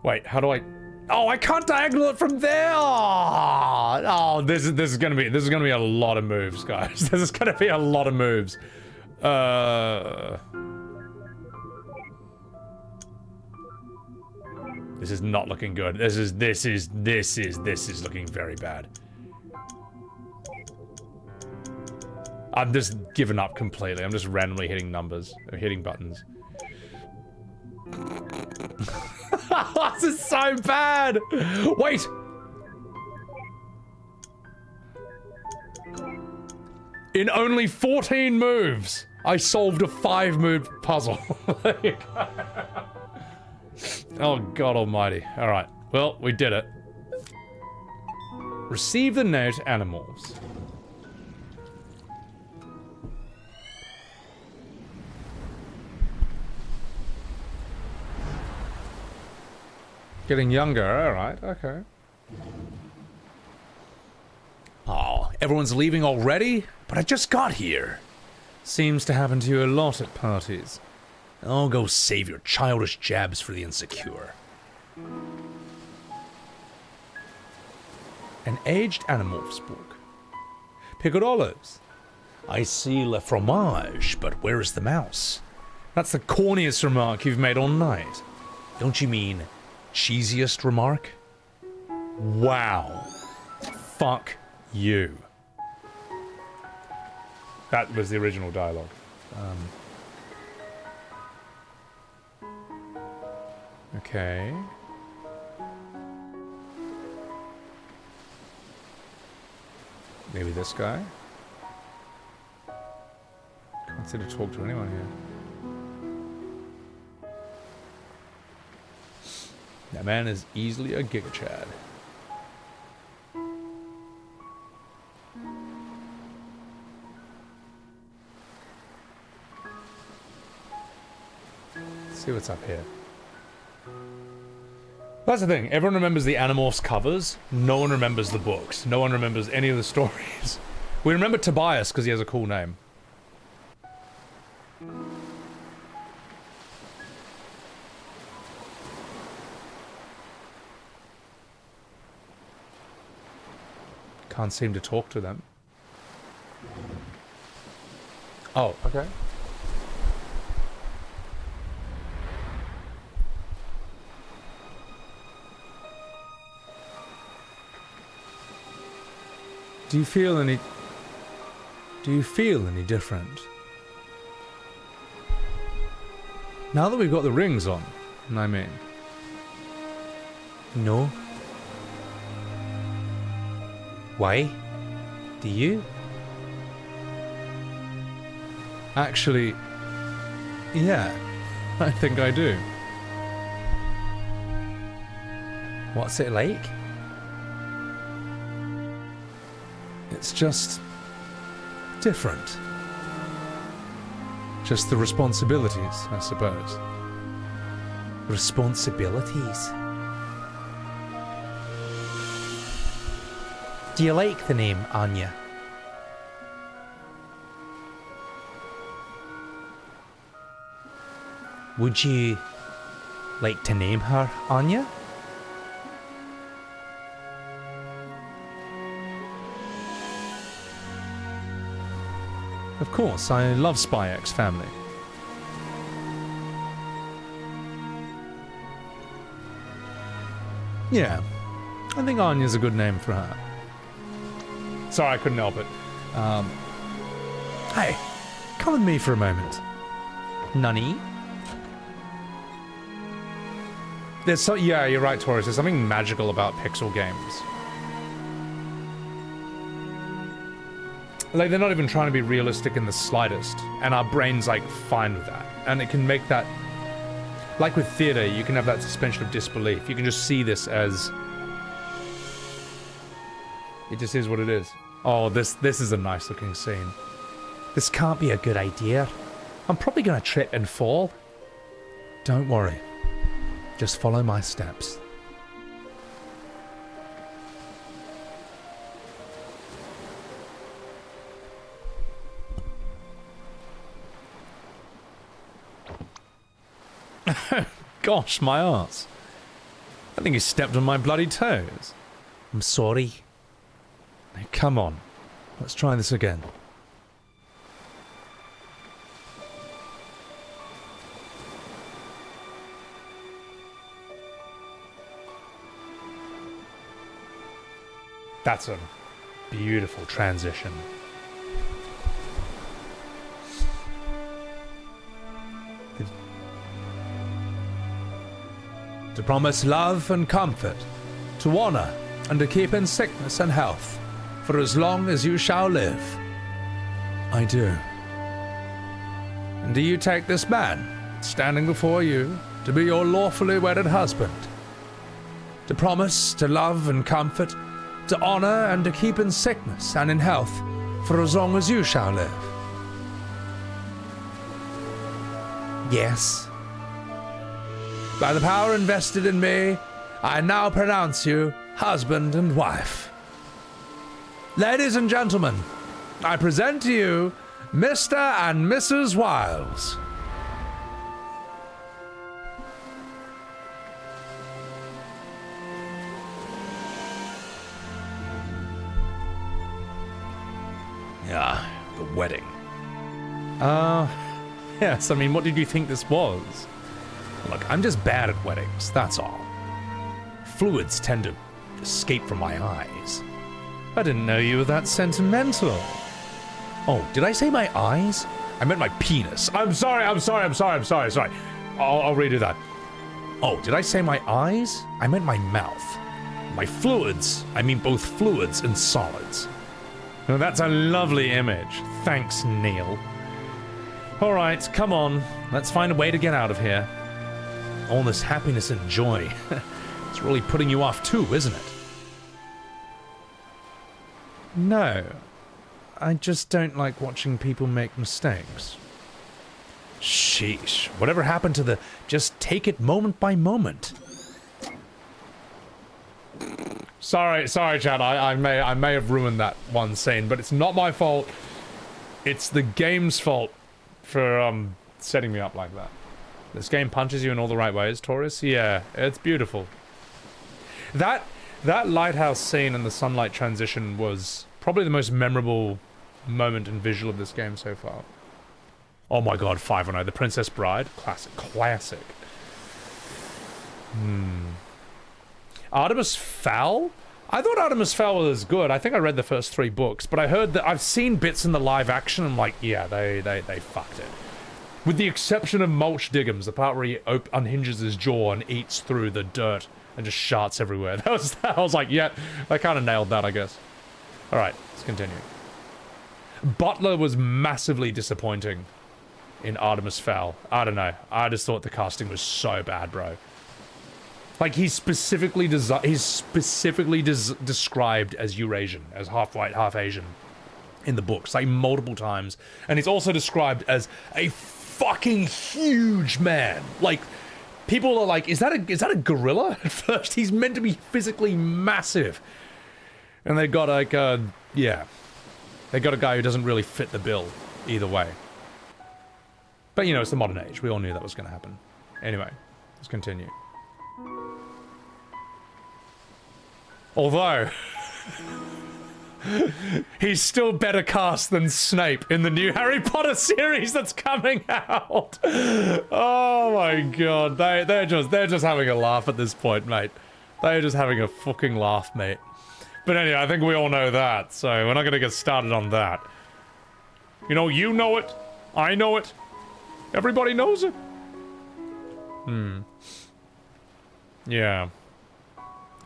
Wait, how do I... Oh, I can't diagonal it from there! Oh, this is gonna be a lot of moves, guys. This is gonna be a lot of moves. This is not looking good. This is looking very bad. I'm just giving up completely. I'm just randomly hitting numbers, or hitting buttons. This is so bad! Wait! In only 14 moves, I solved a 5-move puzzle. Oh, God almighty. Alright, well, we did it. Receive the note, animals. Getting younger, alright, okay. Oh, everyone's leaving already? But I just got here. Seems to happen to you a lot at parties. Oh, go save your childish jabs for the insecure. An aged Animorphs book. Pickled olives. I see le fromage, but where is the mouse? That's the corniest remark you've made all night. Don't you mean cheesiest remark? Wow. Fuck you. That was the original dialogue. Okay. Maybe this guy? Can't seem to talk to anyone here. That man is easily a Giga Chad. Let's see what's up here. That's the thing, everyone remembers the Animorphs covers, no one remembers the books, no one remembers any of the stories. We remember Tobias because he has a cool name. Can't seem to talk to them. Oh, okay. Do you feel any different? Now that we've got the rings on, I mean. No. Why? Do you? Actually, yeah, I think I do. What's it like? It's just different. Just the responsibilities, I suppose. Responsibilities? Do you like the name Anya? Would you like to name her Anya? Of course, I love Spy X Family. Yeah, I think Anya's a good name for her. Sorry, I couldn't help it. Hey, come with me for a moment. Nani? Yeah, you're right, Taurus. There's something magical about pixel games. Like, they're not even trying to be realistic in the slightest, and our brain's, like, fine with that. And it can make that... Like with theater, you can have that suspension of disbelief. You can just see this as... It just is what it is. Oh, this is a nice-looking scene. This can't be a good idea. I'm probably gonna trip and fall. Don't worry. Just follow my steps. Gosh, my arse. I think he stepped on my bloody toes. I'm sorry. Now, come on. Let's try this again. That's a beautiful transition. To promise love and comfort, to honor and to keep in sickness and health, for as long as you shall live. I do. Do you take this man, standing before you, to be your lawfully wedded husband? To promise to love and comfort, to honor and to keep in sickness and in health for as long as you shall live? Yes. By the power invested in me, I now pronounce you husband and wife. Ladies and gentlemen, I present to you Mr. and Mrs. Wiles. Yeah, the wedding. Yes, I mean, what did you think this was? Look, I'm just bad at weddings, that's all. Fluids tend to escape from my eyes. I didn't know you were that sentimental. Oh, did I say my eyes? I meant my penis. I'm sorry. I'll redo that. Oh, did I say my eyes? I meant my mouth. My fluids, I mean both fluids and solids. Now that's a lovely image. Thanks, Neil. All right, come on. Let's find a way to get out of here. All this happiness and joy. It's really putting you off too, isn't it? No. I just don't like watching people make mistakes. Sheesh. Whatever happened to the just take it moment by moment? Sorry, chat. I may have ruined that one scene, but it's not my fault. It's the game's fault for setting me up like that. This game punches you in all the right ways, Taurus. Yeah, it's beautiful. That lighthouse scene and the sunlight transition was probably the most memorable moment and visual of this game so far. Oh my god, 510, The Princess Bride. Classic. Artemis Fowl? I thought Artemis Fowl was good. I think I read the first 3 books, but I heard that I've seen bits in the live action and I'm like, yeah, they fucked it. With the exception of Mulch Diggums, the part where he unhinges his jaw and eats through the dirt and just sharts everywhere. I was like, yeah, I kind of nailed that, I guess. Alright, let's continue. Butler was massively disappointing in Artemis Fowl. I don't know. I just thought the casting was so bad, bro. Like, he's specifically described as Eurasian, as half white, half Asian in the books, like multiple times. And he's also described as a fucking huge man. Like, people are like, is that a gorilla? At first, he's meant to be physically massive. And they got like yeah. They got a guy who doesn't really fit the bill either way. But you know, it's the modern age. We all knew that was going to happen. Anyway, let's continue. Although, he's still better cast than Snape in the new Harry Potter series that's coming out. Oh my god, they're just having a laugh at this point, mate. They're just having a fucking laugh, mate. But anyway, I think we all know that, so we're not gonna get started on that. You know it, I know it, everybody knows it. Yeah.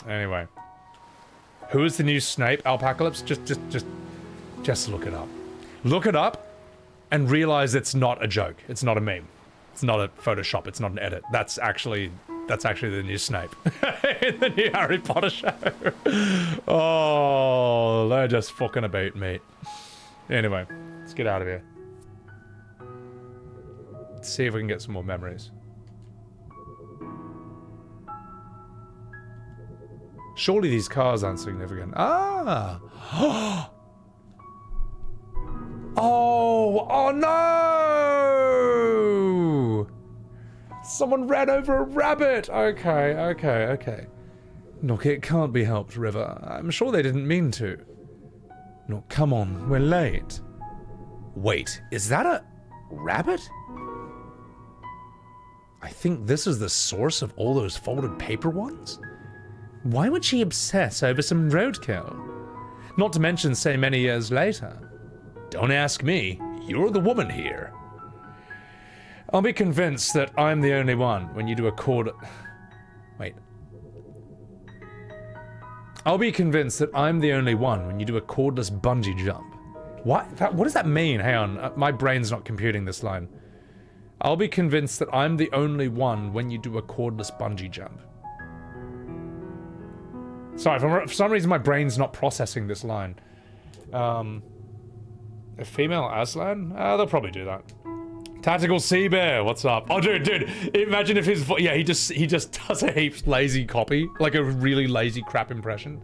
Anyway. Who is the new Snape? Alpacalypse? Just look it up. Look it up and realize it's not a joke. It's not a meme. It's not a Photoshop. It's not an edit. That's actually the new Snape in the new Harry Potter show. Oh, they're just fucking about, mate. Anyway, let's get out of here. Let's see if we can get some more memories. Surely these cars aren't significant. Ah! Oh no! Someone ran over a rabbit! Okay. Look, it can't be helped, River. I'm sure they didn't mean to. Look, come on, we're late. Wait, is that a rabbit? I think this is the source of all those folded paper ones? Why would she obsess over some roadkill? Not to mention so many years later. Don't ask me, you're the woman here. I'll be convinced that I'm the only one when you do a Wait. I'll be convinced that I'm the only one when you do a cordless bungee jump. What does that mean? Hang on, my brain's not computing this line. I'll be convinced that I'm the only one when you do a cordless bungee jump. Sorry, for some reason my brain's not processing this line. A female Aslan? They'll probably do that. Tactical Sea Bear, what's up? Oh, dude, imagine if his yeah, he just does a heaps lazy copy, like a really lazy crap impression,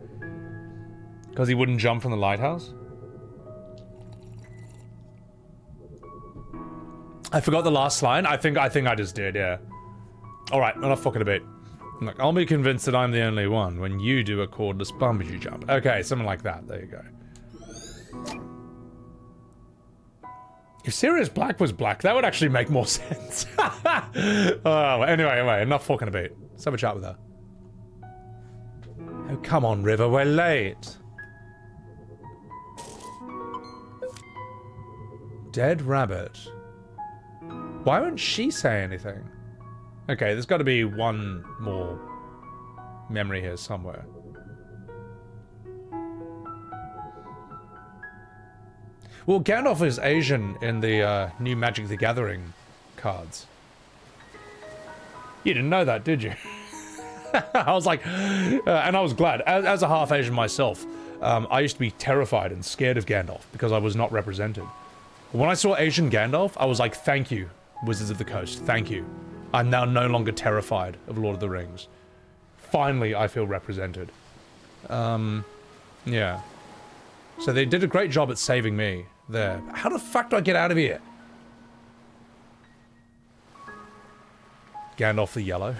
because he wouldn't jump from the lighthouse. I forgot the last line. I think I just did, yeah. All right, enough fucking about. Look, I'll be convinced that I'm the only one when you do a cordless bungee jump. Okay, something like that. There you go. If Sirius Black was black, that would actually make more sense. Oh, anyway, enough fucking about. Let's have a chat with her. Oh, come on, River, we're late. Dead rabbit. Why won't she say anything? Okay, there's got to be one more memory here somewhere. Well, Gandalf is Asian in the new Magic the Gathering cards. You didn't know that, did you? I was like, and I was glad. As a half Asian myself, I used to be terrified and scared of Gandalf because I was not represented. When I saw Asian Gandalf, I was like, thank you, Wizards of the Coast, thank you. I'm now no longer terrified of Lord of the Rings. Finally, I feel represented. Yeah. So they did a great job at saving me there. How the fuck do I get out of here? Gandalf the Yellow.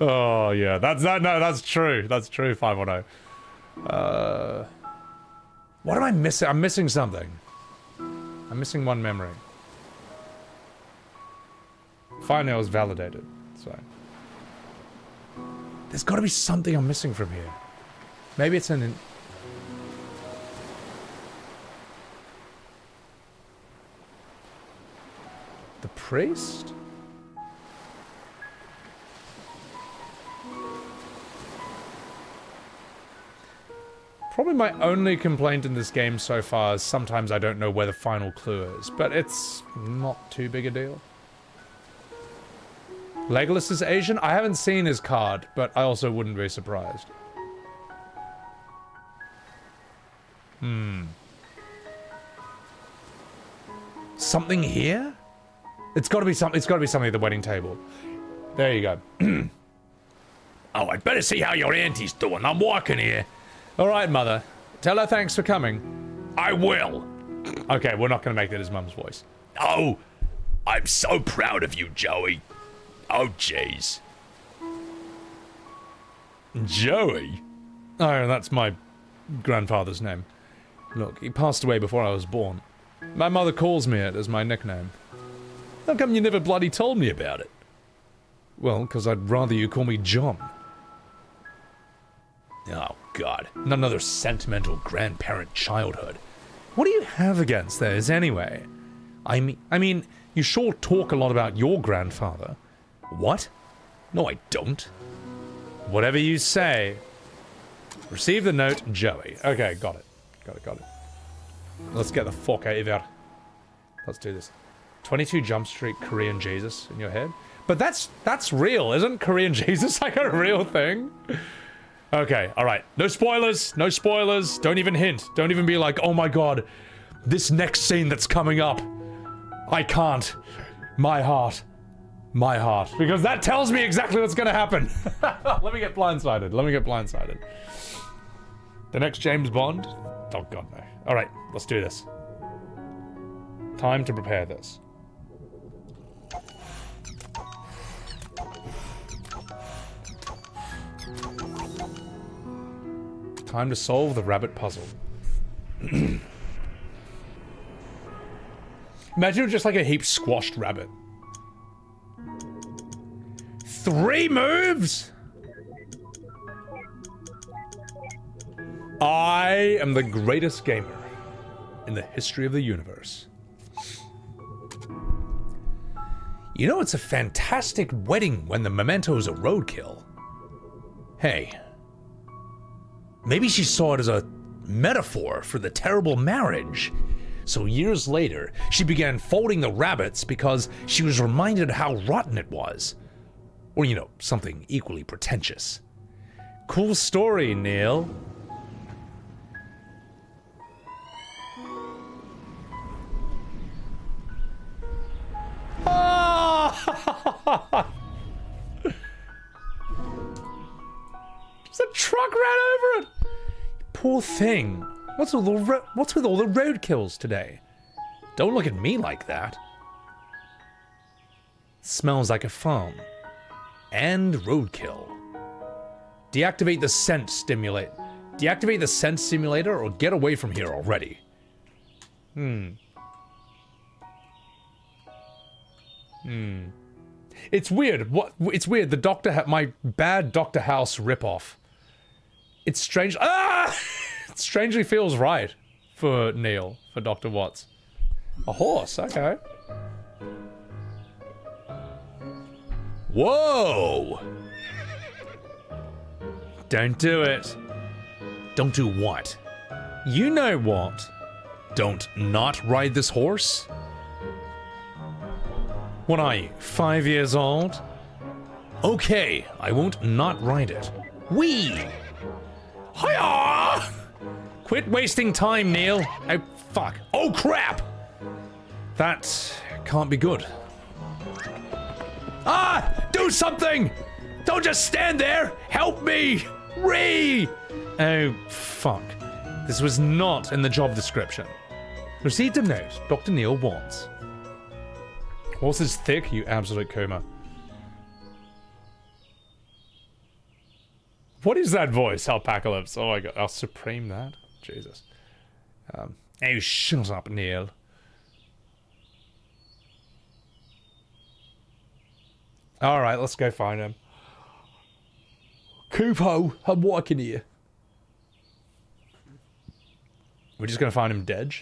Oh, yeah. That's true. That's true, 510. What am I missing? I'm missing something. I'm missing one memory. Finally, I was validated. So there's got to be something I'm missing from here. Maybe it's an. The priest? Probably my only complaint in this game so far is sometimes I don't know where the final clue is, but it's not too big a deal. Legolas is Asian? I haven't seen his card, but I also wouldn't be surprised. Something here? It's got to be something. It's got to be something at the wedding table. There you go. Oh, I'd better see how your auntie's doing. I'm walking here. All right, Mother. Tell her thanks for coming. I will. Okay, we're not going to make that his mum's voice. Oh, I'm so proud of you, Joey. Oh, jeez. Joey? Oh, that's my grandfather's name. Look, he passed away before I was born. My mother calls me it as my nickname. How come you never bloody told me about it? Well, because I'd rather you call me John. Oh, God. Not another sentimental grandparent childhood. What do you have against theirs, anyway? I mean, you sure talk a lot about your grandfather. What? No, I don't. Whatever you say. Receive the note, Joey. Okay, got it. Got it. Let's get the fuck out of here. Let's do this. 22 Jump Street Korean Jesus in your head? But that's real, isn't Korean Jesus like a real thing? Okay, alright. No spoilers, no spoilers. Don't even hint. Don't even be like, oh my god, this next scene that's coming up. I can't. My heart. Because that tells me exactly what's gonna happen. Let me get blindsided. The next James Bond? Oh god, no. Alright, let's do this. Time to prepare this. Time to solve the rabbit puzzle. Imagine it was just like a heap squashed rabbit. 3 moves? I am the greatest gamer in the history of the universe. You know, it's a fantastic wedding when the memento's a roadkill. Hey. Maybe she saw it as a metaphor for the terrible marriage So years later, she began folding the rabbits because she was reminded how rotten it was. Or, you know, something equally pretentious. Cool story, Neil. Ah! Just a truck ran over it. Poor thing. What's with all the roadkills today? Don't look at me like that. Smells like a farm. And roadkill. Deactivate the scent stimulate. Deactivate the scent simulator or get away from here already. It's weird. It's weird. The my bad Dr. House ripoff. It's strange. Ah! It strangely feels right for Neil, for Dr. Watts. A horse, okay. Whoa! Don't do it. Don't do what? You know what? Don't not ride this horse? What are you, 5 years old? Okay, I won't not ride it. Whee! Hiya! Quit wasting time, Neil. Oh, fuck. Oh, crap! That can't be good. Ah! Do something! Don't just stand there! Help me! Oh, fuck. This was not in the job description. Received a note, Dr. Neil Watts. Horse is thick, you absolute coma. What is that voice, Alpacalypse? Oh my god, I'll supreme that. Jesus. Oh, shut up, Neil. Alright, let's go find him. Kupo, I'm walking here. We're just gonna find him dead?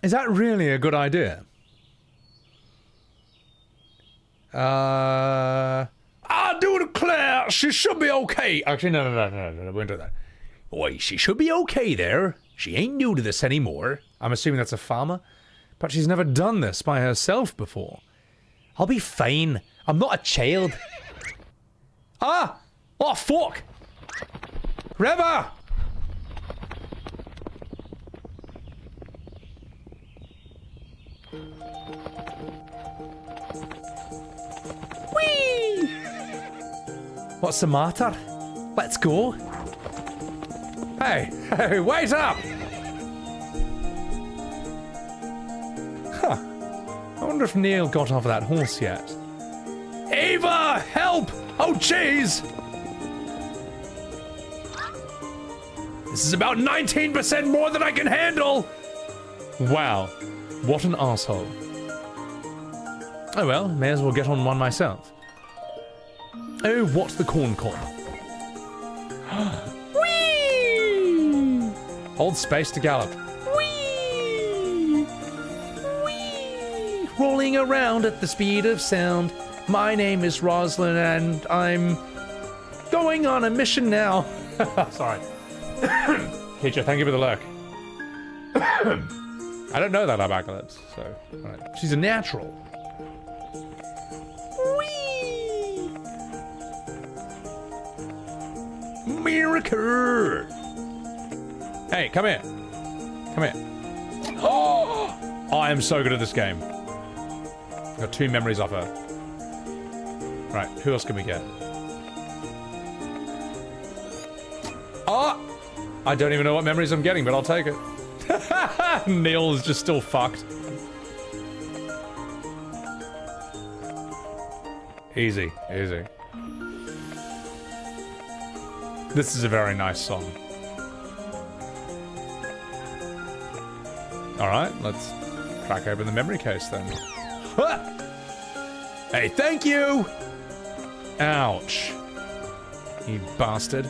Is that really a good idea? I do declare she should be okay. Actually, no, we won't do that. Oi, she should be okay there. She ain't new to this anymore. I'm assuming that's a farmer. But she's never done this by herself before. I'll be fine. I'm not a child. Ah! Oh, fuck! River! Whee! What's the matter? Let's go. Hey, wait up! Huh. I wonder if Neil got off that horse yet. Ava, help! Oh, jeez! This is about 19% more than I can handle! Wow, what an asshole. Oh well, may as well get on one myself. Oh, what the corn cob. Whee! Hold space to gallop. Whee! Whee! Rolling around at the speed of sound. My name is Roslyn and I'm going on a mission now. Sorry. Teacher, thank you for the lurk. I don't know that Apocalypse, so... Right. She's a natural. Whee! Miracle! Hey, come here. Come here. Oh! I am so good at this game. Got 2 memories off her. Right, who else can we get? Oh! I don't even know what memories I'm getting, but I'll take it. Neil is just still fucked. Easy, easy. This is a very nice song. Alright, let's crack open the memory case then. Hey, thank you! Ouch. You bastard.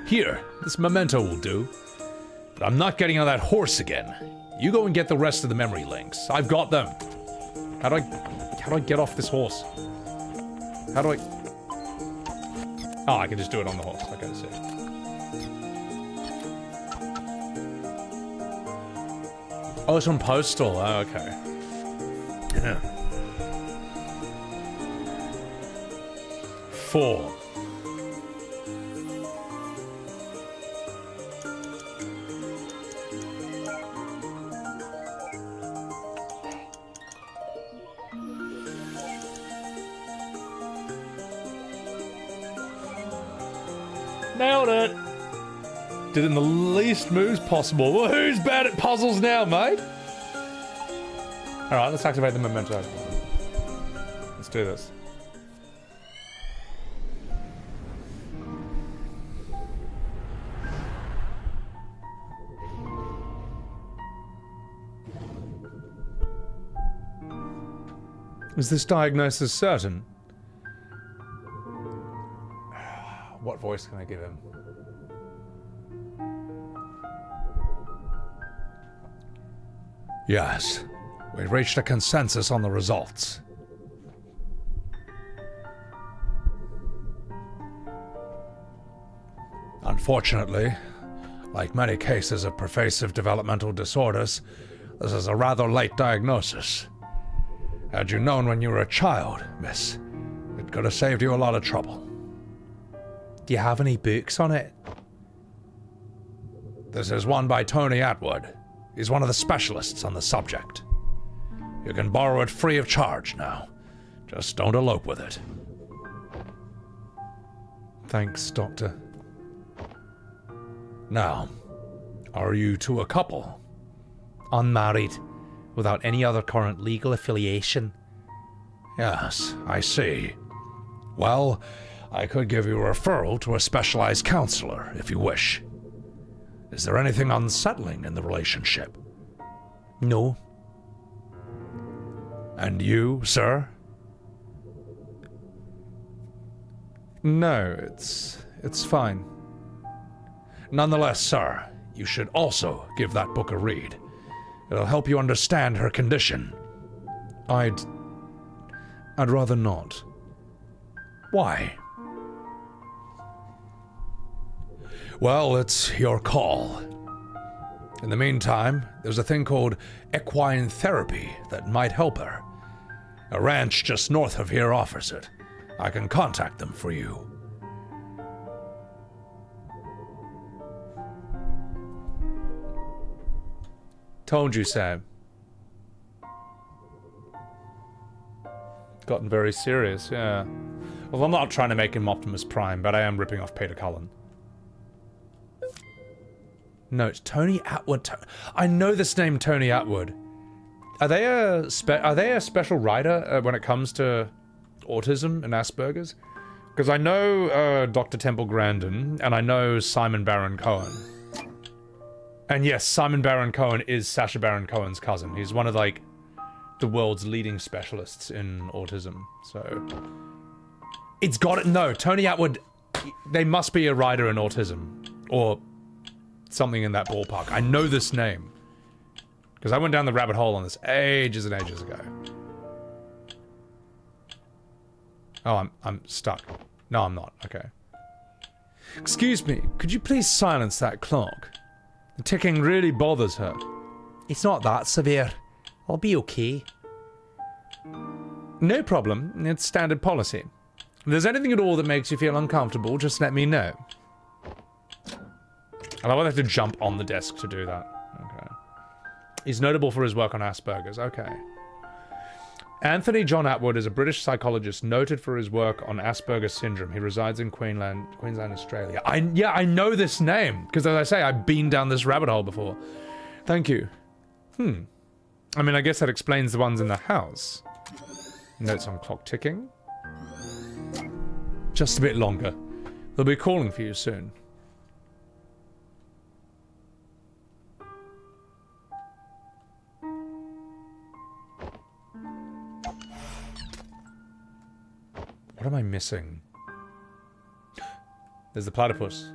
Here, this memento will do. But I'm not getting on that horse again. You go and get the rest of the memory links. I've got them. How do I get off this horse? How do I... Oh, I can just do it on the horse. Okay, sick. Oh, it's on postal. Oh, okay. Yeah. 4. Nailed it! Did it in the least moves possible. Well, who's bad at puzzles now, mate? Alright, let's activate the memento. Let's do this. Is this diagnosis certain? What voice can I give him? Yes. We've reached a consensus on the results. Unfortunately, like many cases of pervasive developmental disorders, this is a rather late diagnosis. Had you known when you were a child, miss, it could have saved you a lot of trouble. Do you have any books on it? This is one by Tony Atwood. He's one of the specialists on the subject. You can borrow it free of charge now. Just don't elope with it. Thanks, Doctor. Now, are you two a couple? Unmarried, without any other current legal affiliation. Yes, I see. Well, I could give you a referral to a specialized counselor, if you wish. Is there anything unsettling in the relationship? No. And you, sir? No, it's fine. Nonetheless, sir, you should also give that book a read. It'll help you understand her condition. I'd rather not. Why? Well, it's your call. In the meantime, there's a thing called equine therapy that might help her. A ranch just north of here offers it. I can contact them for you. Told you so. Gotten very serious, yeah. Well, I'm not trying to make him Optimus Prime, but I am ripping off Peter Cullen. Note, Tony Atwood. I know this name, Tony Atwood. Are they a special writer when it comes to autism and Asperger's? Because I know Dr. Temple Grandin, and I know Simon Baron Cohen. And yes, Simon Baron Cohen is Sacha Baron Cohen's cousin. He's one of, like, the world's leading specialists in autism, so... It's got it. No, Tony Atwood, they must be a writer in autism. Or something in that ballpark. I know this name. Because I went down the rabbit hole on this ages and ages ago. Oh, I'm stuck. No, I'm not. Okay. Excuse me, could you please silence that clock? The ticking really bothers her. It's not that severe. I'll be okay. No problem. It's standard policy. If there's anything at all that makes you feel uncomfortable, just let me know. And I will have to jump on the desk to do that. Okay. He's notable for his work on Asperger's. Okay. Anthony John Atwood is a British psychologist noted for his work on Asperger's syndrome. He resides in Queensland, Australia. I know this name because, as I say, I've been down this rabbit hole before. Thank you. I mean, I guess that explains the ones in the house. Notes on clock ticking. Just a bit longer. They'll be calling for you soon. What am I missing? There's the platypus.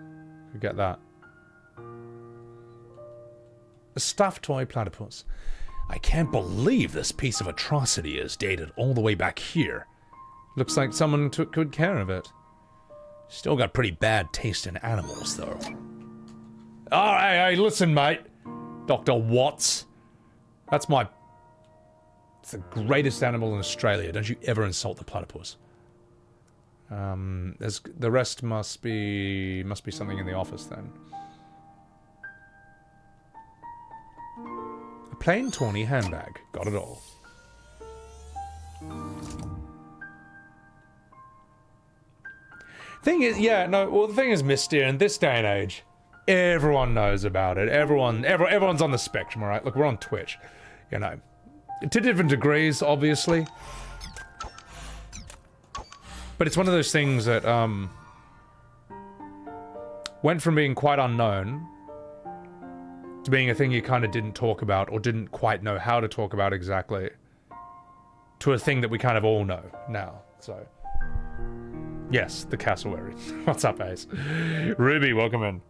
Could get that. A stuffed toy platypus. I can't believe this piece of atrocity is dated all the way back here. Looks like someone took good care of it. Still got pretty bad taste in animals, though. Oh, hey, listen, mate. Dr. Watts. That's my... It's the greatest animal in Australia. Don't you ever insult the platypus. The rest must be something in the office, then. A plain tawny handbag. Got it all. Thing is, yeah, no, well, the thing is, Misty, in this day and age, everyone knows about it. Everyone's on the spectrum, alright? Look, we're on Twitch. You know. To different degrees, obviously. But it's one of those things that, went from being quite unknown to being a thing you kind of didn't talk about or didn't quite know how to talk about exactly to a thing that we kind of all know now, so... Yes, the cassowary. What's up, Ace? Ruby, welcome in.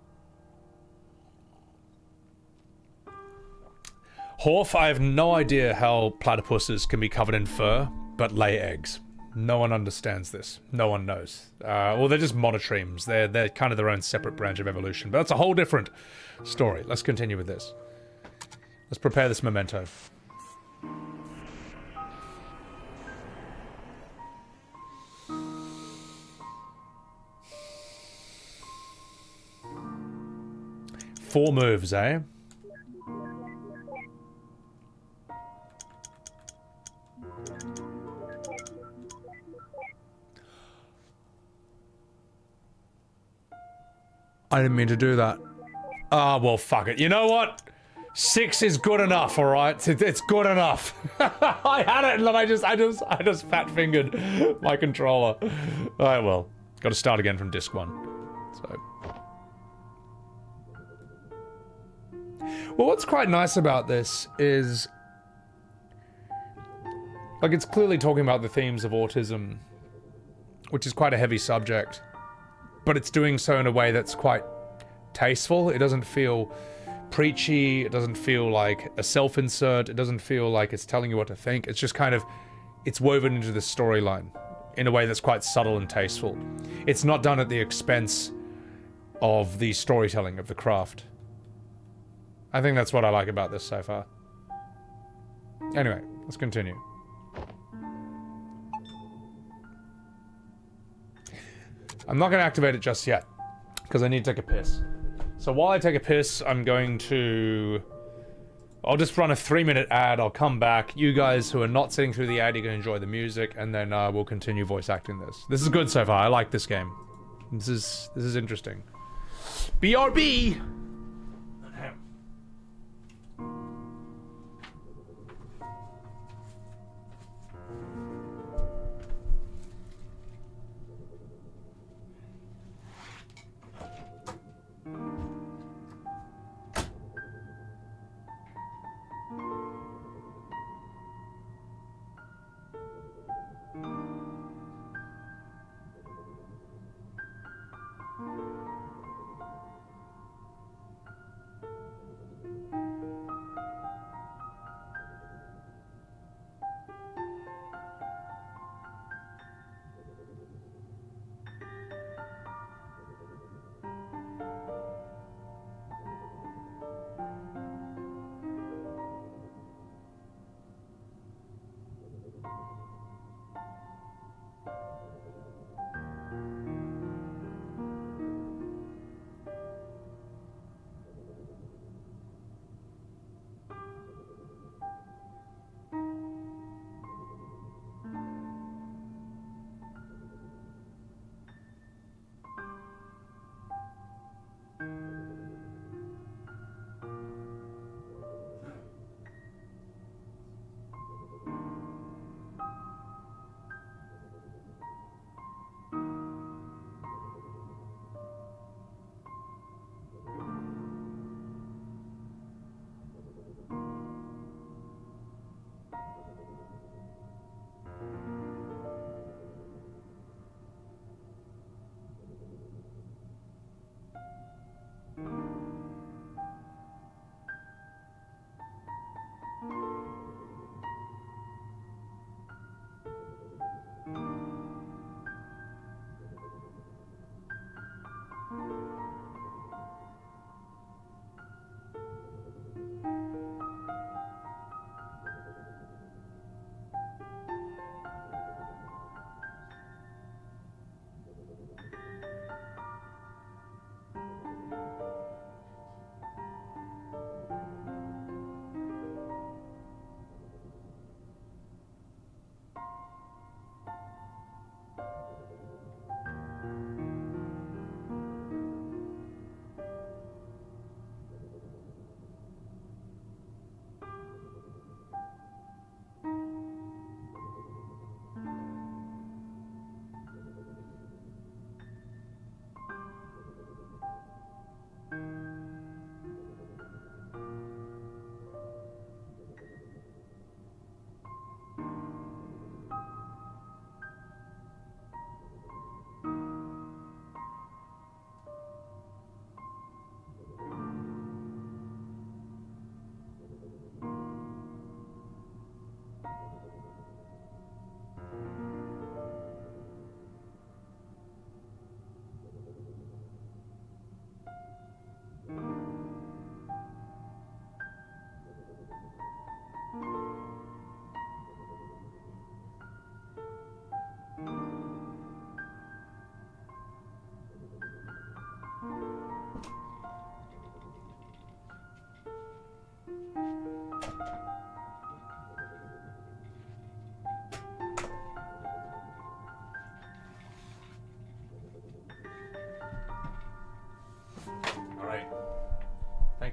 Horf, I have no idea how platypuses can be covered in fur, but lay eggs. No one understands this. No one knows. Well, they're just monotremes. They're kind of their own separate branch of evolution, but that's a whole different story. Let's continue with this. Let's prepare this memento. Four moves, eh? I didn't mean to do that. Ah, well, fuck it. You know what? 6 is good enough, alright? It's good enough. I had it and then I just fat-fingered my controller. Alright, well. Gotta start again from disc 1. So... Well, what's quite nice about this is... Like, it's clearly talking about the themes of autism, which is quite a heavy subject. But it's doing so in a way that's quite tasteful. It doesn't feel preachy. It doesn't feel like a self-insert. It doesn't feel like it's telling you what to think. It's just kind of... It's woven into the storyline in a way that's quite subtle and tasteful. It's not done at the expense of the storytelling of the craft. I think that's what I like about this so far. Anyway, let's continue. I'm not going to activate it just yet, because I need to take a piss. So while I take a piss, I'm going to... I'll just run a 3-minute ad, I'll come back. You guys who are not sitting through the ad, you're going to enjoy the music, and then we'll continue voice acting this. This is good so far, I like this game. This is interesting. BRB!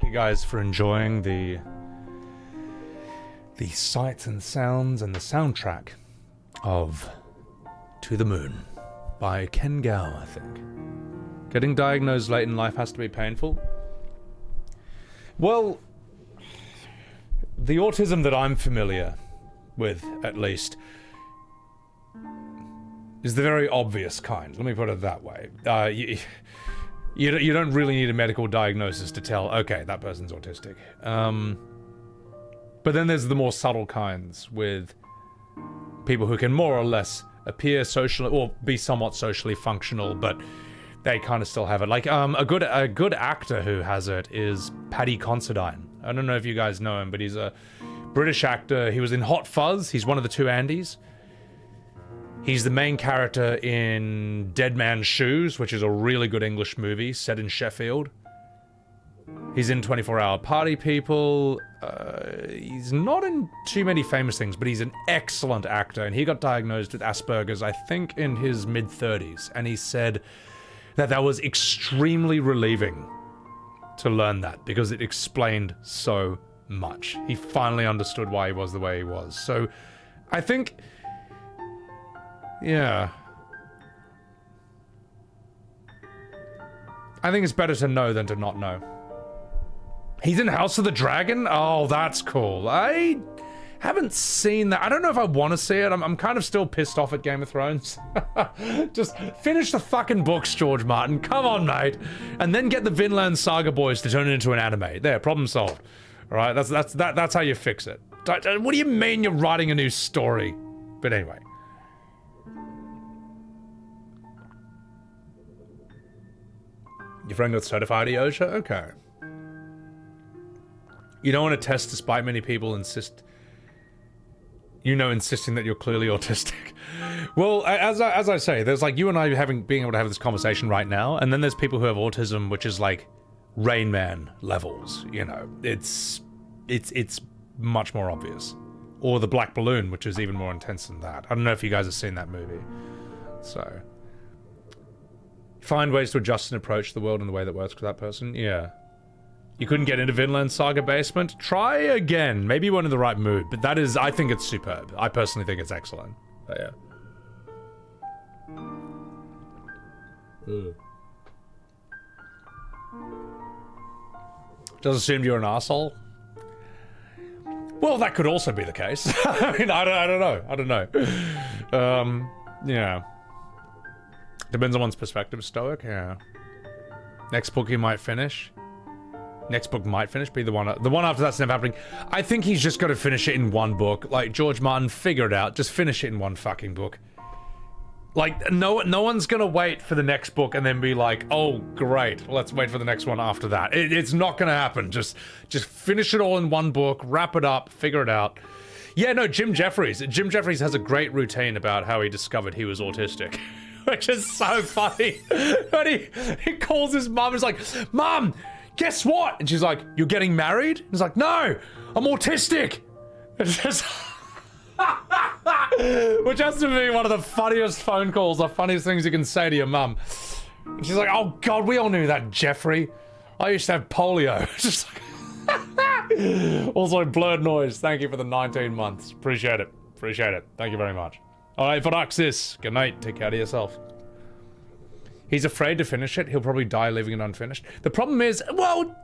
you guys for enjoying the sights and sounds and the soundtrack of To the Moon by Kan Gao, I think. Getting diagnosed late in life has to be painful. Well, the autism that I'm familiar with, at least, is the very obvious kind. Let me put it that way. You don't really need a medical diagnosis to tell, okay, that person's autistic. But then there's the more subtle kinds with people who can more or less appear socially, or be somewhat socially functional, but they kind of still have it. Like, a good actor who has it is Paddy Considine. I don't know if you guys know him, but he's a British actor. He was in Hot Fuzz. He's one of the two Andys. He's the main character in Dead Man's Shoes, which is a really good English movie set in Sheffield. He's in 24-Hour Party People. He's not in too many famous things, but he's an excellent actor, and he got diagnosed with Asperger's, I think, in his mid-30s, and he said that was extremely relieving to learn that, because it explained so much. He finally understood why he was the way he was. So, I think... yeah. I think it's better to know than to not know. He's in House of the Dragon? Oh, that's cool. I haven't seen that. I don't know if I want to see it. I'm kind of still pissed off at Game of Thrones. Just finish the fucking books, George Martin. Come on, mate. And then get the Vinland Saga boys to turn it into an anime. There, problem solved. All right, that's how you fix it. What do you mean you're writing a new story? But anyway. Your friend got certified EOSHA? Okay. You don't want to test despite many people insisting that you're clearly autistic. Well, as I say, there's like you and I being able to have this conversation right now, and then there's people who have autism, which is like Rain Man levels, you know. It's much more obvious. Or The Black Balloon, which is even more intense than that. I don't know if you guys have seen that movie. So... find ways to adjust and approach the world in the way that works for that person. Yeah. You couldn't get into Vinland Saga basement? Try again. Maybe you weren't in the right mood, but that is, I think it's superb. I personally think it's excellent. But yeah. Just assumed you're an asshole? Well, that could also be the case. I mean, I don't know. Yeah. Depends on one's perspective. Stoic, yeah. Next book he might finish. Next book might finish. Be the one after that's never happening. I think he's just got to finish it in one book. Like George Martin, figure it out. Just finish it in one fucking book. Like no one's gonna wait for the next book and then be like, oh great, let's wait for the next one after that. It's not gonna happen. Just finish it all in one book. Wrap it up. Figure it out. Yeah, no, Jim Jeffries. Jim Jeffries has a great routine about how he discovered he was autistic. Which is so funny. But he calls his mum and is like, Mum, guess what? And she's like, you're getting married? He's like, no, I'm autistic. It's just... which has to be one of the funniest phone calls, the funniest things you can say to your mum. And she's like, oh God, we all knew that, Jeffrey. I used to have polio. Just like... Also, Blurred Noise, thank you for the 19 months. Appreciate it. Thank you very much. Alright, Vodaxis, good night, take care of yourself. He's afraid to finish it, he'll probably die leaving it unfinished. The problem is, well,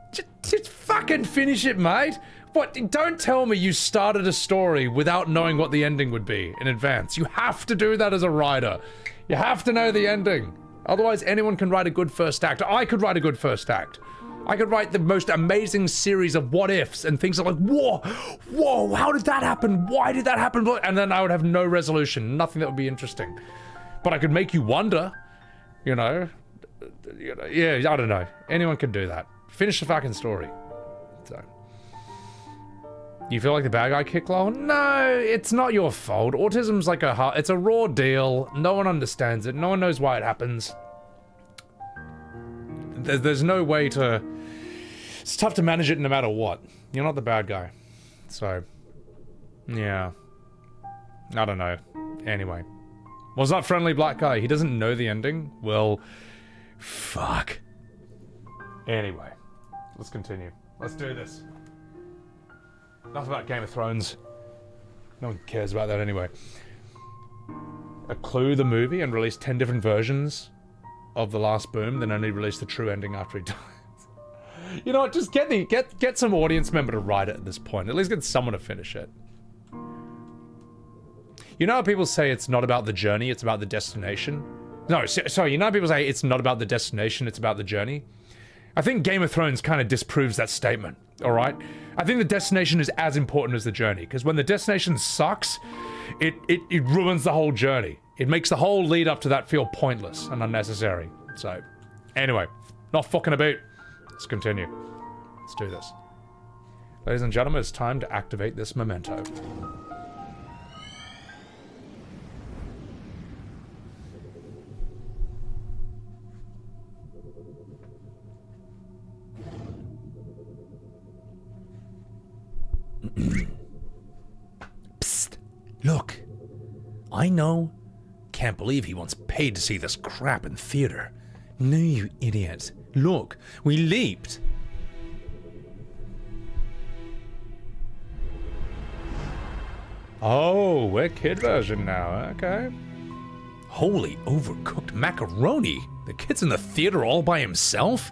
just fucking finish it, mate. What, don't tell me you started a story without knowing what the ending would be in advance. You have to do that as a writer. You have to know the ending. Otherwise, anyone can write a good first act. I could write a good first act. I could write the most amazing series of what ifs and things like, whoa, how did that happen? Why did that happen? And then I would have no resolution, nothing that would be interesting. But I could make you wonder, you know, yeah, I don't know. Anyone can do that. Finish the fucking story. So, you feel like the bad guy, Kicklaw? No, it's not your fault. Autism's like it's a raw deal. No one understands it. No one knows why it happens. There's no way to... It's tough to manage it no matter what. You're not the bad guy. So, yeah. I don't know. Anyway. Was that friendly black guy? He doesn't know the ending? Well, fuck. Anyway, let's continue. Let's do this. Enough about Game of Thrones. No one cares about that anyway. A Clue the movie and release 10 different versions of The Last Boom, then only release the true ending after he dies. You know what, just get some audience member to write it at this point. At least get someone to finish it. You know how people say it's not about the journey, it's about the destination? No, sorry, you know how people say it's not about the destination, it's about the journey? I think Game of Thrones kind of disproves that statement, alright? I think the destination is as important as the journey, because when the destination sucks, it ruins the whole journey. It makes the whole lead up to that feel pointless and unnecessary. So, anyway, not fucking about. Let's continue. Let's do this. Ladies and gentlemen, it's time to activate this memento. Psst. Look. I know. Can't believe he once paid to see this crap in theater. No, you idiot. Look, we leaped. Oh, we're kid version now, okay. Holy overcooked macaroni. The kid's in the theater all by himself?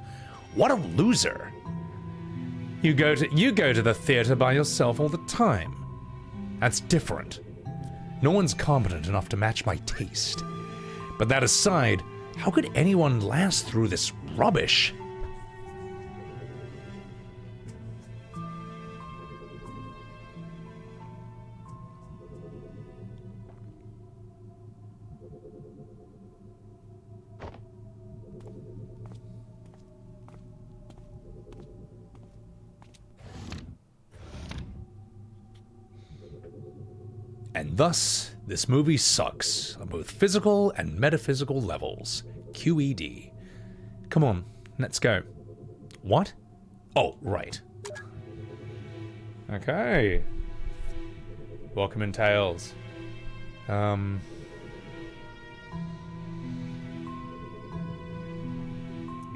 What a loser. You go to the theater by yourself all the time. That's different. No one's competent enough to match my taste. But that aside, how could anyone last through this rubbish? And thus, this movie sucks on both physical and metaphysical levels. QED. Come on, let's go. What? Oh, right. Okay. Welcome in Tales. You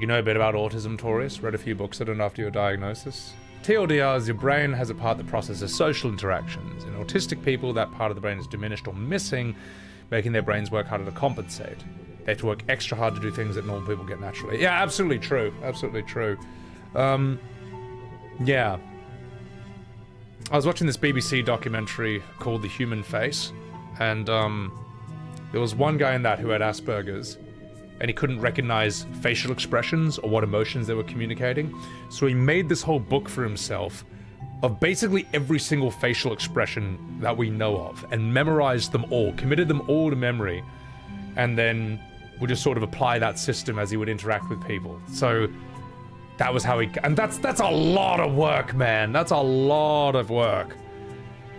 know a bit about autism, Taurus? Read a few books on it after your diagnosis? TLDR is your brain has a part that processes social interactions. In autistic people, that part of the brain is diminished or missing, making their brains work harder to compensate. They have to work extra hard to do things that normal people get naturally. Yeah, absolutely true. Absolutely true. Yeah. I was watching this BBC documentary called The Human Face, and there was one guy in that who had Asperger's, and he couldn't recognize facial expressions or what emotions they were communicating. So he made this whole book for himself of basically every single facial expression that we know of, and memorized them all, committed them all to memory, and then would just sort of apply that system as he would interact with people. So that was how he, and that's a lot of work, man. That's a lot of work.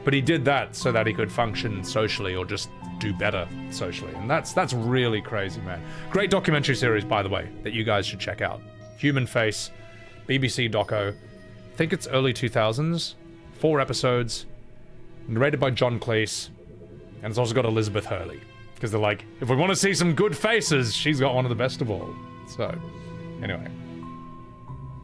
But he did that so that he could function socially or just do better socially. And that's really crazy, man. Great documentary series, by the way, that you guys should check out. Human Face, BBC doco. I think it's early 2000s. 4 episodes. Narrated by John Cleese. And it's also got Elizabeth Hurley. Because they're like, if we want to see some good faces, she's got one of the best of all. So, anyway.